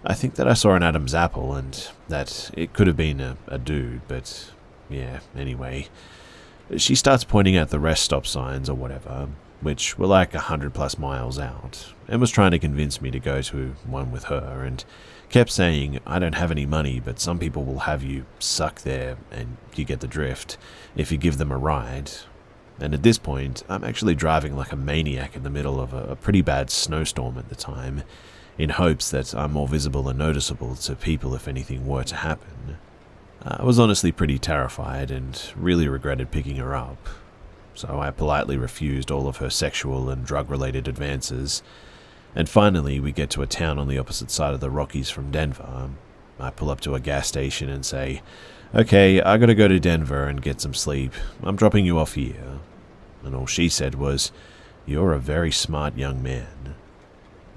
I think that I saw an Adam's apple and that it could have been a dude, but yeah, anyway. She starts pointing at the rest stop signs or whatever, which were like 100+ miles out, and was trying to convince me to go to one with her, and kept saying, "I don't have any money, but some people will have you suck there, and you get the drift, if you give them a ride." And at this point, I'm actually driving like a maniac in the middle of a pretty bad snowstorm at the time, in hopes that I'm more visible and noticeable to people if anything were to happen. I was honestly pretty terrified and really regretted picking her up, so I politely refused all of her sexual and drug-related advances, and finally we get to a town on the opposite side of the Rockies from Denver. I pull up to a gas station and say, "Okay, I gotta go to Denver and get some sleep. I'm dropping you off here." And all she said was, "You're a very smart young man."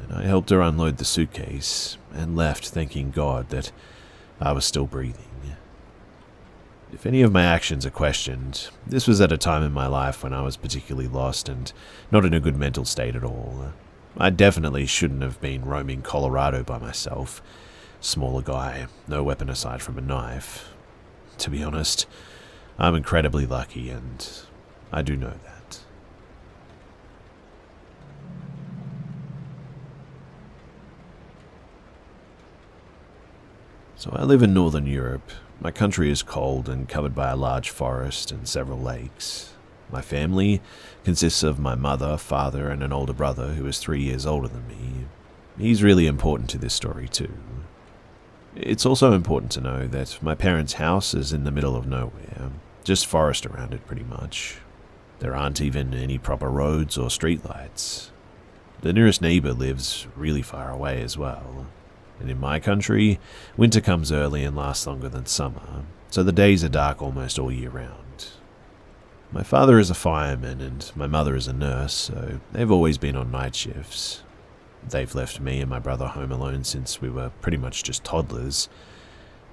And I helped her unload the suitcase and left, thanking God that I was still breathing. If any of my actions are questioned, this was at a time in my life when I was particularly lost and not in a good mental state at all. I definitely shouldn't have been roaming Colorado by myself. Smaller guy, no weapon aside from a knife. To be honest, I'm incredibly lucky, and I do know that. So I live in Northern Europe. My country is cold and covered by a large forest and several lakes. My family consists of my mother, father, and an older brother who is 3 years older than me. He's really important to this story too. It's also important to know that my parents' house is in the middle of nowhere, just forest around it pretty much. There aren't even any proper roads or streetlights. The nearest neighbour lives really far away as well. And in my country, winter comes early and lasts longer than summer, so the days are dark almost all year round. My father is a fireman and my mother is a nurse, so they've always been on night shifts. They've left me and my brother home alone since we were pretty much just toddlers,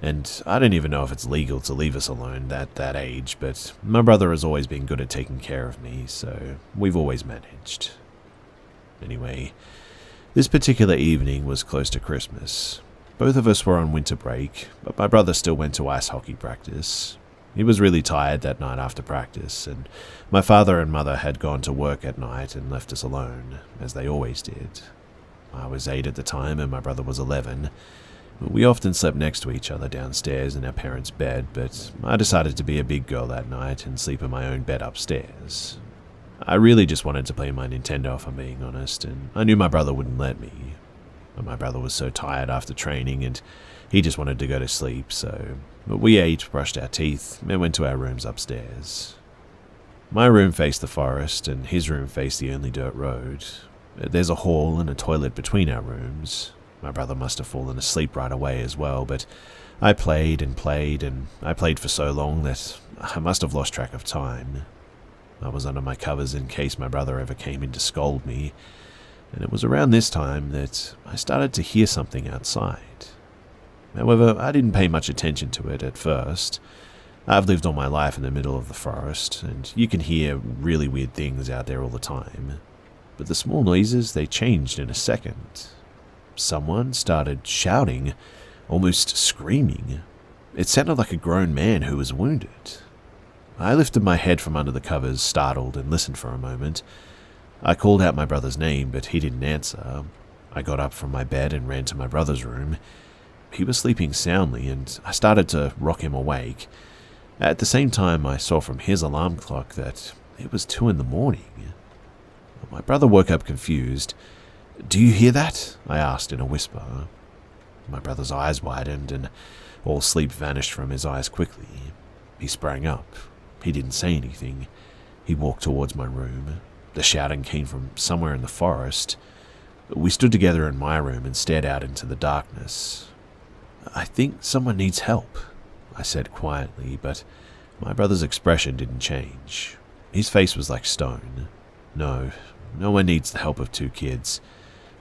and I don't even know if it's legal to leave us alone at that age, but my brother has always been good at taking care of me, so we've always managed. Anyway, this particular evening was close to Christmas. Both of us were on winter break, but my brother still went to ice hockey practice. He was really tired that night after practice, and my father and mother had gone to work at night and left us alone, as they always did. I was 8 at the time and my brother was 11. We often slept next to each other downstairs in our parents' bed, but I decided to be a big girl that night and sleep in my own bed upstairs. I really just wanted to play my Nintendo, if I'm being honest, and I knew my brother wouldn't let me. But my brother was so tired after training and he just wanted to go to sleep, so we ate, brushed our teeth, and went to our rooms upstairs. My room faced the forest and his room faced the only dirt road. There's a hall and a toilet between our rooms. My brother must have fallen asleep right away as well, but I played and played, and I played for so long that I must have lost track of time. I was under my covers in case my brother ever came in to scold me, and it was around this time that I started to hear something outside. However, I didn't pay much attention to it at first. I've lived all my life in the middle of the forest, and you can hear really weird things out there all the time. But the small noises, they changed in a second. Someone started shouting, almost screaming. It sounded like a grown man who was wounded. I lifted my head from under the covers, startled, and listened for a moment. I called out my brother's name, but he didn't answer. I got up from my bed and ran to my brother's room. He was sleeping soundly, and I started to rock him awake. At the same time, I saw from his alarm clock that it was 2 a.m. My brother woke up confused. "Do you hear that?" I asked in a whisper. My brother's eyes widened, and all sleep vanished from his eyes quickly. He sprang up. He didn't say anything. He walked towards my room. The shouting came from somewhere in the forest. We stood together in my room and stared out into the darkness. "I think someone needs help," I said quietly, but my brother's expression didn't change. His face was like stone. No one needs the help of 2 kids.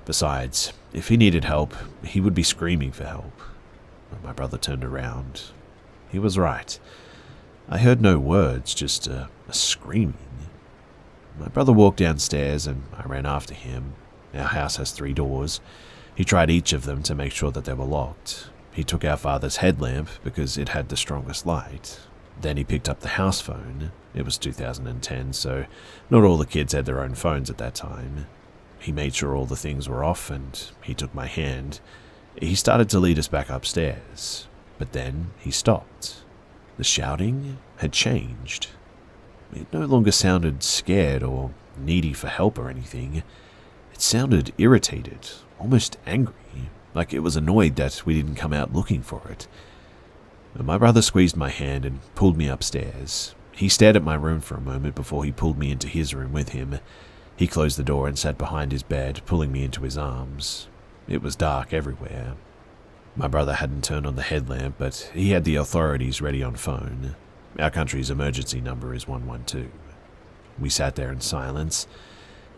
Besides, if he needed help, he would be screaming for help. But my brother turned around. He was right. I heard no words, just a screaming. My brother walked downstairs and I ran after him. Our house has 3 doors. He tried each of them to make sure that they were locked. He took our father's headlamp because it had the strongest light. Then he picked up the house phone. It was 2010, so not all the kids had their own phones at that time. He made sure all the things were off and he took my hand. He started to lead us back upstairs, but then he stopped. The shouting had changed. It no longer sounded scared or needy for help or anything. It sounded irritated, almost angry, like it was annoyed that we didn't come out looking for it. My brother squeezed my hand and pulled me upstairs. He stared at my room for a moment before he pulled me into his room with him. He closed the door and sat behind his bed, pulling me into his arms. It was dark everywhere. My brother hadn't turned on the headlamp, but he had the authorities ready on phone. Our country's emergency number is 112. We sat there in silence.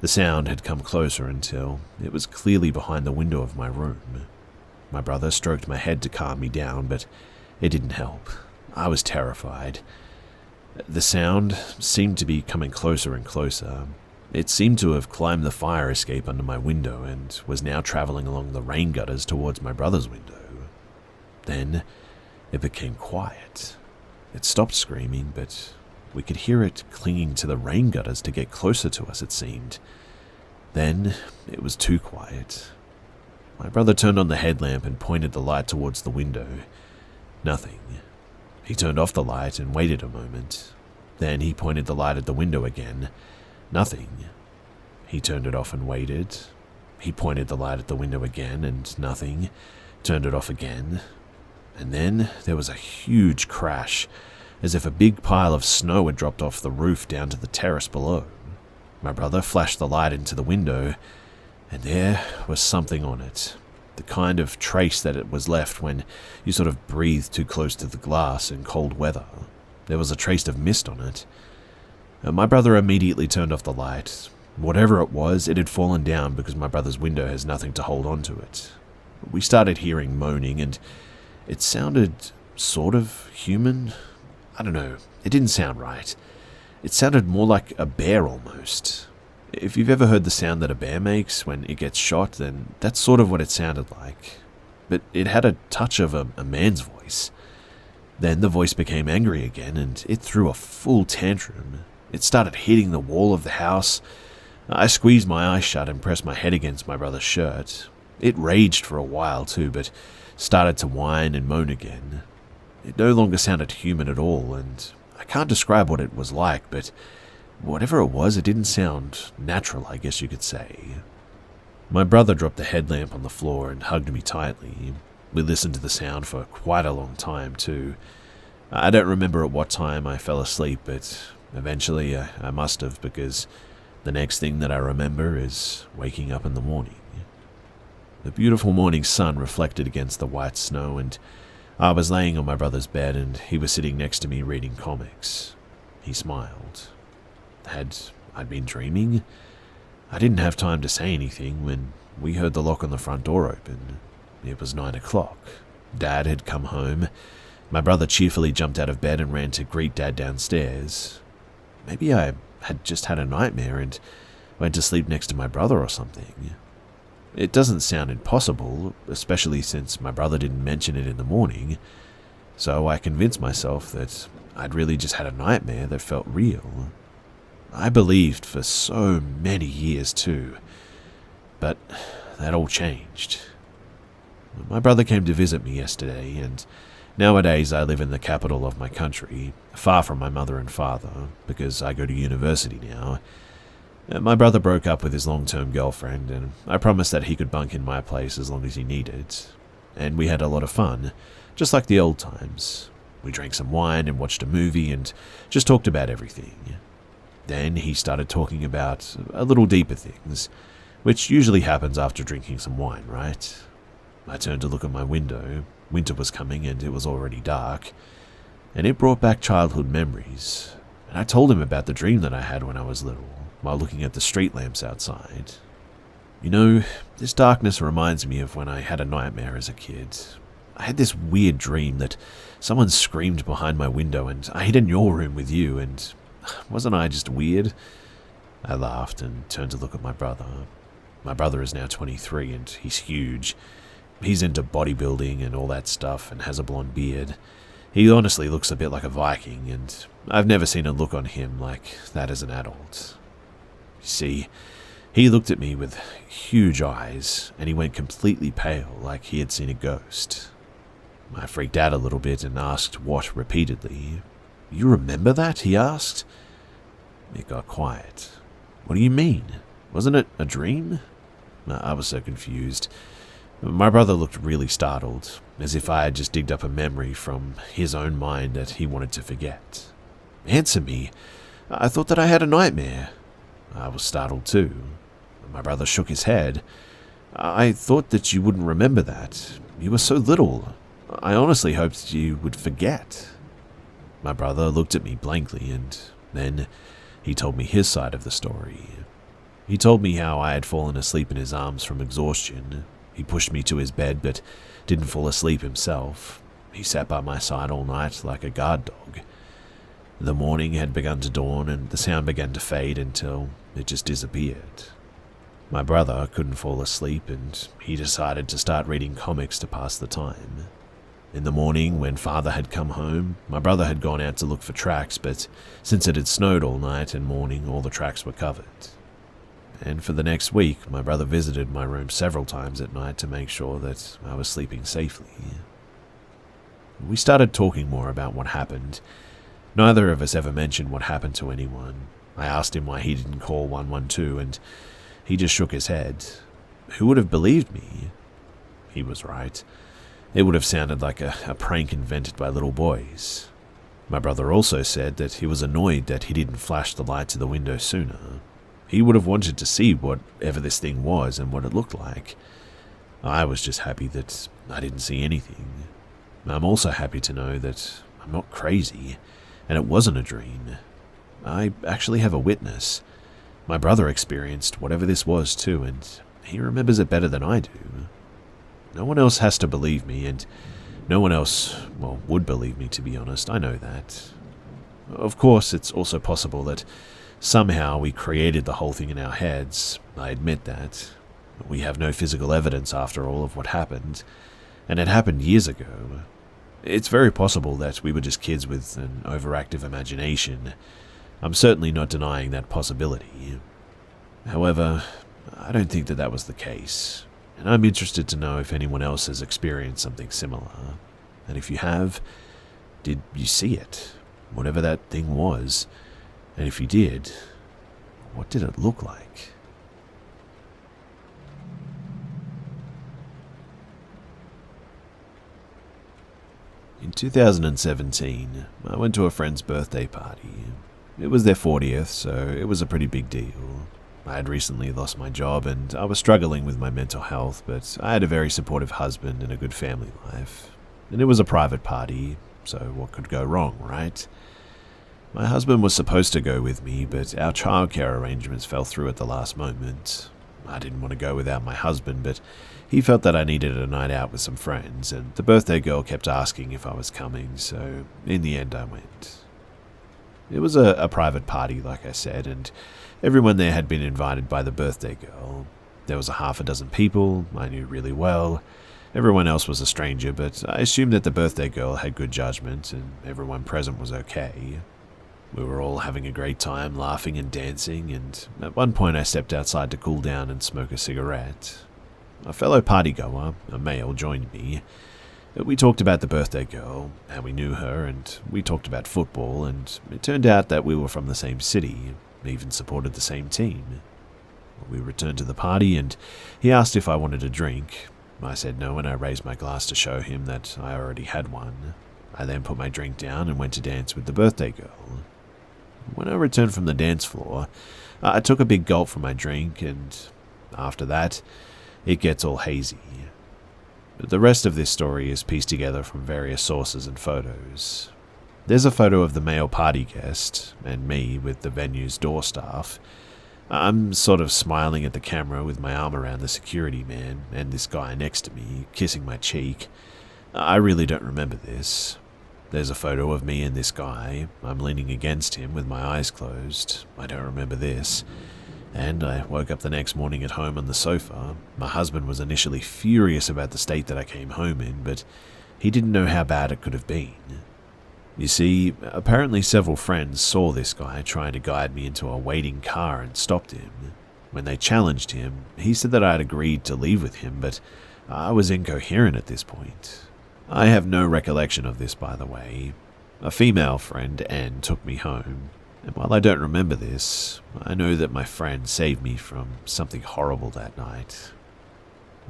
The sound had come closer until it was clearly behind the window of my room. My brother stroked my head to calm me down, but it didn't help. I was terrified. The sound seemed to be coming closer and closer. It seemed to have climbed the fire escape under my window and was now traveling along the rain gutters towards my brother's window. Then it became quiet. It stopped screaming, but we could hear it clinging to the rain gutters to get closer to us, it seemed. Then it was too quiet. My brother turned on the headlamp and pointed the light towards the window. Nothing. He turned off the light and waited a moment. Then he pointed the light at the window again. Nothing. He turned it off and waited. He pointed the light at the window again and nothing, turned it off again, and then there was a huge crash, as if a big pile of snow had dropped off the roof down to the terrace below. My brother flashed the light into the window, and there was something on it, the kind of trace that it was left when you sort of breathe too close to the glass in cold weather. There was a trace of mist on it. My brother immediately turned off the light. Whatever it was, it had fallen down because my brother's window has nothing to hold onto it. We started hearing moaning, and it sounded sort of human. I don't know, it didn't sound right. It sounded more like a bear almost. If you've ever heard the sound that a bear makes when it gets shot, then that's sort of what it sounded like. But it had a touch of a man's voice. Then the voice became angry again, and it threw a full tantrum. It started hitting the wall of the house. I squeezed my eyes shut and pressed my head against my brother's shirt. It raged for a while too, but started to whine and moan again. It no longer sounded human at all, and I can't describe what it was like, but whatever it was, it didn't sound natural, I guess you could say. My brother dropped the headlamp on the floor and hugged me tightly. We listened to the sound for quite a long time too. I don't remember at what time I fell asleep, but eventually I must have, because the next thing that I remember is waking up in the morning. The beautiful morning sun reflected against the white snow, and I was laying on my brother's bed and he was sitting next to me reading comics. He smiled. Had I been dreaming? I didn't have time to say anything when we heard the lock on the front door open. It was 9 o'clock. Dad had come home. My brother cheerfully jumped out of bed and ran to greet Dad downstairs. Maybe I had just had a nightmare and went to sleep next to my brother or something. It doesn't sound impossible, especially since my brother didn't mention it in the morning, so I convinced myself that I'd really just had a nightmare that felt real. I believed for so many years too, but that all changed. My brother came to visit me yesterday, and nowadays I live in the capital of my country, far from my mother and father, because I go to university now. My brother broke up with his long-term girlfriend, and I promised that he could bunk in my place as long as he needed. And we had a lot of fun, just like the old times. We drank some wine and watched a movie and just talked about everything. Then he started talking about a little deeper things, which usually happens after drinking some wine, right? I turned to look at my window. Winter was coming and it was already dark, and it brought back childhood memories. And I told him about the dream that I had when I was little, while looking at the street lamps outside. You know, this darkness reminds me of when I had a nightmare as a kid. I had this weird dream that someone screamed behind my window and I hid in your room with you, and wasn't I just weird? I laughed and turned to look at my brother. My brother is now 23 and he's huge. He's into bodybuilding and all that stuff and has a blonde beard. He honestly looks a bit like a Viking, and I've never seen a look on him like that as an adult. You see, he looked at me with huge eyes, and he went completely pale like he had seen a ghost. I freaked out a little bit and asked what repeatedly. "You remember that?" he asked. It got quiet. "What do you mean? Wasn't it a dream?" I was so confused. My brother looked really startled, as if I had just digged up a memory from his own mind that he wanted to forget. "Answer me. I thought that I had a nightmare." I was startled too. My brother shook his head. "I thought that you wouldn't remember that. You were so little. I honestly hoped you would forget." My brother looked at me blankly, and then he told me his side of the story. He told me how I had fallen asleep in his arms from exhaustion. He pushed me to his bed but didn't fall asleep himself. He sat by my side all night like a guard dog. The morning had begun to dawn and the sound began to fade until it just disappeared. My brother couldn't fall asleep and he decided to start reading comics to pass the time. In the morning, when father had come home, my brother had gone out to look for tracks, but since it had snowed all night and morning, all the tracks were covered. And for the next week, my brother visited my room several times at night to make sure that I was sleeping safely. We started talking more about what happened. Neither of us ever mentioned what happened to anyone. I asked him why he didn't call 112, and he just shook his head. who would have believed me? He was right. It would have sounded like a prank invented by little boys. My brother also said that he was annoyed that he didn't flash the light to the window sooner. He would have wanted to see whatever this thing was and what it looked like. I was just happy that I didn't see anything. I'm also happy to know that I'm not crazy, and it wasn't a dream. I actually have a witness. My brother experienced whatever this was too, and he remembers it better than I do. No one else has to believe me, and no one else, would believe me, to be honest. I know that. Of course, it's also possible that somehow we created the whole thing in our heads. I admit that. We have no physical evidence, after all, of what happened, and it happened years ago. It's very possible that we were just kids with an overactive imagination. I'm certainly not denying that possibility. However, I don't think that was the case, and I'm interested to know if anyone else has experienced something similar. And if you have, did you see it? Whatever that thing was. And if you did, what did it look like? In 2017, I went to a friend's birthday party. It was their 40th, so it was a pretty big deal. I had recently lost my job and I was struggling with my mental health, but I had a very supportive husband and a good family life. And it was a private party, so what could go wrong, right? My husband was supposed to go with me, but our childcare arrangements fell through at the last moment. I didn't want to go without my husband, but he felt that I needed a night out with some friends, and the birthday girl kept asking if I was coming, so in the end I went. It was a private party, like I said, and everyone there had been invited by the birthday girl. There was a half a dozen people I knew really well. Everyone else was a stranger, but I assumed that the birthday girl had good judgment, and everyone present was okay. We were all having a great time, laughing and dancing, and at one point I stepped outside to cool down and smoke a cigarette. A fellow partygoer, a male, joined me. We talked about the birthday girl, how we knew her, and we talked about football, and it turned out that we were from the same city, even supported the same team. We returned to the party, and he asked if I wanted a drink. I said no, and I raised my glass to show him that I already had one. I then put my drink down and went to dance with the birthday girl. When I returned from the dance floor, I took a big gulp from my drink, and after that, it gets all hazy. The rest of this story is pieced together from various sources and photos. There's a photo of the male party guest, and me with the venue's door staff. I'm sort of smiling at the camera with my arm around the security man, and this guy next to me, kissing my cheek. I really don't remember this. There's a photo of me and this guy. I'm leaning against him with my eyes closed. I don't remember this. And I woke up the next morning at home on the sofa. My husband was initially furious about the state that I came home in, but he didn't know how bad it could have been. You see, apparently several friends saw this guy trying to guide me into a waiting car and stopped him. When they challenged him, he said that I had agreed to leave with him, but I was incoherent at this point. I have no recollection of this, by the way. A female friend, Anne, took me home, and while I don't remember this, I know that my friend saved me from something horrible that night.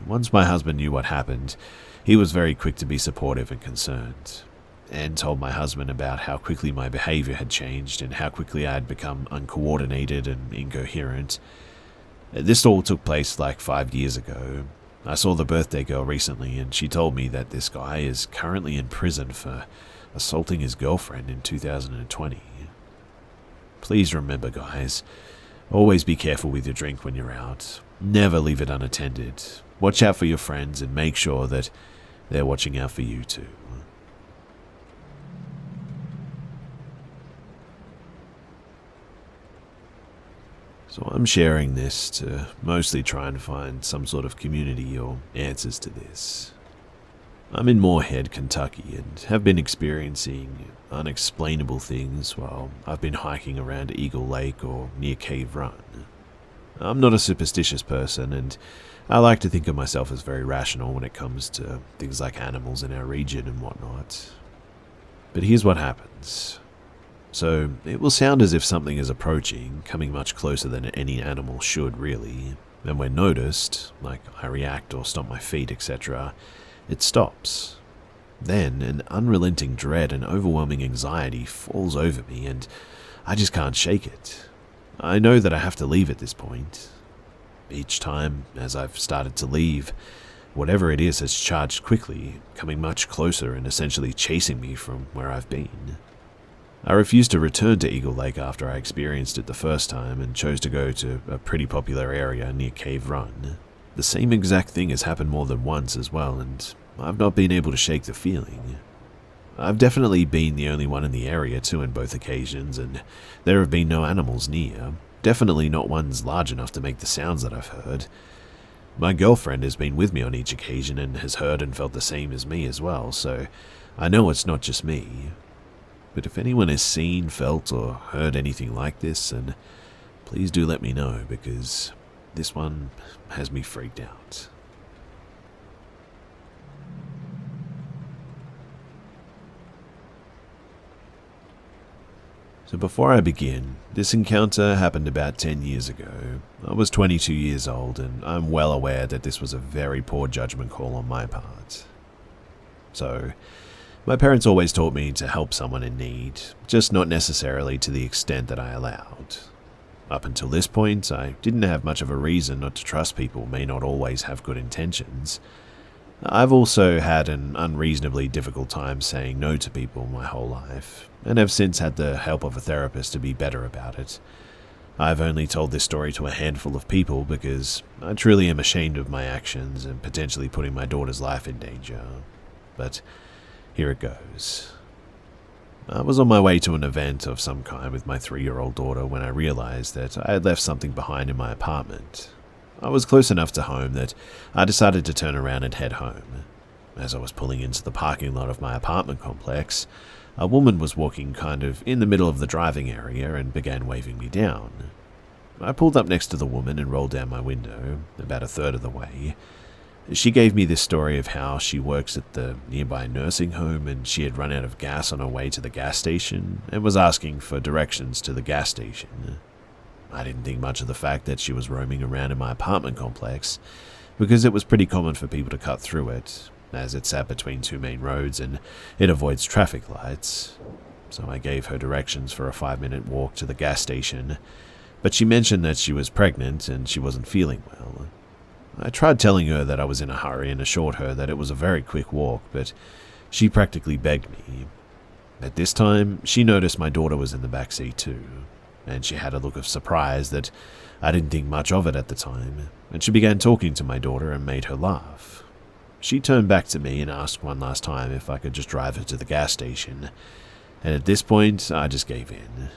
Once my husband knew what happened, he was very quick to be supportive and concerned. Anne told my husband about how quickly my behavior had changed and how quickly I had become uncoordinated and incoherent. This all took place like 5 years ago. I saw the birthday girl recently, and she told me that this guy is currently in prison for assaulting his girlfriend in 2020. Please remember, guys, always be careful with your drink when you're out. Never leave it unattended. Watch out for your friends and make sure that they're watching out for you too. So I'm sharing this to mostly try and find some sort of community or answers to this. I'm in Moorhead, Kentucky, and have been experiencing unexplainable things while I've been hiking around Eagle Lake or near Cave Run. I'm not a superstitious person, and I like to think of myself as very rational when it comes to things like animals in our region and whatnot. But here's what happens. So, it will sound as if something is approaching, coming much closer than any animal should, really. And when noticed, like I react or stomp my feet, etc., it stops. Then an unrelenting dread and overwhelming anxiety falls over me, and I just can't shake it. I know that I have to leave at this point. Each time, as I've started to leave, whatever it is has charged quickly, coming much closer and essentially chasing me from where I've been. I refused to return to Eagle Lake after I experienced it the first time and chose to go to a pretty popular area near Cave Run. The same exact thing has happened more than once as well, and I've not been able to shake the feeling. I've definitely been the only one in the area too in both occasions, and there have been no animals near, definitely not ones large enough to make the sounds that I've heard. My girlfriend has been with me on each occasion and has heard and felt the same as me as well, so I know it's not just me. But if anyone has seen, felt, or heard anything like this, then please do let me know, because this one has me freaked out. So before I begin, this encounter happened about 10 years ago. I was 22 years old, and I'm well aware that this was a very poor judgment call on my part. So, my parents always taught me to help someone in need, just not necessarily to the extent that I allowed. Up until this point, I didn't have much of a reason not to trust people may not always have good intentions. I've also had an unreasonably difficult time saying no to people my whole life, and have since had the help of a therapist to be better about it. I've only told this story to a handful of people because I truly am ashamed of my actions and potentially putting my daughter's life in danger. But here it goes. I was on my way to an event of some kind with my 3-year-old daughter when I realized that I had left something behind in my apartment. I was close enough to home that I decided to turn around and head home. As I was pulling into the parking lot of my apartment complex, a woman was walking kind of in the middle of the driving area and began waving me down. I pulled up next to the woman and rolled down my window, about a third of the way. She gave me this story of how she works at the nearby nursing home and she had run out of gas on her way to the gas station and was asking for directions to the gas station. I didn't think much of the fact that she was roaming around in my apartment complex, because it was pretty common for people to cut through it, as it sat between 2 main roads and it avoids traffic lights. So I gave her directions for a 5-minute walk to the gas station, but she mentioned that she was pregnant and she wasn't feeling well. I tried telling her that I was in a hurry and assured her that it was a very quick walk, but she practically begged me. At this time, she noticed my daughter was in the back seat too, and she had a look of surprise that I didn't think much of it at the time, and she began talking to my daughter and made her laugh. She turned back to me and asked one last time if I could just drive her to the gas station, and at this point, I just gave in.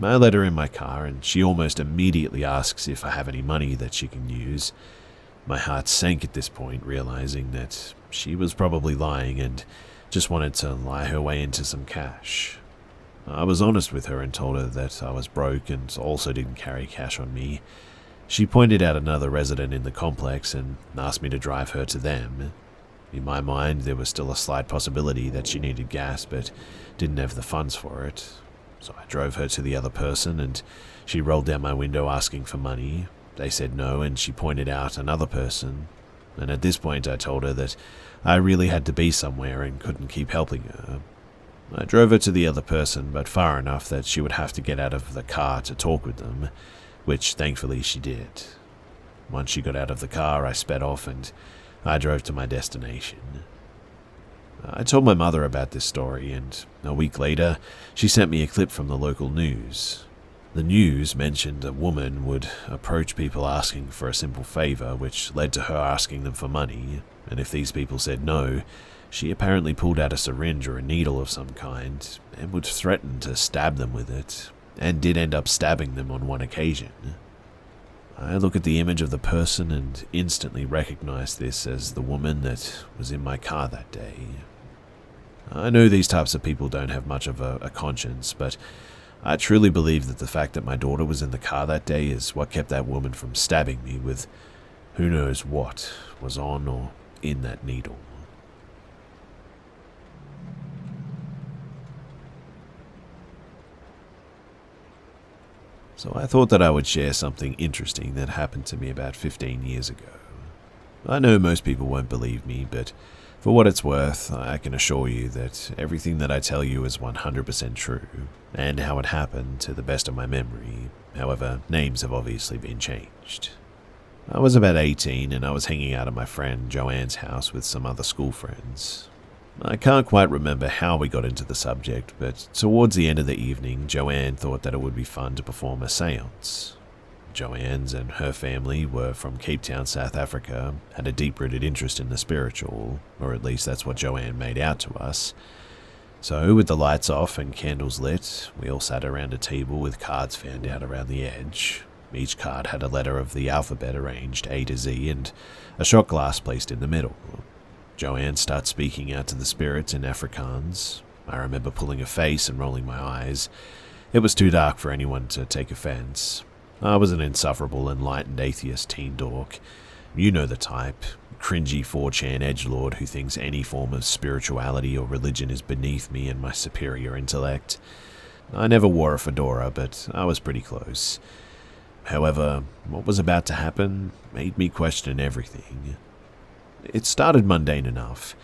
I let her in my car, and she almost immediately asks if I have any money that she can use. My heart sank at this point, realizing that she was probably lying and just wanted to lie her way into some cash. I was honest with her and told her that I was broke and also didn't carry cash on me. She pointed out another resident in the complex and asked me to drive her to them. In my mind, there was still a slight possibility that she needed gas but didn't have the funds for it. So I drove her to the other person and she rolled down my window asking for money. They said no, and she pointed out another person, and at this point I told her that I really had to be somewhere and couldn't keep helping her. I drove her to the other person, but far enough that she would have to get out of the car to talk with them, which thankfully she did. Once she got out of the car, I sped off and I drove to my destination. I told my mother about this story, and a week later, she sent me a clip from the local news. The news mentioned a woman would approach people asking for a simple favor, which led to her asking them for money, and if these people said no, she apparently pulled out a syringe or a needle of some kind and would threaten to stab them with it, and did end up stabbing them on one occasion. I look at the image of the person and instantly recognize this as the woman that was in my car that day. I know these types of people don't have much of a conscience, but I truly believe that the fact that my daughter was in the car that day is what kept that woman from stabbing me with who knows what was on or in that needle. so I thought that I would share something interesting that happened to me about 15 years ago. I know most people won't believe me, but for what it's worth, I can assure you that everything that I tell you is 100% true, and how it happened to the best of my memory. However, names have obviously been changed. I was about 18 and I was hanging out at my friend Joanne's house with some other school friends. I can't quite remember how we got into the subject, but towards the end of the evening, Joanne thought that it would be fun to perform a seance. Joanne's and her family were from Cape Town, South Africa, had a deep-rooted interest in the spiritual, or at least that's what Joanne made out to us. So, with the lights off and candles lit, we all sat around a table with cards fanned out around the edge. Each card had a letter of the alphabet arranged A to Z and a shot glass placed in the middle. Joanne starts speaking out to the spirits in Afrikaans. I remember pulling a face and rolling my eyes. It was too dark for anyone to take offense. I was an insufferable, enlightened atheist teen dork. You know the type. Cringy 4chan edgelord who thinks any form of spirituality or religion is beneath me and my superior intellect. I never wore a fedora, but I was pretty close. However, what was about to happen made me question everything. It started mundane enough.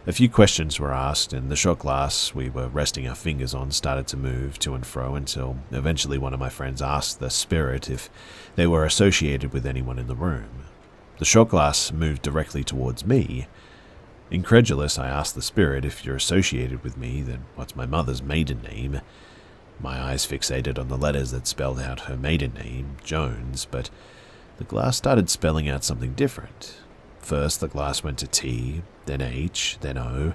A few questions were asked, and the shot glass we were resting our fingers on started to move to and fro until eventually one of my friends asked the spirit if they were associated with anyone in the room. The shot glass moved directly towards me. Incredulous, I asked the spirit, if you're associated with me, then what's my mother's maiden name? My eyes fixated on the letters that spelled out her maiden name, Jones, but the glass started spelling out something different. First, the glass went to T, then H, then O.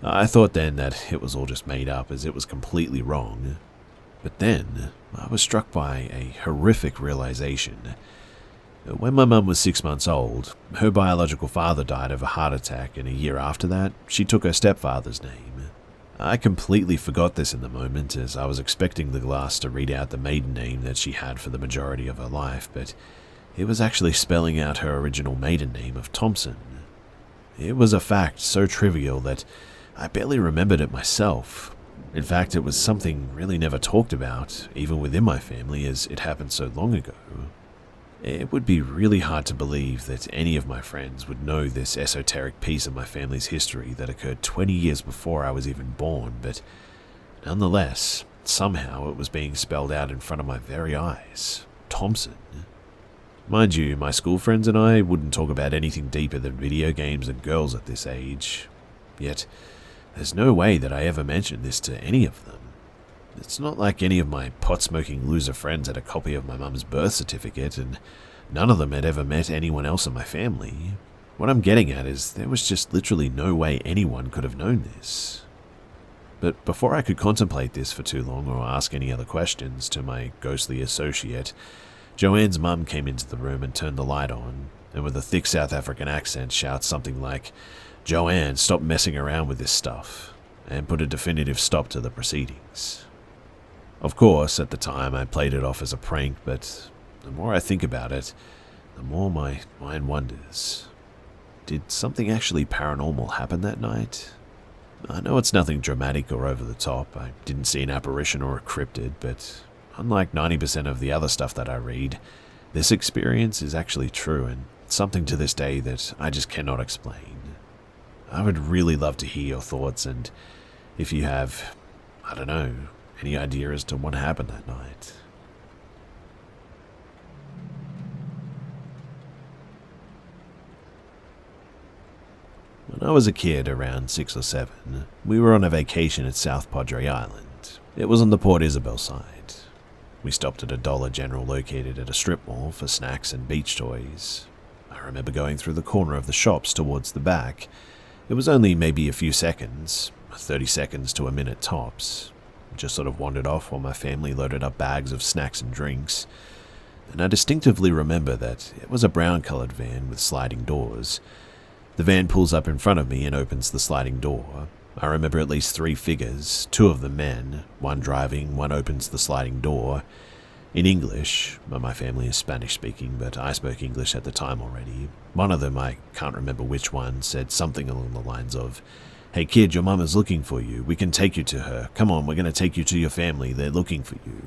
I thought then that it was all just made up, as it was completely wrong. But then, I was struck by a horrific realization. When my mum was 6 months old, her biological father died of a heart attack, and a year after that, she took her stepfather's name. I completely forgot this in the moment, as I was expecting the glass to read out the maiden name that she had for the majority of her life, but it was actually spelling out her original maiden name of Thompson. It was a fact so trivial that I barely remembered it myself. In fact, it was something really never talked about, even within my family, as it happened so long ago. It would be really hard to believe that any of my friends would know this esoteric piece of my family's history that occurred 20 years before I was even born, but nonetheless, somehow it was being spelled out in front of my very eyes. Thompson. Mind you, my school friends and I wouldn't talk about anything deeper than video games and girls at this age. Yet, there's no way that I ever mentioned this to any of them. It's not like any of my pot-smoking loser friends had a copy of my mum's birth certificate, and none of them had ever met anyone else in my family. What I'm getting at is there was just literally no way anyone could have known this. But before I could contemplate this for too long or ask any other questions to my ghostly associate, Joanne's mum came into the room and turned the light on, and with a thick South African accent shouts something like, "Joanne, stop messing around with this stuff," and put a definitive stop to the proceedings. Of course, at the time I played it off as a prank, but the more I think about it, the more my mind wonders. Did something actually paranormal happen that night? I know it's nothing dramatic or over the top. I didn't see an apparition or a cryptid, but unlike 90% of the other stuff that I read, this experience is actually true and something to this day that I just cannot explain. I would really love to hear your thoughts, and if you have, I don't know, any idea as to what happened that night. When I was a kid, around 6 or 7, we were on a vacation at South Padre Island. It was on the Port Isabel side. We stopped at a Dollar General located at a strip mall for snacks and beach toys. I remember going through the corner of the shops towards the back. It was only maybe a few seconds, 30 seconds to a minute tops. Just sort of wandered off while my family loaded up bags of snacks and drinks. And I distinctively remember that it was a brown-colored van with sliding doors. The van pulls up in front of me and opens the sliding door. I remember at least 3 figures, 2 of them men, one driving, one opens the sliding door. In English, my family is Spanish-speaking, but I spoke English at the time already. One of them, I can't remember which one, said something along the lines of, "Hey kid, your mum is looking for you. We can take you to her. Come on, we're going to take you to your family. They're looking for you."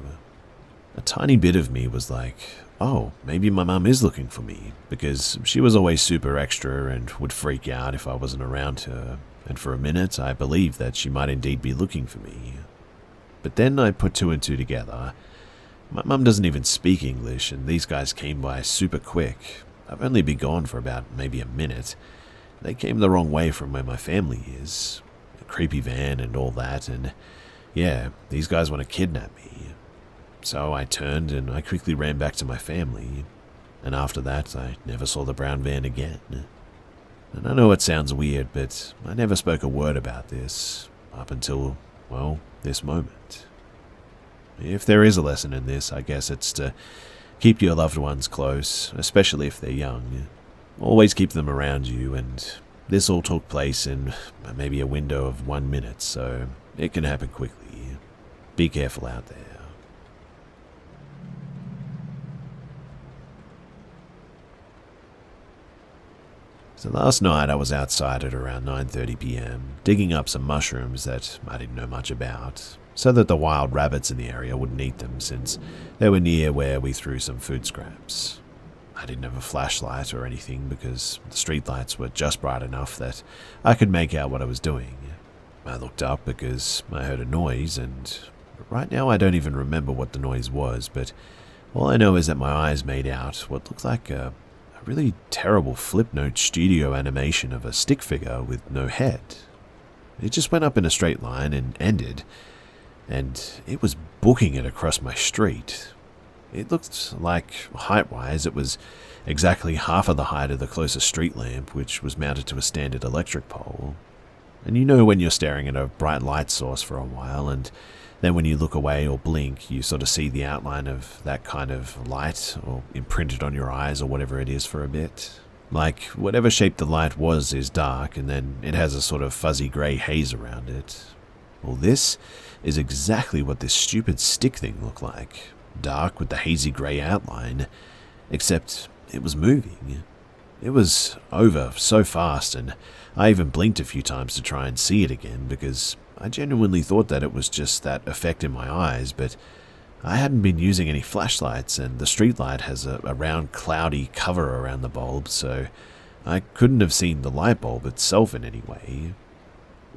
A tiny bit of me was like, oh, maybe my mum is looking for me, because she was always super extra and would freak out if I wasn't around her, and for a minute I believed that she might indeed be looking for me. But then I put two and two together. My mum doesn't even speak English, and these guys came by super quick. I've only been gone for about maybe a minute. They came the wrong way from where my family is. A creepy van and all that, and yeah, these guys want to kidnap me. So I turned and I quickly ran back to my family, and after that I never saw the brown van again. And I know it sounds weird, but I never spoke a word about this up until, well, this moment. If there is a lesson in this, I guess it's to keep your loved ones close, especially if they're young. Always keep them around you, and this all took place in maybe a window of 1 minute, so it can happen quickly. Be careful out there. So last night I was outside at around 9:30 p.m, digging up some mushrooms that I didn't know much about, so that the wild rabbits in the area wouldn't eat them since they were near where we threw some food scraps. I didn't have a flashlight or anything because the streetlights were just bright enough that I could make out what I was doing. I looked up because I heard a noise, and right now I don't even remember what the noise was, but all I know is that my eyes made out what looked like a really terrible Flipnote studio animation of a stick figure with no head. It just went up in a straight line and ended, and it was booking it across my street. It looked like, height-wise, it was exactly half of the height of the closest street lamp, which was mounted to a standard electric pole. And you know when you're staring at a bright light source for a while, and then when you look away or blink, you sort of see the outline of that kind of light, or imprinted on your eyes or whatever it is for a bit. Like, whatever shape the light was is dark, and then it has a sort of fuzzy grey haze around it. Well, this is exactly what this stupid stick thing looked like. Dark with the hazy grey outline, except it was moving. It was over so fast, and I even blinked a few times to try and see it again, because I genuinely thought that it was just that effect in my eyes, but I hadn't been using any flashlights, and the streetlight has a round cloudy cover around the bulb, so I couldn't have seen the light bulb itself in any way.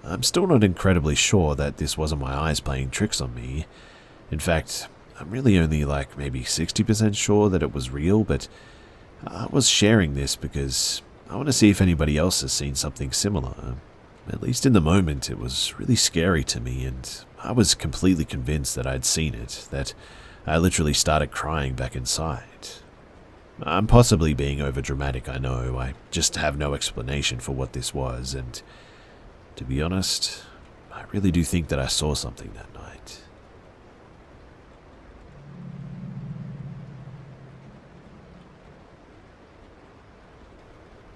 I'm still not incredibly sure that this wasn't my eyes playing tricks on me. In fact, I'm really only like maybe 60% sure that it was real, but I was sharing this because I want to see if anybody else has seen something similar. At least in the moment, it was really scary to me, and I was completely convinced that I'd seen it, that I literally started crying back inside. I'm possibly being overdramatic, I know. I just have no explanation for what this was, and to be honest, I really do think that I saw something that night.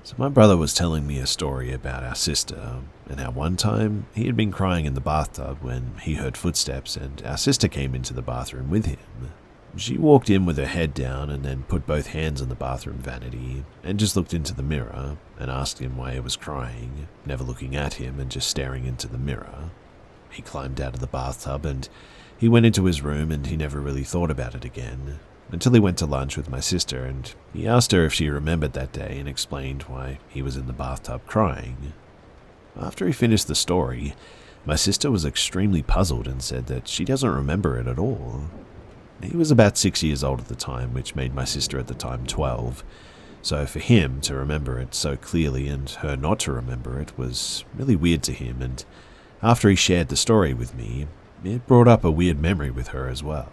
So my brother was telling me a story about our sister, and how one time he had been crying in the bathtub when he heard footsteps, and our sister came into the bathroom with him. She walked in with her head down and then put both hands on the bathroom vanity and just looked into the mirror and asked him why he was crying, never looking at him and just staring into the mirror. He climbed out of the bathtub and he went into his room, and he never really thought about it again until he went to lunch with my sister, and he asked her if she remembered that day and explained why he was in the bathtub crying. After he finished the story, my sister was extremely puzzled and said that she doesn't remember it at all. He was about 6 years old at the time, which made my sister at the time 12, so for him to remember it so clearly and her not to remember it was really weird to him, and after he shared the story with me, it brought up a weird memory with her as well.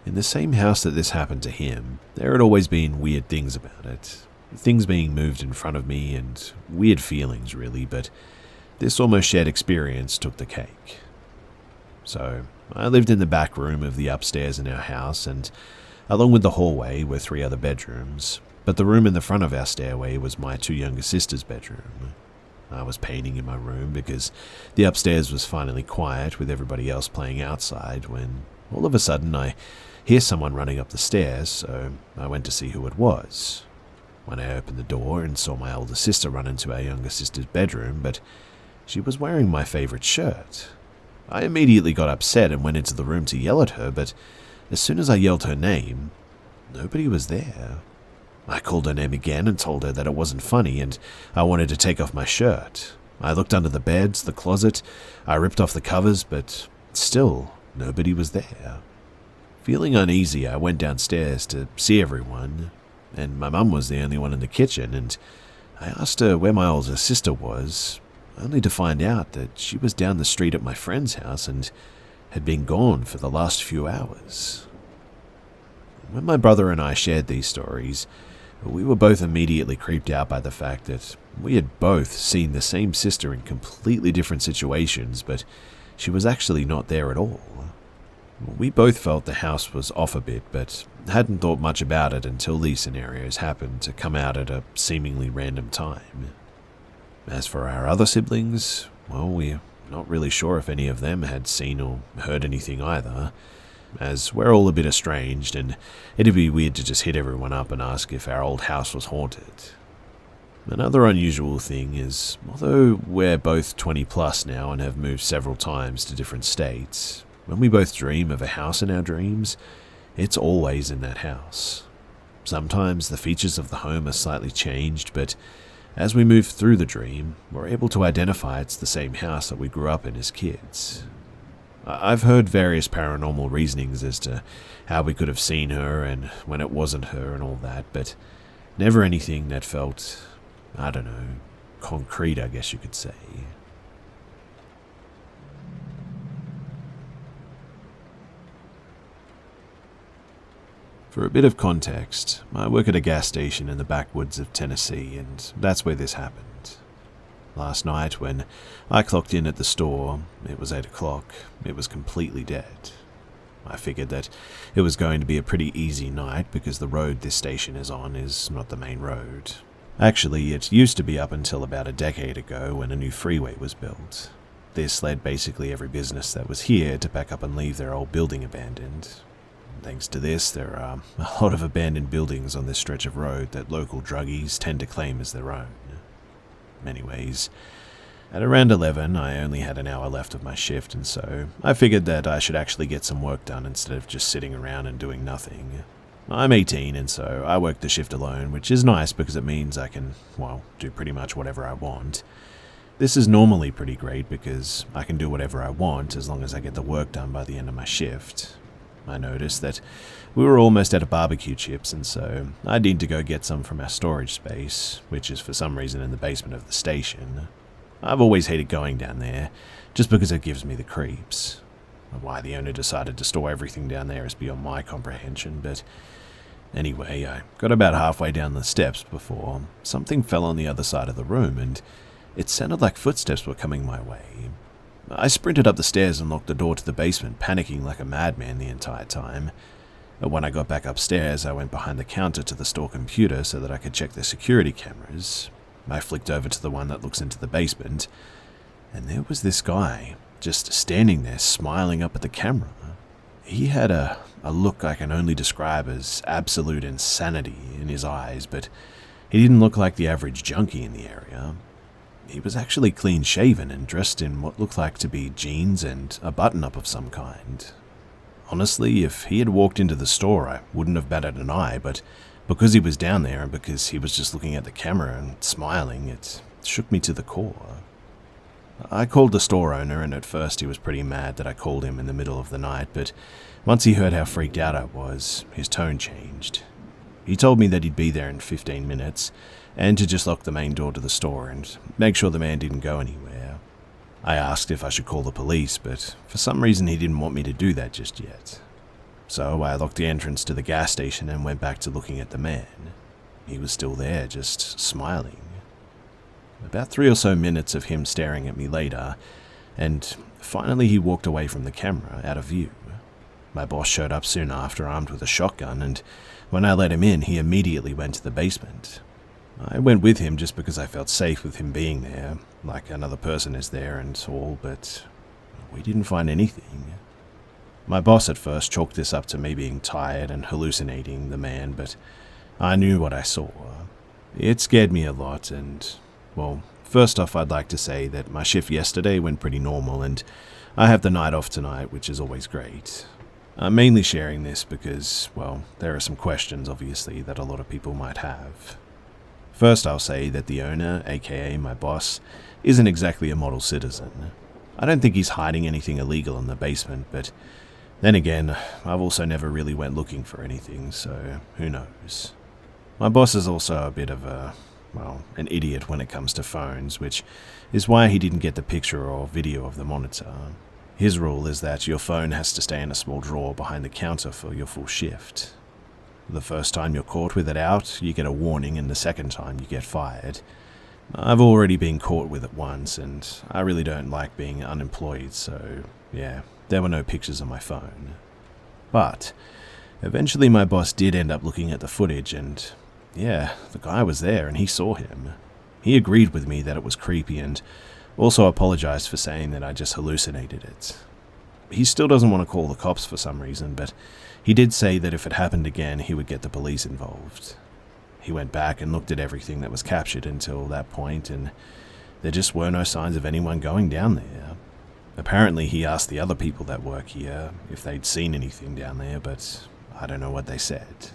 In the same house that this happened to him, there had always been weird things about it. Things being moved in front of me and weird feelings really, but this almost shared experience took the cake. So I lived in the back room of the upstairs in our house, and along with the hallway were 3 other bedrooms, but the room in the front of our stairway was my 2 younger sisters' bedroom. I was painting in my room because the upstairs was finally quiet with everybody else playing outside when all of a sudden I hear someone running up the stairs, so I went to see who it was. When I opened the door and saw my older sister run into our younger sister's bedroom, but she was wearing my favorite shirt. I immediately got upset and went into the room to yell at her, but As soon as I yelled her name, nobody was there. I called her name again and told her that it wasn't funny and I wanted to take off my shirt. I looked under the beds, the closet, I ripped off the covers, but still, nobody was there. Feeling uneasy, I went downstairs to see everyone, and my mum was the only one in the kitchen, and I asked her where my older sister was, only to find out that she was down the street at my friend's house and had been gone for the last few hours. When my brother and I shared these stories, we were both immediately creeped out by the fact that we had both seen the same sister in completely different situations, but she was actually not there at all. We both felt the house was off a bit, but hadn't thought much about it until these scenarios happened to come out at a seemingly random time. As for our other siblings, well, we're not really sure if any of them had seen or heard anything either, as we're all a bit estranged, and it'd be weird to just hit everyone up and ask if our old house was haunted. Another unusual thing is, although we're both 20 plus now and have moved several times to different states, when we both dream of a house in our dreams, it's always in that house. Sometimes the features of the home are slightly changed, but as we move through the dream, we're able to identify it's the same house that we grew up in as kids. I've heard various paranormal reasonings as to how we could have seen her and when it wasn't her and all that, but never anything that felt, I don't know, concrete, I guess you could say. For a bit of context, I work at a gas station in the backwoods of Tennessee, and that's where this happened. Last night, when I clocked in at the store, it was 8 o'clock, it was completely dead. I figured that it was going to be a pretty easy night because the road this station is on is not the main road. Actually, it used to be up until about a decade ago when a new freeway was built. This led basically every business that was here to pack up and leave their old building abandoned. Thanks to this, there are a lot of abandoned buildings on this stretch of road that local druggies tend to claim as their own. Anyways, at around 11, I only had an hour left of my shift, and so I figured that I should actually get some work done instead of just sitting around and doing nothing. I'm 18, and so I work the shift alone, which is nice because it means I can, well, do pretty much whatever I want. This is normally pretty great because I can do whatever I want as long as I get the work done by the end of my shift. I noticed that we were almost out of barbecue chips, and so I need to go get some from our storage space, which is for some reason in the basement of the station. I've always hated going down there, just because it gives me the creeps. Why the owner decided to store everything down there is beyond my comprehension, but anyway, I got about halfway down the steps before something fell on the other side of the room, and it sounded like footsteps were coming my way. I sprinted up the stairs and locked the door to the basement, panicking like a madman the entire time. When I got back upstairs, I went behind the counter to the store computer so that I could check the security cameras. I flicked over to the one that looks into the basement, and there was this guy, just standing there smiling up at the camera. He had a look I can only describe as absolute insanity in his eyes, but he didn't look like the average junkie in the area. He was actually clean-shaven and dressed in what looked like to be jeans and a button-up of some kind. Honestly, if he had walked into the store, I wouldn't have batted an eye, but because he was down there and because he was just looking at the camera and smiling, it shook me to the core. I called the store owner, and at first he was pretty mad that I called him in the middle of the night, but once he heard how freaked out I was, his tone changed. He told me that he'd be there in 15 minutes, and to just lock the main door to the store and make sure the man didn't go anywhere. I asked if I should call the police, but for some reason he didn't want me to do that just yet. So I locked the entrance to the gas station and went back to looking at the man. He was still there, just smiling. About 3 or so minutes of him staring at me later, and finally he walked away from the camera, out of view. My boss showed up soon after, armed with a shotgun, and when I let him in, he immediately went to the basement. I went with him just because I felt safe with him being there, like another person is there and all, but we didn't find anything. My boss at first chalked this up to me being tired and hallucinating the man, but I knew what I saw. It scared me a lot, and, well, first off I'd like to say that my shift yesterday went pretty normal, and I have the night off tonight, which is always great. I'm mainly sharing this because, well, there are some questions, obviously, that a lot of people might have. First, I'll say that the owner, aka my boss, isn't exactly a model citizen. I don't think he's hiding anything illegal in the basement, but then again, I've also never really went looking for anything, so who knows. My boss is also a bit of an idiot when it comes to phones, which is why he didn't get the picture or video of the monitor. His rule is that your phone has to stay in a small drawer behind the counter for your full shift. The first time you're caught with it out, you get a warning, and the second time you get fired. I've already been caught with it once, and I really don't like being unemployed, so yeah, there were no pictures on my phone. But eventually my boss did end up looking at the footage, and yeah, the guy was there and he saw him. He agreed with me that it was creepy and also apologized for saying that I just hallucinated it. He still doesn't want to call the cops for some reason, but he did say that if it happened again, he would get the police involved. He went back and looked at everything that was captured until that point, and there just were no signs of anyone going down there. Apparently he asked the other people that work here if they'd seen anything down there, but I don't know what they said.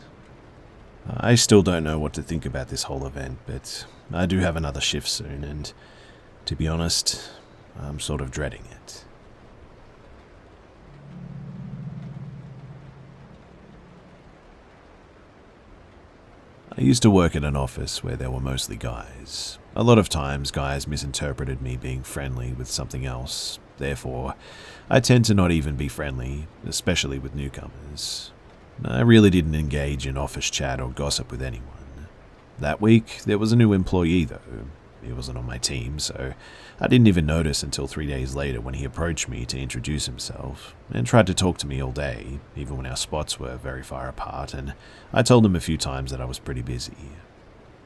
I still don't know what to think about this whole event, but I do have another shift soon, and to be honest, I'm sort of dreading it. I used to work at an office where there were mostly guys. A lot of times, guys misinterpreted me being friendly with something else. Therefore, I tend to not even be friendly, especially with newcomers. I really didn't engage in office chat or gossip with anyone. That week, there was a new employee though. He wasn't on my team, so I didn't even notice until 3 days later when he approached me to introduce himself and tried to talk to me all day, even when our spots were very far apart, and I told him a few times that I was pretty busy.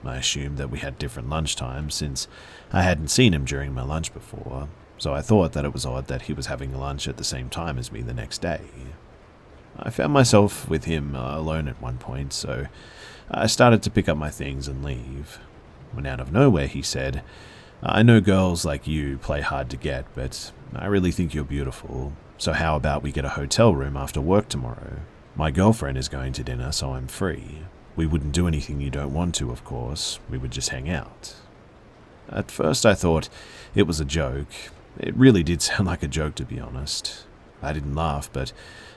I assumed that we had different lunch times since I hadn't seen him during my lunch before, so I thought that it was odd that he was having lunch at the same time as me the next day. I found myself with him alone at one point, so I started to pick up my things and leave. When out of nowhere he said, "I know girls like you play hard to get, but I really think you're beautiful, so how about we get a hotel room after work tomorrow? My girlfriend is going to dinner, so I'm free. We wouldn't do anything you don't want to, of course. We would just hang out." At first I thought it was a joke. It really did sound like a joke, to be honest. I didn't laugh, but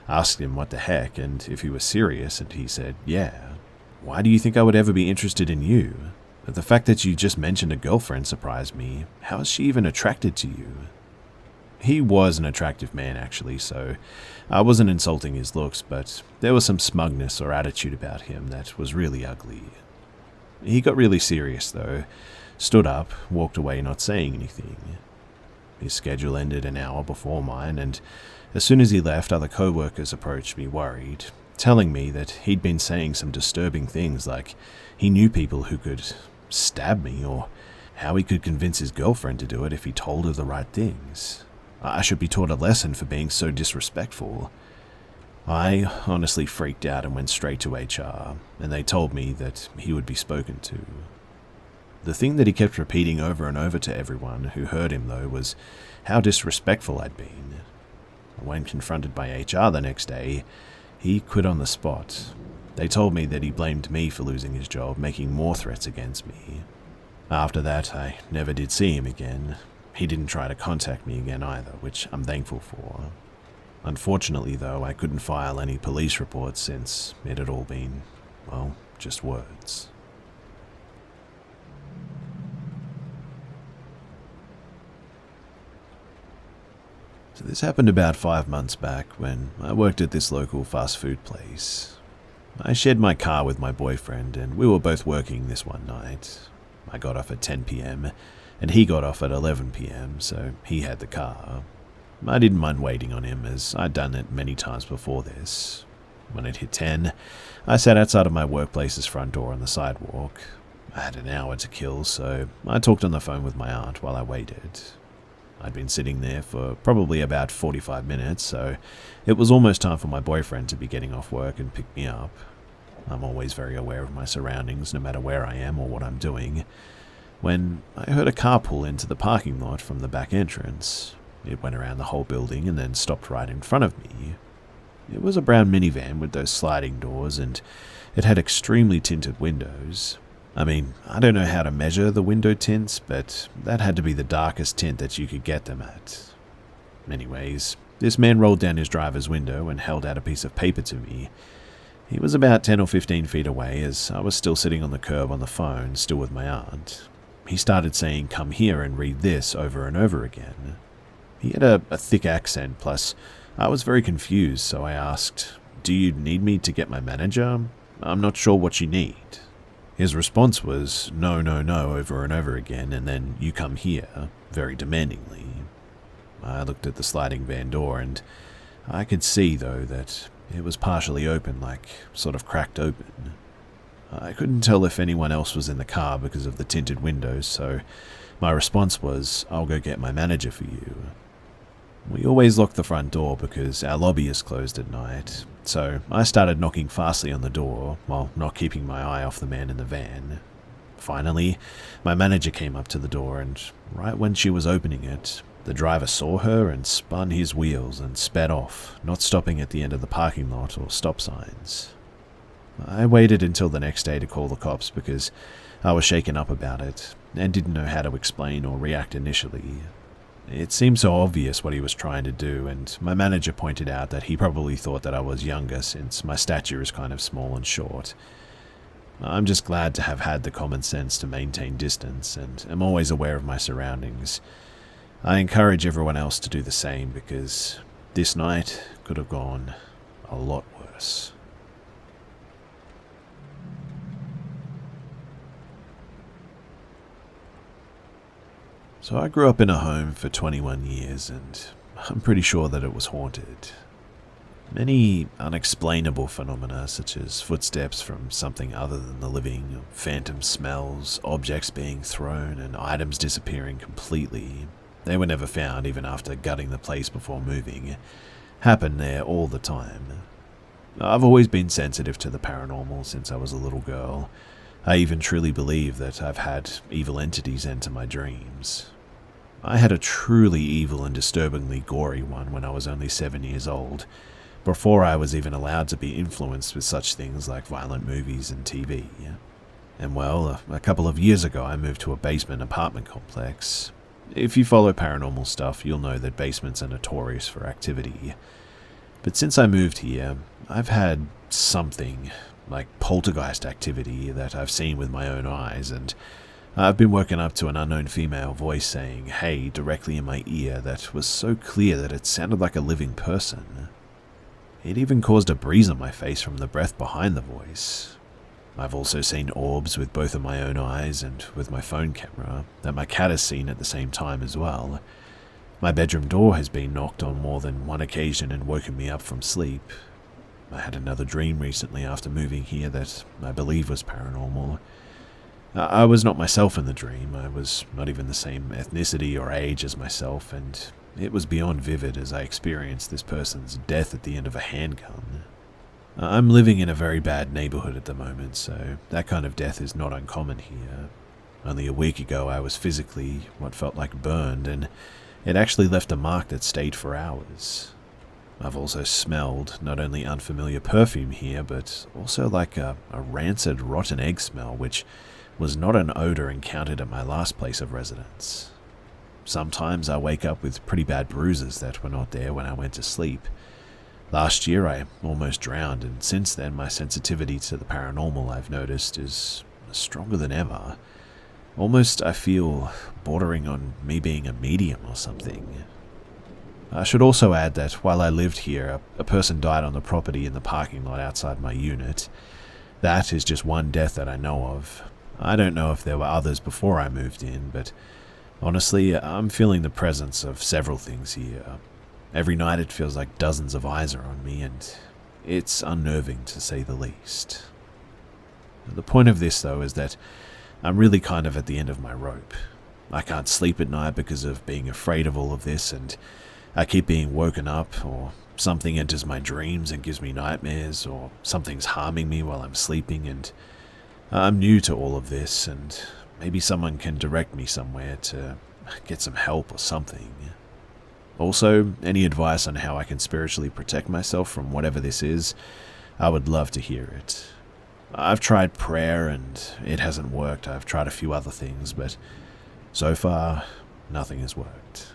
asked him what the heck and if he was serious, and he said, "Yeah. Why do you think I would ever be interested in you? The fact that you just mentioned a girlfriend surprised me. How is she even attracted to you?" He was an attractive man, actually, so I wasn't insulting his looks, but there was some smugness or attitude about him that was really ugly. He got really serious, though, stood up, walked away not saying anything. His schedule ended an hour before mine, and as soon as he left, other co-workers approached me worried, telling me that he'd been saying some disturbing things like he knew people who could stab me, or how he could convince his girlfriend to do it if he told her the right things. I should be taught a lesson for being so disrespectful. I honestly freaked out and went straight to HR, and they told me that he would be spoken to. The thing that he kept repeating over and over to everyone who heard him, though, was how disrespectful I'd been. When confronted by HR the next day, he quit on the spot. They told me that he blamed me for losing his job, making more threats against me. After that, I never did see him again. He didn't try to contact me again either, which I'm thankful for. Unfortunately, though, I couldn't file any police reports since it had all been, well, just words. So this happened about 5 months back when I worked at this local fast food place. I shared my car with my boyfriend, and we were both working this one night. I got off at 10 p.m, and he got off at 11 p.m, so he had the car. I didn't mind waiting on him, as I'd done it many times before this. When it hit 10, I sat outside of my workplace's front door on the sidewalk. I had an hour to kill, so I talked on the phone with my aunt while I waited. I'd been sitting there for probably about 45 minutes, so it was almost time for my boyfriend to be getting off work and pick me up. I'm always very aware of my surroundings, no matter where I am or what I'm doing. When I heard a car pull into the parking lot from the back entrance, it went around the whole building and then stopped right in front of me. It was a brown minivan with those sliding doors, and it had extremely tinted windows. I mean, I don't know how to measure the window tints, but that had to be the darkest tint that you could get them at. Anyways, this man rolled down his driver's window and held out a piece of paper to me. He was about 10 or 15 feet away, as I was still sitting on the curb on the phone, still with my aunt. He started saying, "Come here and read this," over and over again. He had a thick accent, plus I was very confused, so I asked, "Do you need me to get my manager? I'm not sure what you need." His response was, "No, no, no," over and over again, and then, "You come here," very demandingly. I looked at the sliding van door, and I could see, though, that it was partially open, like sort of cracked open. I couldn't tell if anyone else was in the car because of the tinted windows, so my response was, "I'll go get my manager for you." We always lock the front door because our lobby is closed at night, so I started knocking fastly on the door while not keeping my eye off the man in the van. Finally, my manager came up to the door, and right when she was opening it, the driver saw her and spun his wheels and sped off, not stopping at the end of the parking lot or stop signs. I waited until the next day to call the cops because I was shaken up about it and didn't know how to explain or react initially. It seemed so obvious what he was trying to do, and my manager pointed out that he probably thought that I was younger since my stature is kind of small and short. I'm just glad to have had the common sense to maintain distance and am always aware of my surroundings. I encourage everyone else to do the same because this night could have gone a lot worse. So I grew up in a home for 21 years, and I'm pretty sure that it was haunted. Many unexplainable phenomena, such as footsteps from something other than the living, phantom smells, objects being thrown, and items disappearing completely. They were never found even after gutting the place before moving. Happened there all the time. I've always been sensitive to the paranormal since I was a little girl. I even truly believe that I've had evil entities enter my dreams. I had a truly evil and disturbingly gory one when I was only 7 years old, before I was even allowed to be influenced with such things like violent movies and TV. And well, a couple of years ago I moved to a basement apartment complex. If you follow paranormal stuff, you'll know that basements are notorious for activity. But since I moved here, I've had something like poltergeist activity that I've seen with my own eyes, and I've been woken up to an unknown female voice saying "hey" directly in my ear that was so clear that it sounded like a living person. It even caused a breeze on my face from the breath behind the voice. I've also seen orbs with both of my own eyes and with my phone camera that my cat has seen at the same time as well. My bedroom door has been knocked on more than one occasion and woken me up from sleep. I had another dream recently after moving here that I believe was paranormal. I was not myself in the dream. I was not even the same ethnicity or age as myself, and it was beyond vivid as I experienced this person's death at the end of a handgun. I'm living in a very bad neighborhood at the moment, so that kind of death is not uncommon here. Only a week ago I was physically what felt like burned, and it actually left a mark that stayed for hours. I've also smelled not only unfamiliar perfume here, but also like a rancid rotten egg smell, which was not an odor encountered at my last place of residence. Sometimes I wake up with pretty bad bruises that were not there when I went to sleep. Last year I almost drowned, and since then my sensitivity to the paranormal, I've noticed, is stronger than ever. Almost I feel bordering on me being a medium or something. I should also add that while I lived here, a person died on the property in the parking lot outside my unit. That is just one death that I know of. I don't know if there were others before I moved in, but honestly, I'm feeling the presence of several things here. Every night it feels like dozens of eyes are on me, and it's unnerving to say the least. The point of this, though, is that I'm really kind of at the end of my rope. I can't sleep at night because of being afraid of all of this, and I keep being woken up, or something enters my dreams and gives me nightmares, or something's harming me while I'm sleeping, and I'm new to all of this, and maybe someone can direct me somewhere to get some help or something. Also, any advice on how I can spiritually protect myself from whatever this is, I would love to hear it. I've tried prayer and it hasn't worked. I've tried a few other things, but so far, nothing has worked.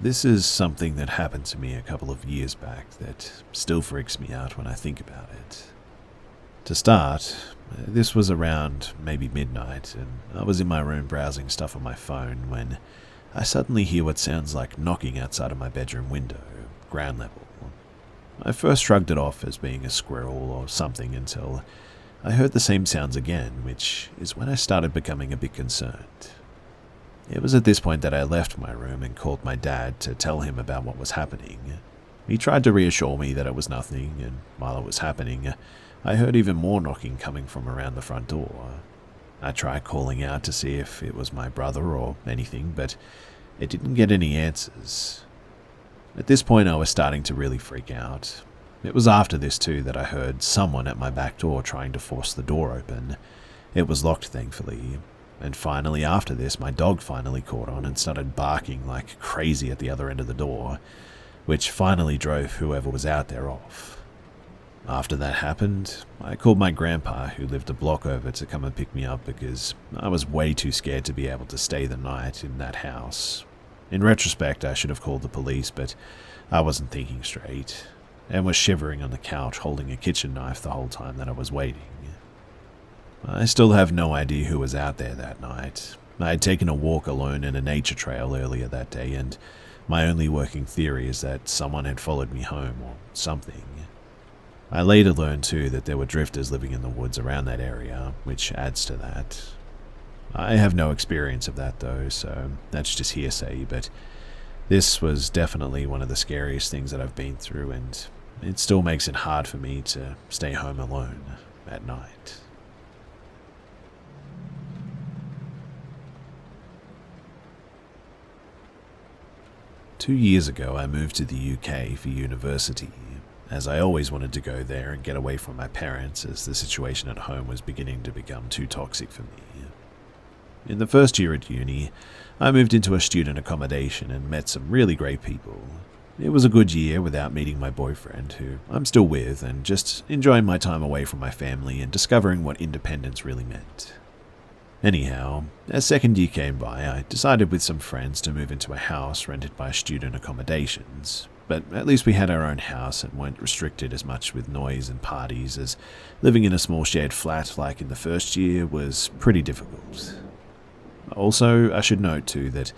This is something that happened to me a couple of years back that still freaks me out when I think about it. To start, this was around maybe midnight, and I was in my room browsing stuff on my phone when I suddenly hear what sounds like knocking outside of my bedroom window, ground level. I first shrugged it off as being a squirrel or something until I heard the same sounds again, which is when I started becoming a bit concerned. It was at this point that I left my room and called my dad to tell him about what was happening. He tried to reassure me that it was nothing, and while it was happening, I heard even more knocking coming from around the front door. I tried calling out to see if it was my brother or anything, but it didn't get any answers. At this point, I was starting to really freak out. It was after this too that I heard someone at my back door trying to force the door open. It was locked, thankfully. And finally, after this, my dog finally caught on and started barking like crazy at the other end of the door, which finally drove whoever was out there off. After that happened, I called my grandpa, who lived a block over, to come and pick me up because I was way too scared to be able to stay the night in that house. In retrospect, I should have called the police, but I wasn't thinking straight, and was shivering on the couch holding a kitchen knife the whole time that I was waiting. I still have no idea who was out there that night. I had taken a walk alone in a nature trail earlier that day, and my only working theory is that someone had followed me home or something. I later learned too that there were drifters living in the woods around that area, which adds to that. I have no experience of that though, so that's just hearsay, but this was definitely one of the scariest things that I've been through, and it still makes it hard for me to stay home alone at night. Two years ago, I moved to the UK for university, as I always wanted to go there and get away from my parents as the situation at home was beginning to become too toxic for me. In the first year at uni, I moved into a student accommodation and met some really great people. It was a good year without meeting my boyfriend, who I'm still with, and just enjoying my time away from my family and discovering what independence really meant. Anyhow, as second year came by, I decided with some friends to move into a house rented by student accommodations, but at least we had our own house and weren't restricted as much with noise and parties, as living in a small shared flat like in the first year was pretty difficult. Also, I should note too that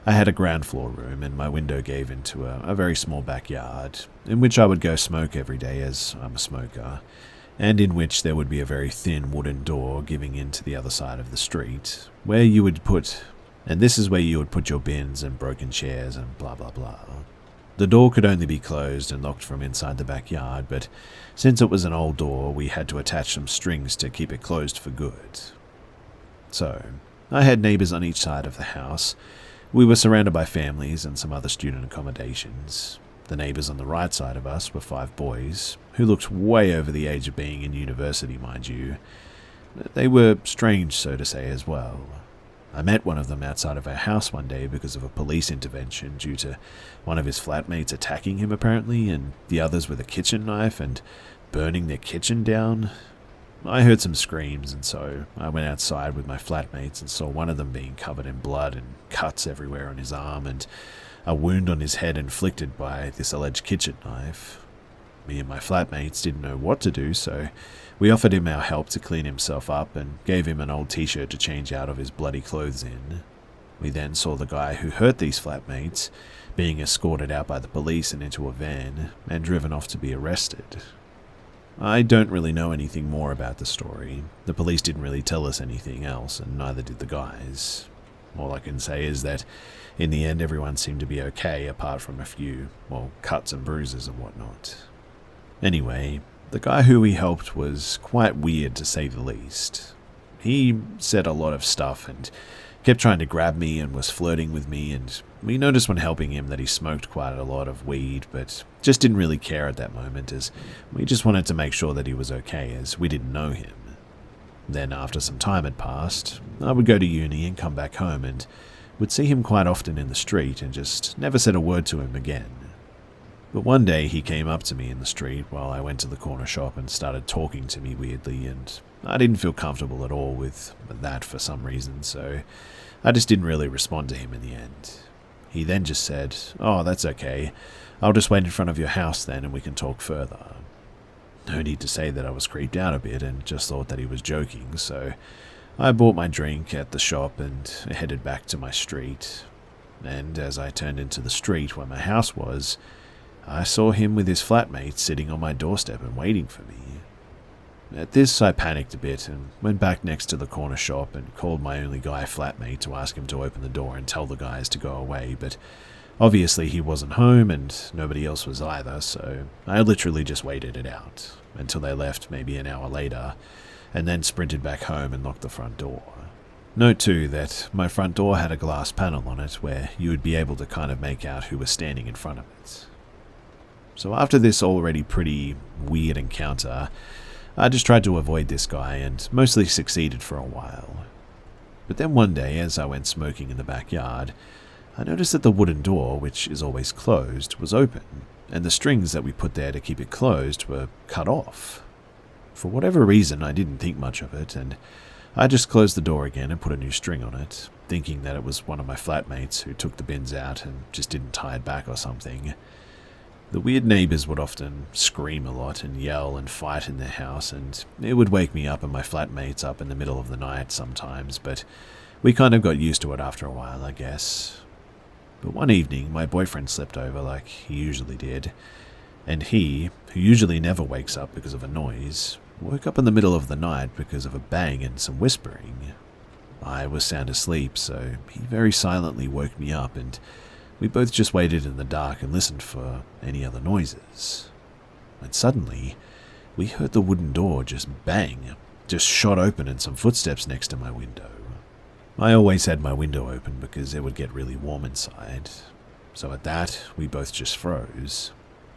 I had a ground floor room and my window gave into a very small backyard, in which I would go smoke every day as I'm a smoker, and in which there would be a very thin wooden door giving into the other side of the street, where you would put your bins and broken chairs and blah blah blah. The door could only be closed and locked from inside the backyard, but since it was an old door, we had to attach some strings to keep it closed for good. So, I had neighbours on each side of the house. We were surrounded by families and some other student accommodations. The neighbours on the right side of us were 5 boys, who looked way over the age of being in university, mind you. They were strange, so to say, as well. I met one of them outside of our house one day because of a police intervention due to one of his flatmates attacking him apparently, and the others with a kitchen knife and burning their kitchen down. I heard some screams, and so I went outside with my flatmates and saw one of them being covered in blood and cuts everywhere on his arm and a wound on his head inflicted by this alleged kitchen knife. Me and my flatmates didn't know what to do, so we offered him our help to clean himself up and gave him an old t-shirt to change out of his bloody clothes in. We then saw the guy who hurt these flatmates being escorted out by the police and into a van and driven off to be arrested. I don't really know anything more about the story. The police didn't really tell us anything else, and neither did the guys. All I can say is that in the end everyone seemed to be okay apart from a few, cuts and bruises and whatnot. Anyway, the guy who we helped was quite weird to say the least. He said a lot of stuff and kept trying to grab me and was flirting with me, and we noticed when helping him that he smoked quite a lot of weed, but just didn't really care at that moment as we just wanted to make sure that he was okay as we didn't know him. Then after some time had passed, I would go to uni and come back home and would see him quite often in the street and just never said a word to him again. But one day he came up to me in the street while I went to the corner shop and started talking to me weirdly, and I didn't feel comfortable at all with that for some reason, so I just didn't really respond to him in the end. He then just said, "Oh, that's okay. I'll just wait in front of your house then and we can talk further." No need to say that I was creeped out a bit and just thought that he was joking, so I bought my drink at the shop and headed back to my street. And as I turned into the street where my house was, I saw him with his flatmate sitting on my doorstep and waiting for me. At this, I panicked a bit and went back next to the corner shop and called my only guy flatmate to ask him to open the door and tell the guys to go away, but obviously he wasn't home and nobody else was either, so I literally just waited it out until they left maybe an hour later, and then sprinted back home and locked the front door. Note too that my front door had a glass panel on it where you would be able to kind of make out who was standing in front of it. So after this already pretty weird encounter, I just tried to avoid this guy and mostly succeeded for a while. But then one day, as I went smoking in the backyard, I noticed that the wooden door, which is always closed, was open, and the strings that we put there to keep it closed were cut off. For whatever reason, I didn't think much of it, and I just closed the door again and put a new string on it, thinking that it was one of my flatmates who took the bins out and just didn't tie it back or something. The weird neighbors would often scream a lot and yell and fight in their house, and it would wake me up and my flatmates up in the middle of the night sometimes, but we kind of got used to it after a while, I guess. But one evening, my boyfriend slept over like he usually did, and he, who usually never wakes up because of a noise, woke up in the middle of the night because of a bang and some whispering. I was sound asleep, so he very silently woke me up, and we both just waited in the dark and listened for any other noises. And suddenly, we heard the wooden door just bang, just shot open and some footsteps next to my window. I always had my window open because it would get really warm inside. So at that, we both just froze.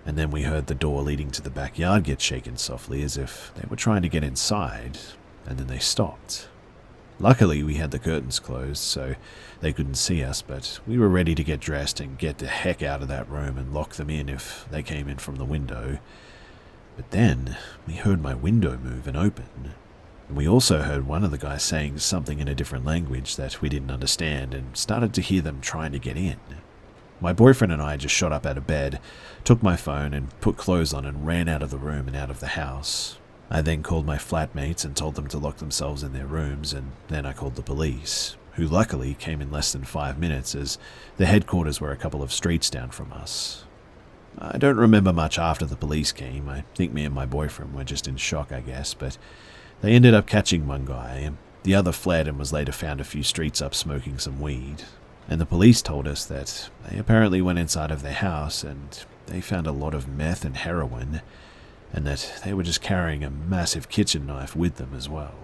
And then we heard the door leading to the backyard get shaken softly as if they were trying to get inside, and then they stopped. Luckily, we had the curtains closed, so they couldn't see us, but we were ready to get dressed and get the heck out of that room and lock them in if they came in from the window. But then, we heard my window move and open. And we also heard one of the guys saying something in a different language that we didn't understand and started to hear them trying to get in. My boyfriend and I just shot up out of bed, took my phone and put clothes on and ran out of the room and out of the house. I then called my flatmates and told them to lock themselves in their rooms, and then I called the police, who luckily came in less than 5 minutes as the headquarters were a couple of streets down from us. I don't remember much after the police came. I think me and my boyfriend were just in shock, I guess, but they ended up catching one guy. The other fled and was later found a few streets up smoking some weed. And the police told us that they apparently went inside of their house and they found a lot of meth and heroin, and that they were just carrying a massive kitchen knife with them as well.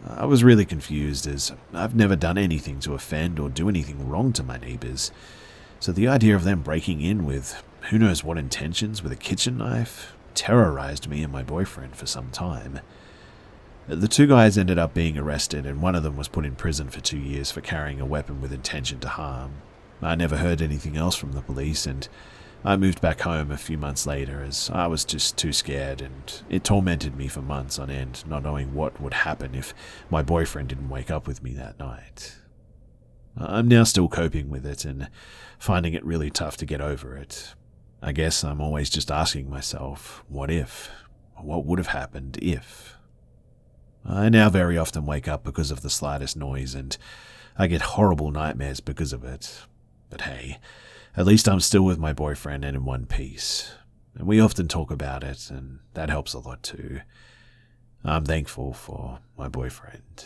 I was really confused as I've never done anything to offend or do anything wrong to my neighbors, so the idea of them breaking in with who knows what intentions with a kitchen knife terrorized me and my boyfriend for some time. The two guys ended up being arrested, and one of them was put in prison for 2 years for carrying a weapon with intention to harm. I never heard anything else from the police, and I moved back home a few months later as I was just too scared, and it tormented me for months on end, not knowing what would happen if my boyfriend didn't wake up with me that night. I'm now still coping with it and finding it really tough to get over it. I guess I'm always just asking myself, what if? What would have happened if? I now very often wake up because of the slightest noise, and I get horrible nightmares because of it. But hey, at least I'm still with my boyfriend and in one piece. And we often talk about it, and that helps a lot too. I'm thankful for my boyfriend.